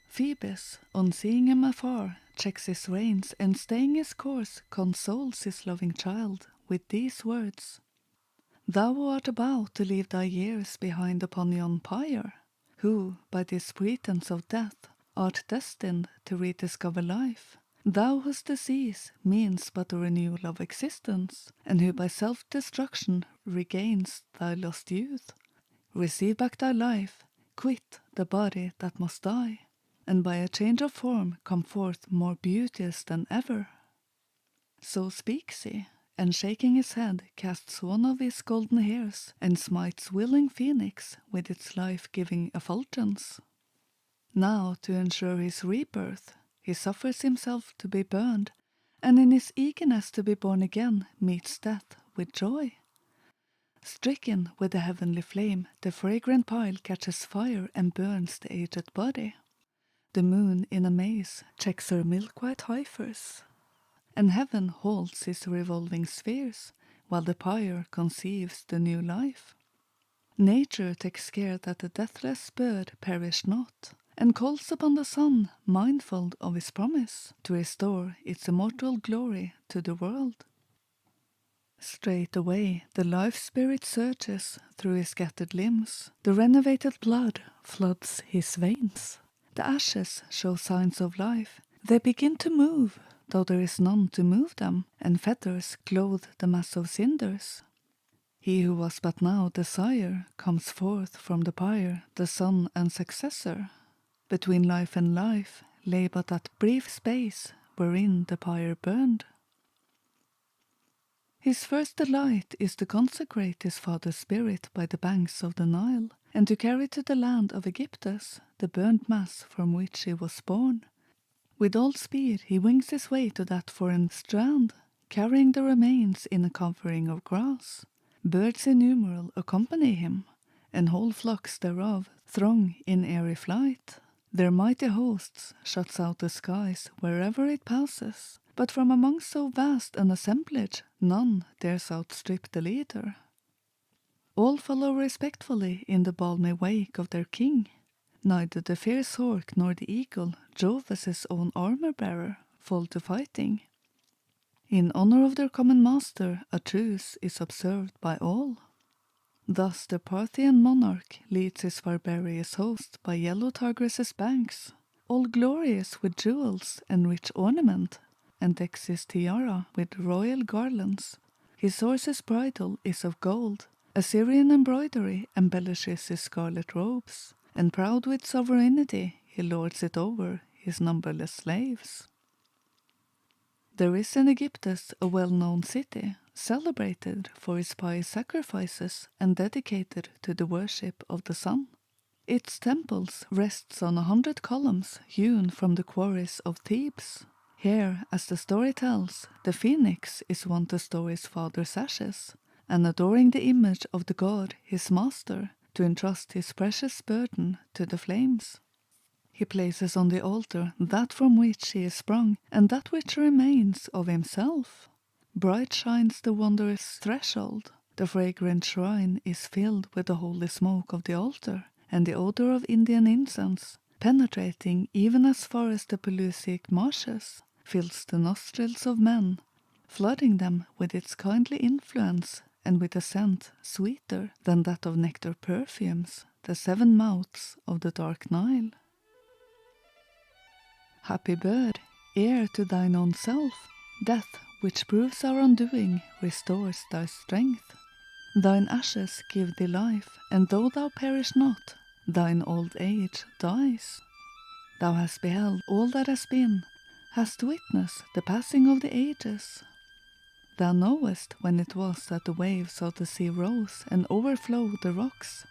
Phoebus, on seeing him afar, checks his reins and staying his course, consoles his loving child with these words. Thou art about to leave thy years behind upon yon pyre, who, by this pretence of death, art destined to rediscover life. Thou whose disease means but a renewal of existence, and who by self-destruction regains thy lost youth. Receive back thy life, quit the body that must die, and by a change of form come forth more beauteous than ever. So speaks he, and shaking his head casts one of his golden hairs, and smites willing phoenix with its life-giving effulgence. Now, to ensure his rebirth, he suffers himself to be burned, and in his eagerness to be born again meets death with joy. Stricken with the heavenly flame, the fragrant pile catches fire and burns the aged body. The moon in amaze checks her milk-white heifers, and heaven holds his revolving spheres, while the pyre conceives the new life. Nature takes care that the deathless bird perish not, and calls upon the sun, mindful of his promise, to restore its immortal glory to the world. Straightway the life-spirit surges through his scattered limbs, the renovated blood floods his veins. The ashes show signs of life, they begin to move, though there is none to move them, and feathers clothe the mass of cinders. He who was but now the sire comes forth from the pyre, the son and successor. Between life and life lay but that brief space wherein the pyre burned. His first delight is to consecrate his father's spirit by the banks of the Nile, and to carry to the land of Aegyptus the burnt mass from which he was born. With all speed he wings his way to that foreign strand, carrying the remains in a covering of grass. Birds innumerable accompany him, and whole flocks thereof throng in airy flight. Their mighty hosts shuts out the skies wherever it passes, but from among so vast an assemblage none dares outstrip the leader. All follow respectfully in the balmy wake of their king. Neither the fierce hawk nor the eagle, Jove as his own armor-bearer, fall to fighting. In honor of their common master, a truce is observed by all. Thus the Parthian monarch leads his barbarous host by yellow Tigris' banks, all glorious with jewels and rich ornament, and decks his tiara with royal garlands. His horse's bridle is of gold, Assyrian embroidery embellishes his scarlet robes, and proud with sovereignty he lords it over his numberless slaves. There is in Aegyptus a well-known city, celebrated for its pious sacrifices and dedicated to the worship of the sun. Its temples rests on 100 columns hewn from the quarries of Thebes. Here, as the story tells, the phoenix is wont to store his father's ashes, and adoring the image of the god, his master, to entrust his precious burden to the flames. He places on the altar that from which he is sprung, and that which remains of himself. Bright shines the wondrous threshold, the fragrant shrine is filled with the holy smoke of the altar, and the odor of Indian incense, penetrating even as far as the Pelusic marshes, fills the nostrils of men, flooding them with its kindly influence, and with a scent sweeter than that of nectar perfumes, the 7 mouths of the dark Nile. Happy bird, heir to thine own self, death, which proves our undoing, restores thy strength. Thine ashes give thee life, and though thou perish not, thine old age dies. Thou hast beheld all that has been, hast witnessed the passing of the ages. Thou knowest when it was that the waves of the sea rose and overflowed the rocks,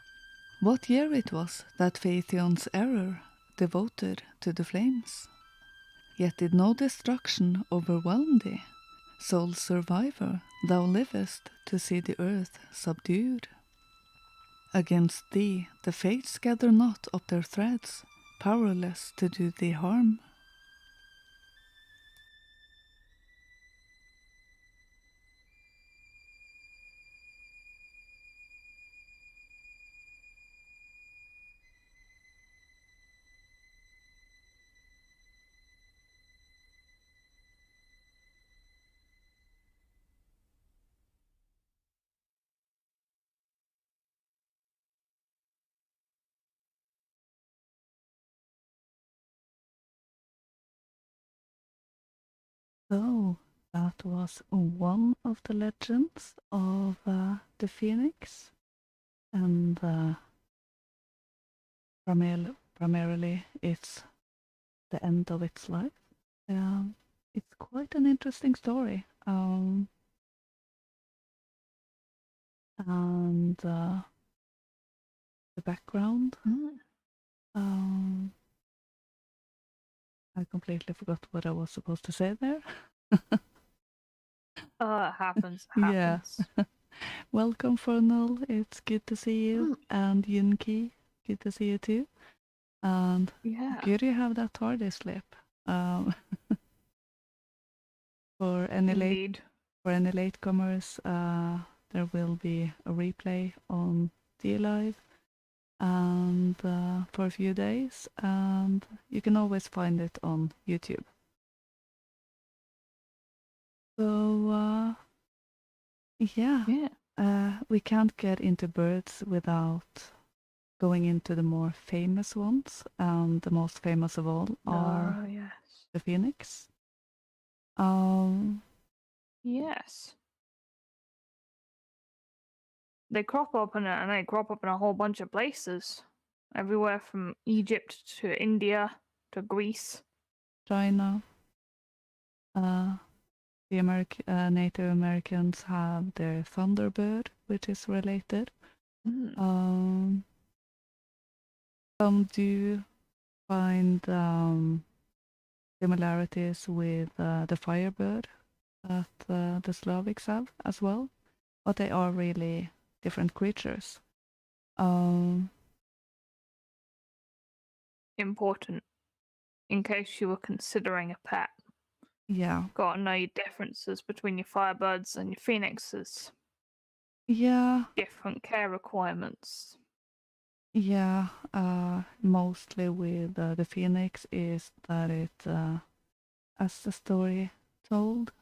what year it was that Phaethon's error devoted to the flames. Yet did no destruction overwhelm thee, Sole survivor, thou livest to see the earth subdued. Against thee the fates gather not up their threads, powerless to do thee harm. So that was one of the legends of the phoenix, and primarily it's the end of its life. It's quite an interesting story, and the background. I completely forgot what I was supposed to say there. It happens. Yeah. Happens. Welcome, Fernal. It's good to see you. And Yunki, good to see you too. And Yeah. good you have that TARDIS slip. For any Indeed. latecomers, there will be a replay on DLive and for a few days, and you can always find it on YouTube. So we can't get into birds without going into the more famous ones, and the most famous of all are the phoenix. Yes. They crop up in a whole bunch of places, everywhere from Egypt to India to Greece, China. The Native Americans have their Thunderbird, which is related. Some do find similarities with the Firebird that the Slavics have as well, but they are really different creatures. Important, in case you were considering a pet. Yeah. Gotta know your differences between your Firebirds and your Phoenixes. Yeah. Different care requirements. Yeah, mostly with the phoenix is that it, as the story told,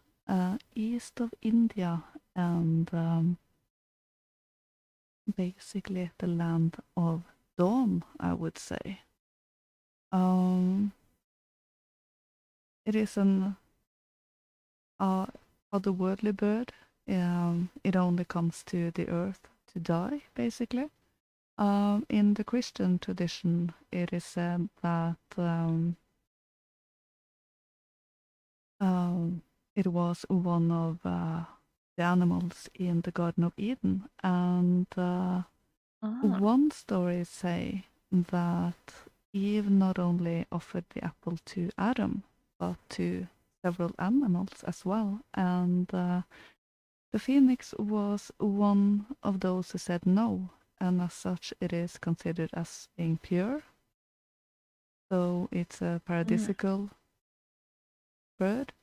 east of India and basically the land of dawn, I would say. It is an otherworldly bird. It only comes to the earth to die, basically. In the Christian tradition, it is said that it was one of the animals in the Garden of Eden, and one story say that Eve not only offered the apple to Adam, but to several animals as well, and the phoenix was one of those who said no, and as such it is considered as being pure. So it's a paradisical bird.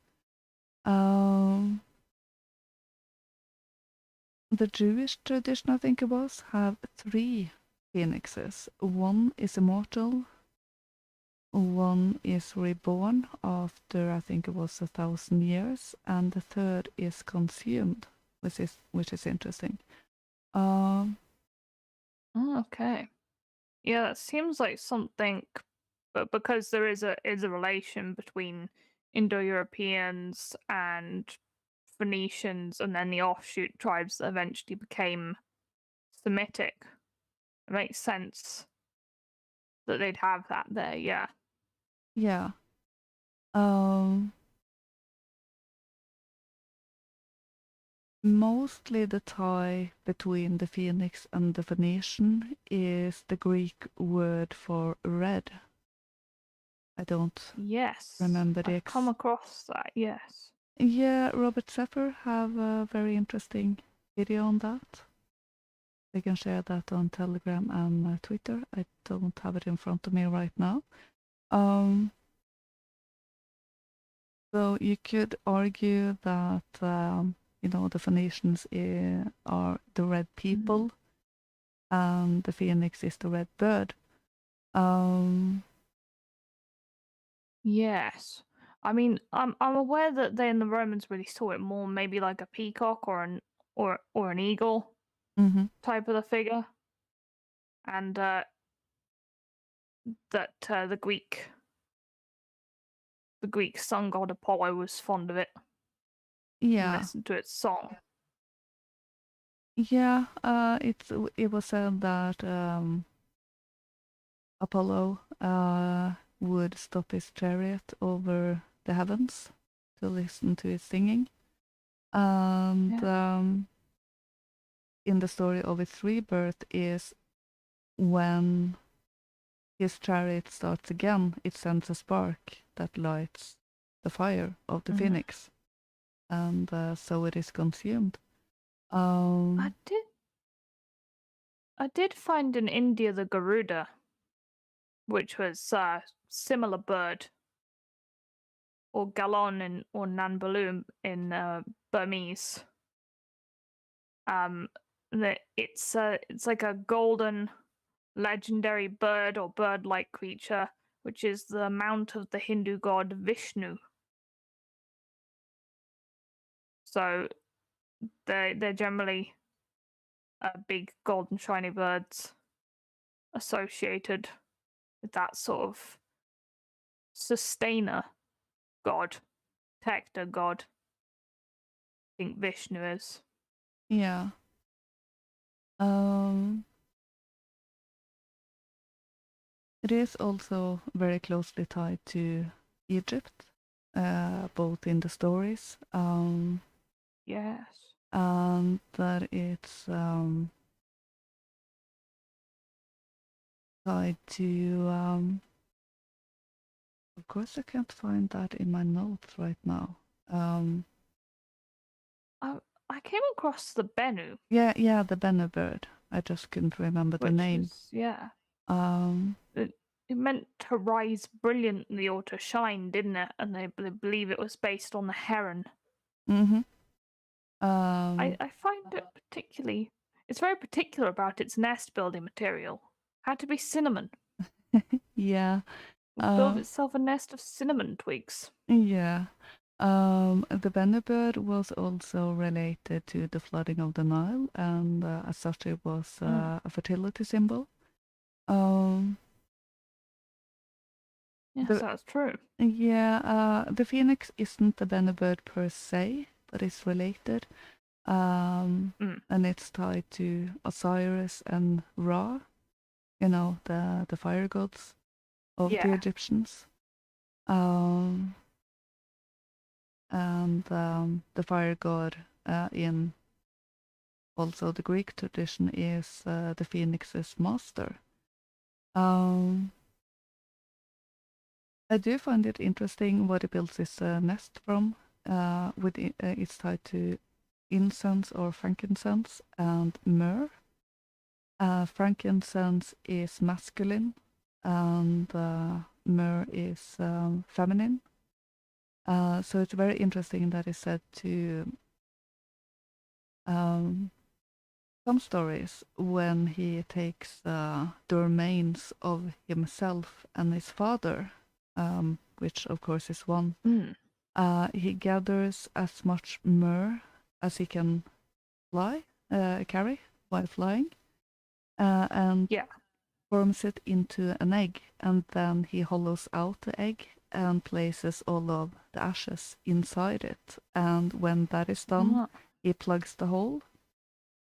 The Jewish tradition, I think it was, have 3 phoenixes. One is immortal, one is reborn after, I think it was 1,000 years, and the third is consumed, which is interesting. Okay. Yeah, that seems like something, but because there is a relation between Indo-Europeans and Phoenicians, and then the offshoot tribes that eventually became Semitic. It makes sense that they'd have that there. Yeah. Yeah. Mostly the tie between the phoenix and the Phoenician is the Greek word for red. I don't remember the I've come across that, yes. Yeah, Robert Sepper have a very interesting video on that. I can share that on Telegram and Twitter. I don't have it in front of me right now. So you could argue that the Phoenicians are the red people, and the phoenix is the red bird. Yes. I mean, I'm aware that they and the Romans really saw it more maybe like a peacock or an eagle type of the figure, and that the Greek sun god Apollo was fond of it. Yeah. Listened to its song. Yeah, it was said that Apollo would stop his chariot over the heavens to listen to his singing. And in the story of its rebirth is when his chariot starts again, it sends a spark that lights the fire of the phoenix, and so it is consumed. I did find in India the Garuda, which was similar bird, or galon or nanbaloo in Burmese. It's like a golden legendary bird or bird-like creature, which is the mount of the Hindu god Vishnu. So they're generally big golden shiny birds associated with that sort of sustainer god, protector god. I think Vishnu is. Yeah. It is also very closely tied to Egypt, both in the stories. Yes. And that it's tied to. Of course, I can't find that in my notes right now. I came across the Bennu. Yeah, the Bennu bird. I just couldn't remember the name. It meant to rise brilliantly or to shine, didn't it? And they believe it was based on the heron. I find it particularly. It's very particular about its nest building material. Had to be cinnamon. Yeah. It built itself a nest of cinnamon twigs. Yeah. The Bennu was also related to the flooding of the Nile, and as such, it was a fertility symbol. Yes, that's true. Yeah, the phoenix isn't the Bennu per se, but it's related. And it's tied to Osiris and Ra, the fire gods of the Egyptians. And the fire god in also the Greek tradition is the phoenix's master. I do find it interesting what it builds its nest from. It's tied to incense or frankincense and myrrh. Frankincense is masculine and myrrh is feminine. So it's very interesting that it's said to some stories when he takes the remains of himself and his father, which of course is one. He gathers as much myrrh as he can carry while flying, and forms it into an egg, and then he hollows out the egg and places all of the ashes inside it. And when that is done, he plugs the hole,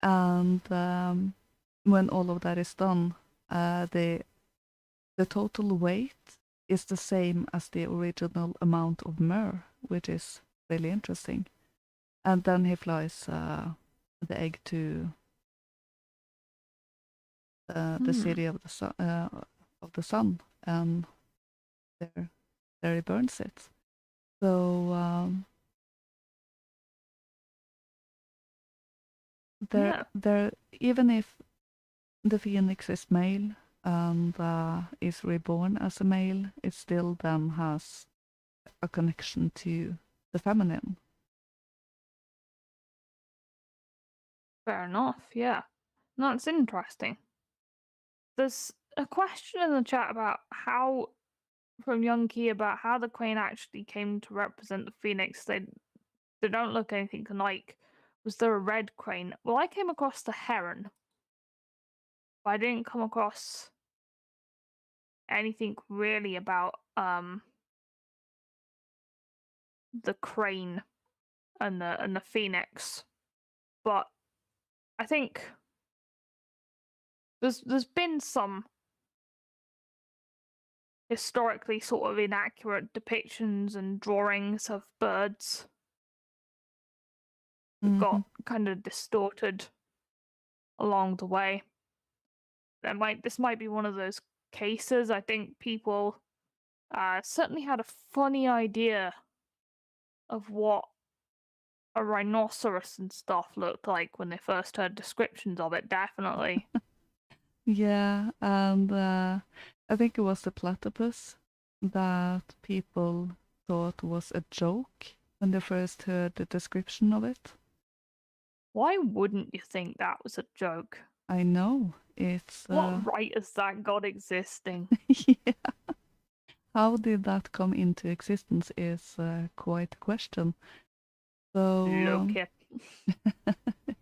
and when all of that is done, the total weight is the same as the original amount of myrrh, which is really interesting. And then he flies the egg to the city of the sun, and there he burns it. So there, even if the phoenix is male and is reborn as a male, it still then has a connection to the feminine. Fair enough, yeah. That's interesting. There's a question in the chat about how, from Young Key, about how the crane actually came to represent the phoenix. They don't look anything alike. Was there a red crane? Well, I came across the heron, but I didn't come across anything really about the crane and the phoenix. But I think there's been some historically sort of inaccurate depictions and drawings of birds that got kind of distorted along the way. This might be one of those cases. I think people certainly had a funny idea of what a rhinoceros and stuff looked like when they first heard descriptions of it, definitely. Yeah, and I think it was the platypus that people thought was a joke when they first heard the description of it. Why wouldn't you think that was a joke? I know, it's... What right has that got existing? Yeah. How did that come into existence is quite a question. So... Loki.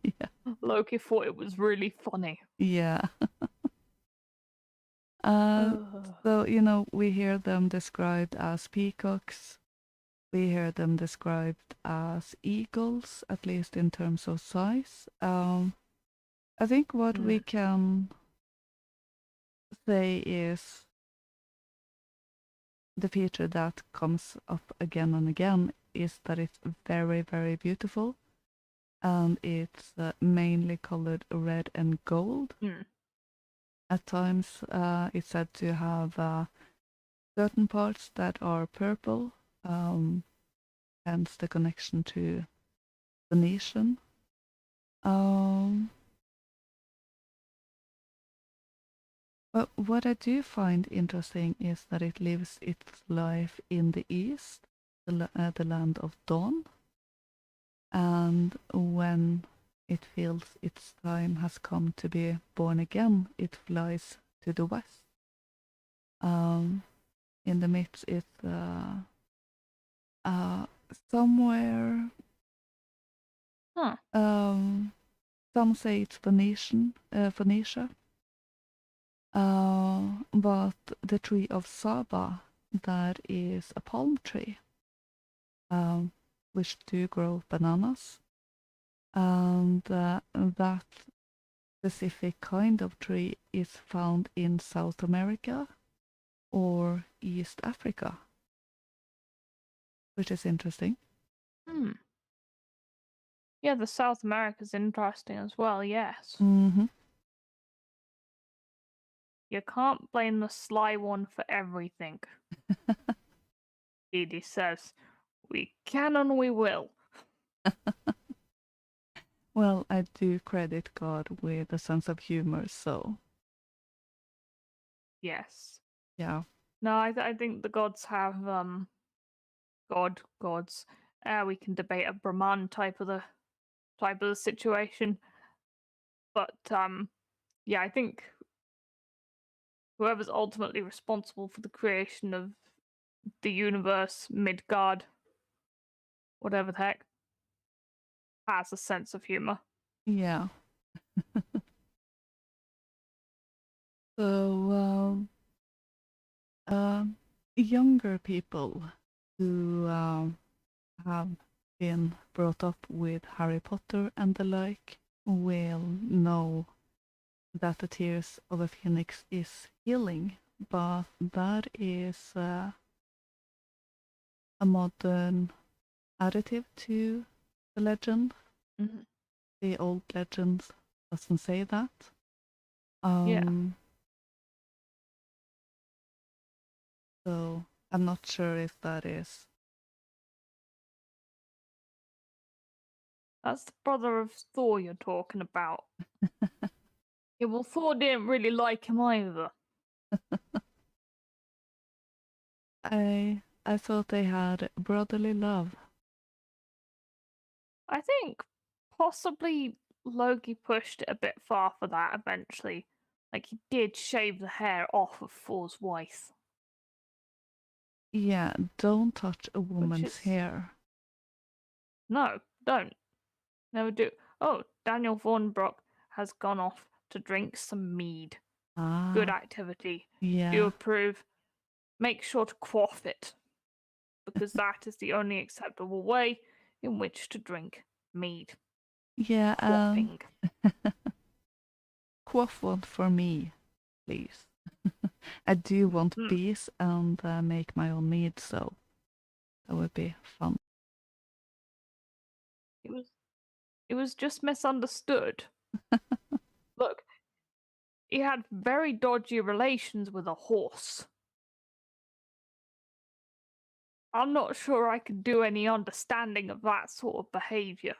Yeah. Loki thought it was really funny. Yeah. So, we hear them described as peacocks. We hear them described as eagles, at least in terms of size. I think what we can say is the feature that comes up again and again is that it's very, very beautiful. And it's mainly colored red and gold. At times, it's said to have certain parts that are purple, hence the connection to Venetian. But what I do find interesting is that it lives its life in the east, the land of dawn. And when it feels its time has come to be born again, it flies to the west. In the midst, it's somewhere. Some say it's Phoenicia. But the tree of Saba, that is a palm tree, which do grow bananas. And that specific kind of tree is found in South America or East Africa, which is interesting. Yeah, the South America's interesting as well, yes. Mm-hmm. You can't blame the sly one for everything. Edie says, we can and we will. Well, I do credit God with a sense of humor, so... Yes. Yeah. No, I think the gods have, gods. We can debate a Brahman type of the situation. But, yeah, I think whoever's ultimately responsible for the creation of the universe, Midgard, whatever the heck, has a sense of humor. Yeah. So, younger people who have been brought up with Harry Potter and the like will know that the tears of a phoenix is healing, but that is a modern additive to the legend. The old legend doesn't say that. Yeah. So I'm not sure if that is That's the brother of Thor you're talking about. Yeah, well, Thor didn't really like him either. I thought they had brotherly love. I think possibly Loki pushed it a bit far for that eventually. Like, he did shave the hair off of Thor's wife. Yeah, don't touch a woman's is- hair. No, don't. Never do. Oh, Daniel Thornbrook has gone off to drink some mead. Good Ah, activity. Do yeah. you approve? Make sure to quaff it, because that is the only acceptable way in which to drink mead. Yeah, Quaffing. quaff one for me, please. I do want peace and make my own mead, so that would be fun. It was just misunderstood. Look, he had very dodgy relations with a horse. I'm not sure I could do any understanding of that sort of behavior.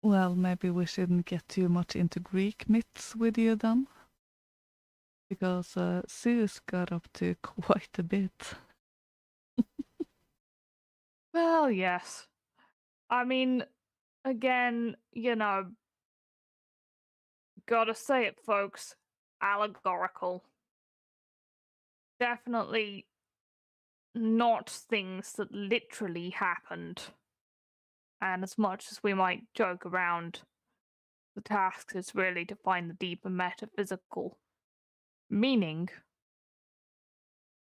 Well, maybe we shouldn't get too much into Greek myths with you then. Because Zeus got up to quite a bit. Well, yes. I mean, again, gotta say it, folks. Allegorical. Definitely not things that literally happened. And as much as we might joke around, the task is really to find the deeper metaphysical meaning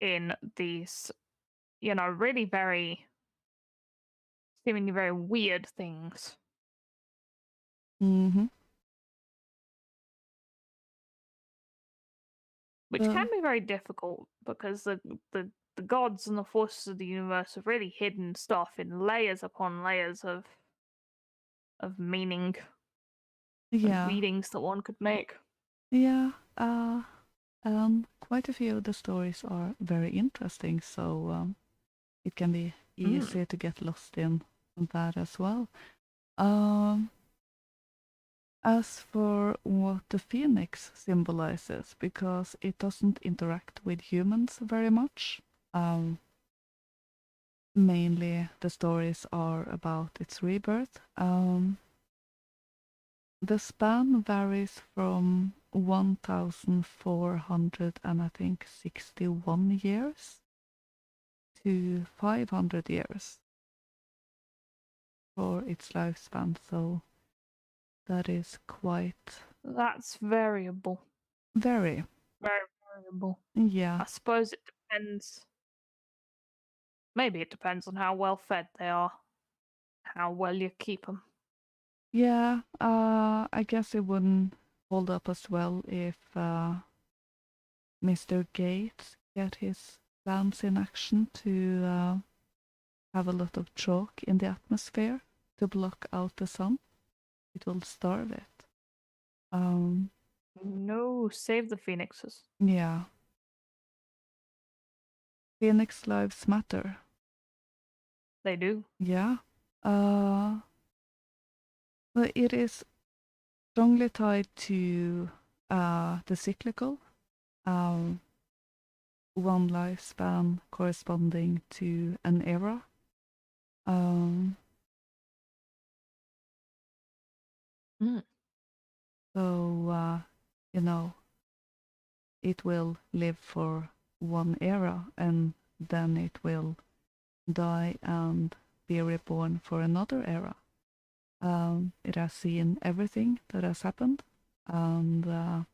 in these, really seemingly very weird things. Mm-hmm. Which can be very difficult because the gods and the forces of the universe have really hidden stuff in layers upon layers of meaning and readings that one could make. Yeah, quite a few of the stories are very interesting, so it can be easy to get lost in that as well. As for what the phoenix symbolizes, because it doesn't interact with humans very much, mainly the stories are about its rebirth. The span varies from 1,400 and I think 61 years to 500 years for its lifespan, so that is quite... That's variable. Very. Very variable. Yeah. I suppose it depends. Maybe it depends on how well fed they are, how well you keep them. Yeah, I guess it wouldn't hold up as well if Mr. Gates get his plans in action to have a lot of chalk in the atmosphere to block out the sun. It will starve it. No, save the phoenixes. Yeah. Phoenix lives matter. They do. Yeah. Well, it is strongly tied to the cyclical. One lifespan corresponding to an era. So, it will live for one era and then it will die and be reborn for another era. It has seen everything that has happened and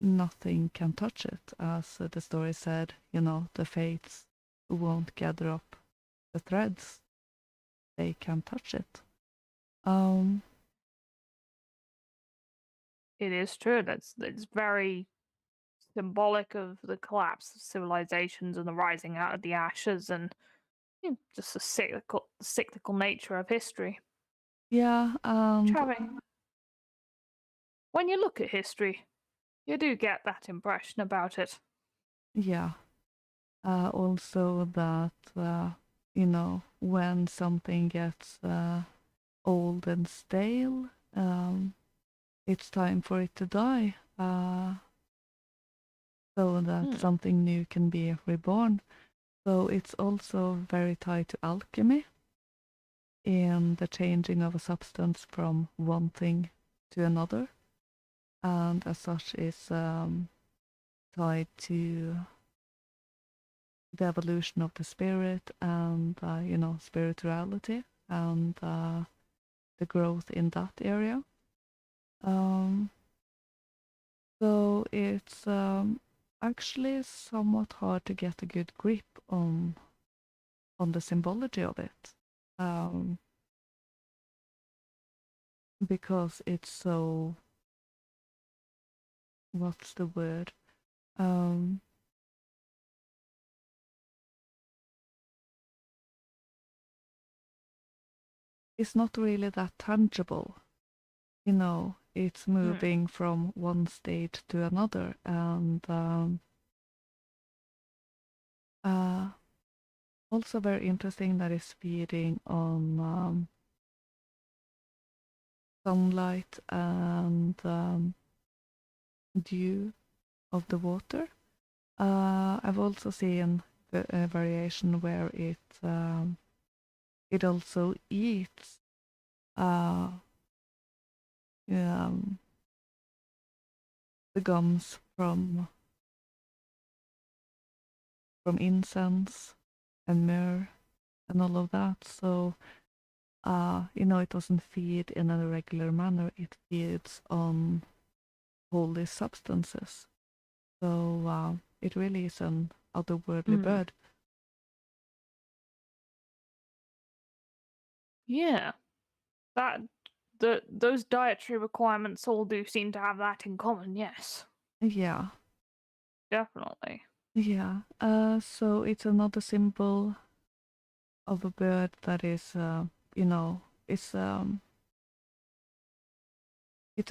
nothing can touch it. As the story said, the fates won't gather up the threads. They can't touch it. It is true. It's very symbolic of the collapse of civilizations and the rising out of the ashes and just the cyclical nature of history. Yeah. When you look at history, you do get that impression about it. Yeah. Also that, when something gets old and stale, it's time for it to die, so that something new can be reborn. So it's also very tied to alchemy in the changing of a substance from one thing to another, and as such is tied to the evolution of the spirit and spirituality and the growth in that area. So it's actually somewhat hard to get a good grip on the symbology of it, because it's so, what's the word? It's not really that tangible. It's moving from one state to another, and also very interesting that it's feeding on sunlight and dew of the water. I've also seen a variation where it also eats the gums from incense and myrrh and all of that. So it doesn't feed in a regular manner. It feeds on holy substances. So it really is an otherworldly bird. Yeah, those dietary requirements all do seem to have that in common. Yes, Yeah. definitely. Yeah. So it's another symbol of a bird that is, it's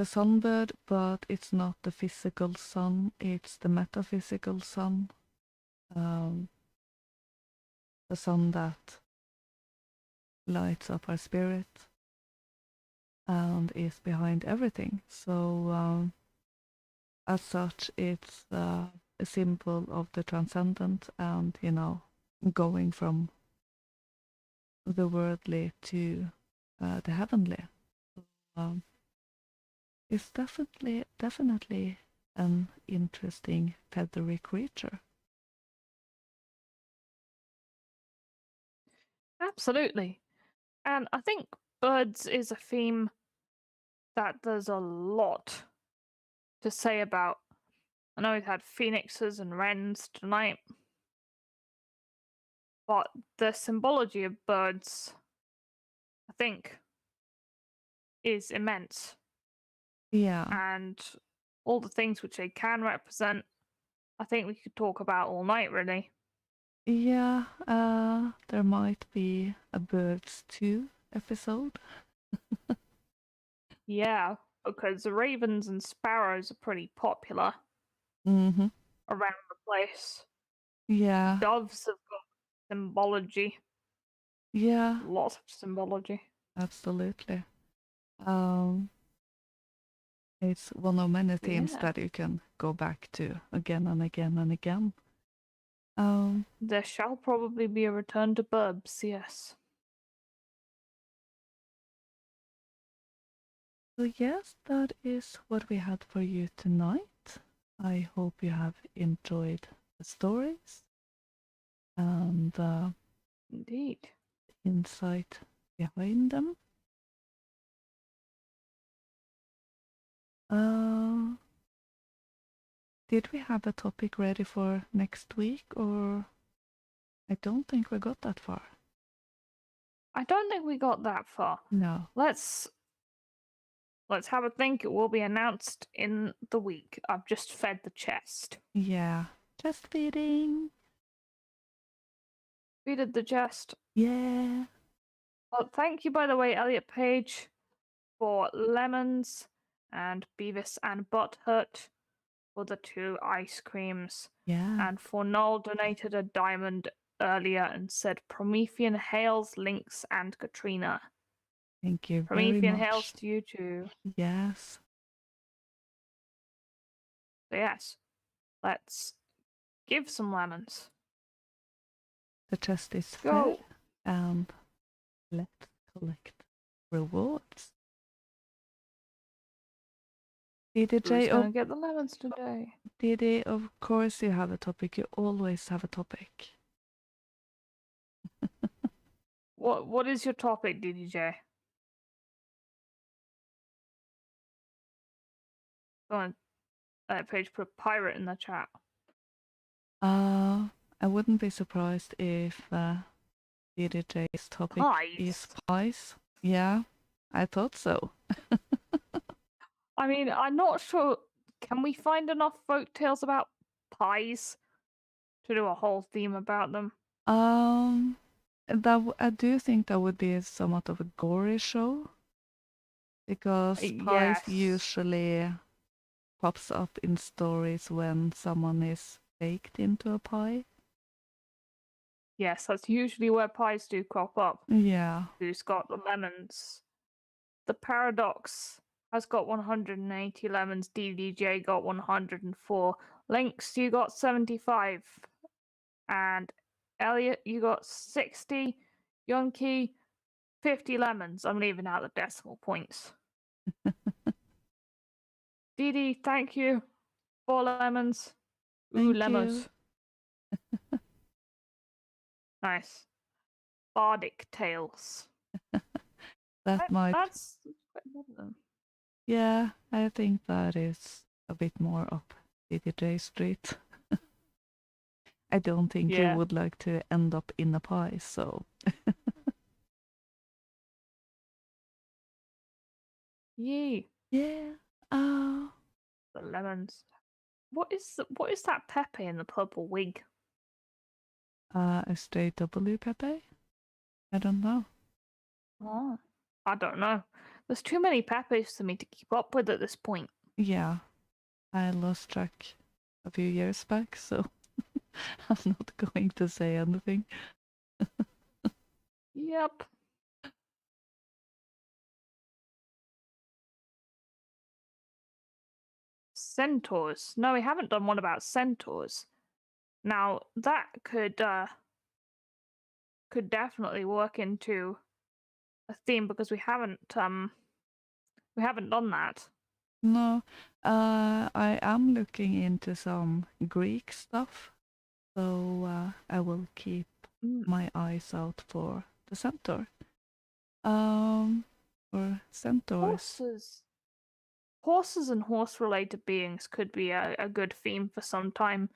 a sunbird, but it's not the physical sun. It's the metaphysical sun. The sun that lights up our spirit and is behind everything. So as such, it's a symbol of the transcendent and, going from the worldly to the heavenly. It's definitely an interesting feathery creature. Absolutely. And I think birds is a theme that there's a lot to say about. I know we've had phoenixes and wrens tonight, but the symbology of birds, I think, is immense. Yeah. And all the things which they can represent, I think we could talk about all night, really. Yeah, there might be a Birds 2 episode. Yeah, because the ravens and sparrows are pretty popular Mm-hmm. around the place. Yeah. Doves have got symbology. Yeah, Lots of symbology. absolutely. It's one of many themes Yeah. that you can go back to again and again and again. There shall probably be a return to burbs, yes. So yes, that is what we had for you tonight. I hope you have enjoyed the stories and Indeed. insight behind them. Did we have a topic ready for next week, or I don't think we got that far. I don't think we got that far. No. Let's have a think. It will be announced in the week. I've just fed the chest. Yeah. Just feeding. Feeded the chest. Yeah. Well, thank you, by the way, Elliot Page, for lemons, and Beavis and Butthurt for the 2 ice creams. Yeah. And for Noel donated a diamond earlier and said Promethean hails Lynx and Katrina. Thank you very Promethean much. hails to you too. Yes. So yes, let's give some lemons. The chest is Go. fed, and let's collect rewards. Who's DDJ, gonna get the lemons today? DD, of course you have a topic. You always have a topic. What is your topic, DDJ? Go on that page, put pirate in the chat. I wouldn't be surprised if DDJ's topic is pies. Yeah, I thought so. I mean, I'm not sure. Can we find enough folk tales about pies to do a whole theme about them? I do think that would be somewhat of a gory show, because pies Yes. usually pops up in stories when someone is baked into a pie. Yes, that's usually where pies do crop up. Yeah. Who's got the lemons? The Paradox has got 180 lemons. DDJ got 104. Lynx, you got 75. And Elliot, you got 60. Yonki, 50 lemons. I'm leaving out the decimal points. Didi, thank you. 4 lemons. Ooh, Thank lemons. Nice. Bardic Tales. That's quite good of them. Yeah, I think that is a bit more up DDJ Street. I don't think you would like to end up in a pie, so. Yee. Yeah. The lemons. What is that Pepe in the purple wig? A straight W Pepe? I don't know. Oh, I don't know. There's too many Pepes for me to keep up with at this point. Yeah, I lost track a few years back, so I'm not going to say anything. Yep. Centaurs. No, we haven't done one about centaurs. Now that could definitely work into a theme, because we haven't done that. No, I am looking into some Greek stuff, so I will keep my eyes out for the centaur. For centaurs. Horses and horse-related beings could be a good theme for some time,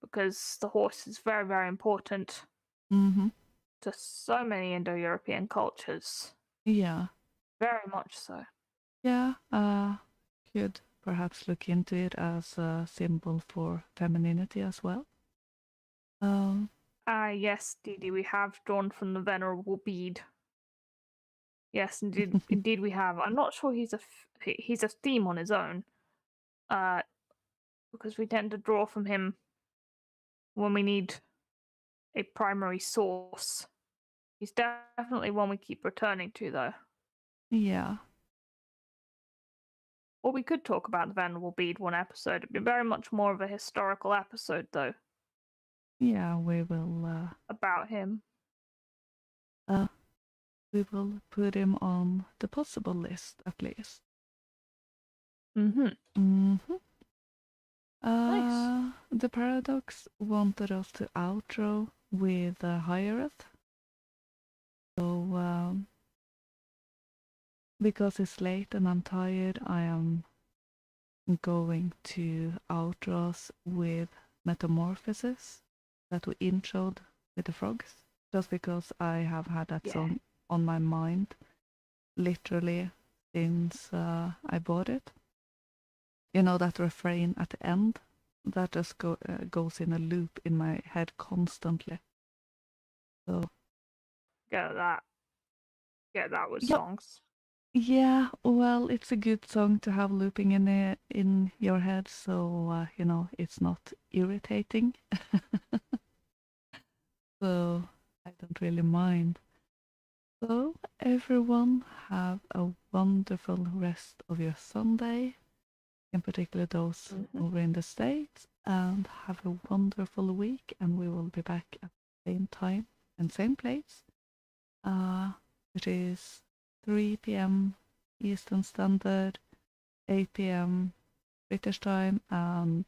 because the horse is very, very important to so many Indo-European cultures. Yeah. Very much so. Yeah, could perhaps look into it as a symbol for femininity as well. Yes, Didi, we have drawn from the venerable bead. Yes, indeed, indeed we have. I'm not sure he's a theme on his own, because we tend to draw from him when we need a primary source. He's definitely one we keep returning to, though. Yeah. Or we could talk about the venerable bead one episode. It'd be very much more of a historical episode, though. Yeah, we will. About him. We will put him on the possible list, at least. Nice. The Paradox wanted us to outro with Hiereth. So, because it's late and I'm tired, I am going to outro us with Metamorphosis that we introed with the frogs, just because I have had that song on my mind literally since I bought it. You know, that refrain at the end that just goes in a loop in my head constantly. So Get that with songs. Yeah, well, it's a good song to have looping in your head, so you know, it's not irritating. so I don't really mind. So everyone have a wonderful rest of your Sunday, in particular those over in the States, and have a wonderful week, and we will be back at the same time and same place. It is 3 p.m. Eastern Standard, 8 p.m. British time, and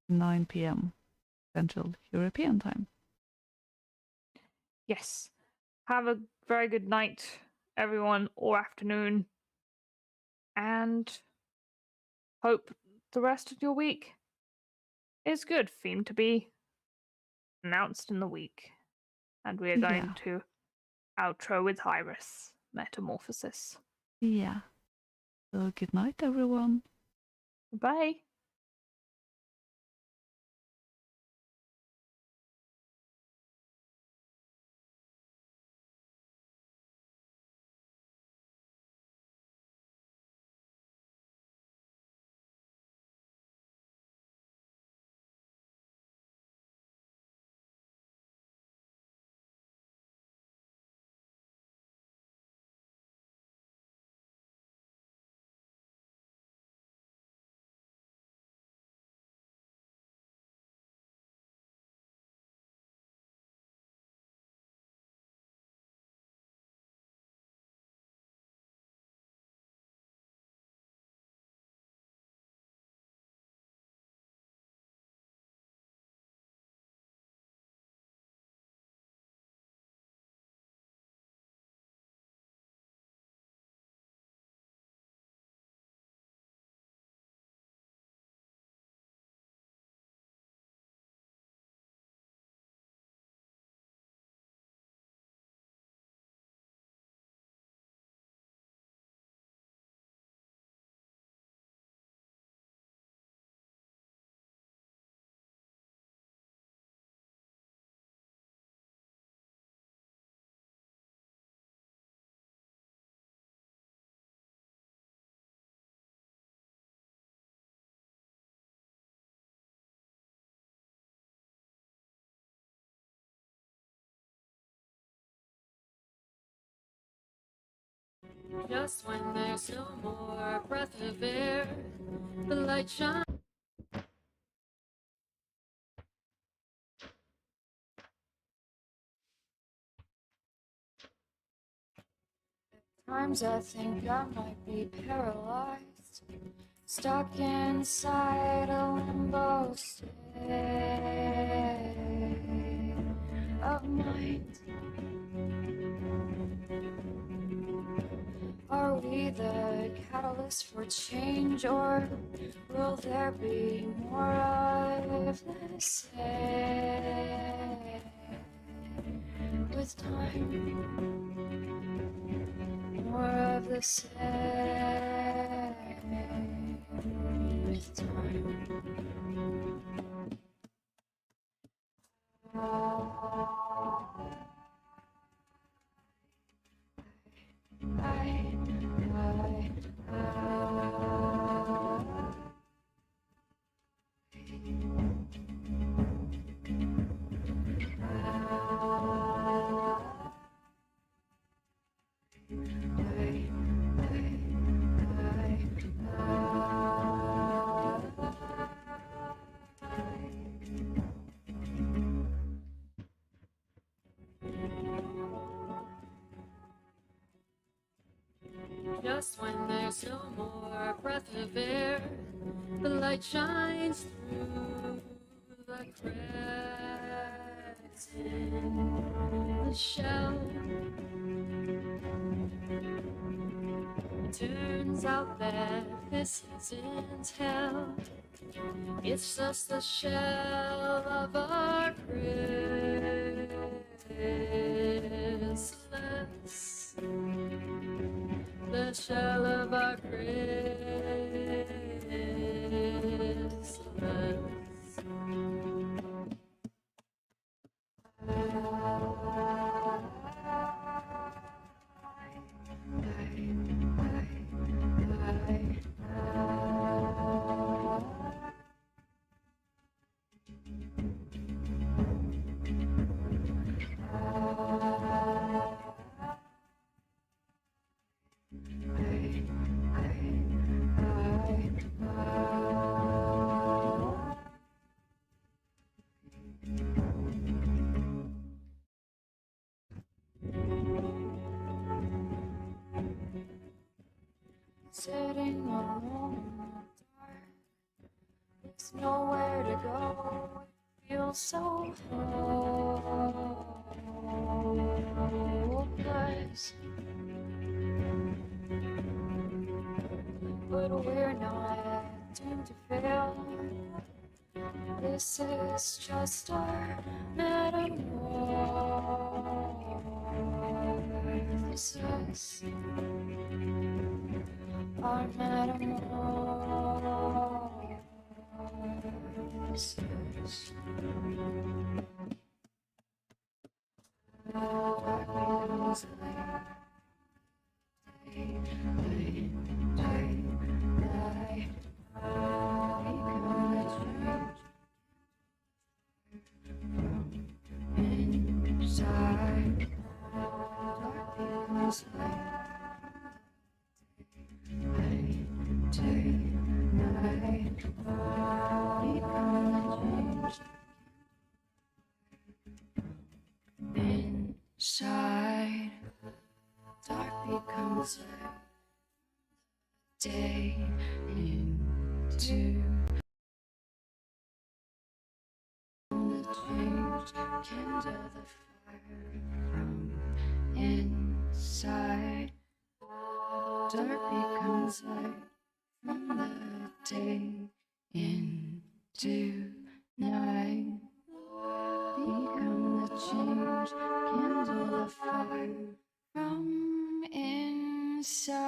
9 p.m. Central European time. Yes. Have a very good night, everyone, or afternoon. And hope the rest of your week is good. Theme to be announced in the week. And we are going to outro with Iris Metamorphosis. Yeah. So good night, everyone. Bye. Just when there's no more breath of air, the light shines. Times I think I might be paralyzed, stuck inside a limbo state of mind. Are we the catalyst for change, or will there be more of the same with time? More of the same with time. Just when there's no more breath of air, the light shines through the cracks in the shell. It turns out that this isn't hell, it's just the shell of our chrysalis. The shell of our chrysalis. sitting alone in the dark. There's nowhere to go. It feels so hopeless. But we're not doomed to fail. This is just our metamorphosis. Our metamorphosis. Darkness, light, day, light, day, light. Become the change inside. Dark becomes light. Day, night, become the change inside. Dark becomes light. Day into the change. Kindle the fire from inside. Dark becomes light from the day into night. Become the change, kindle the fire from inside.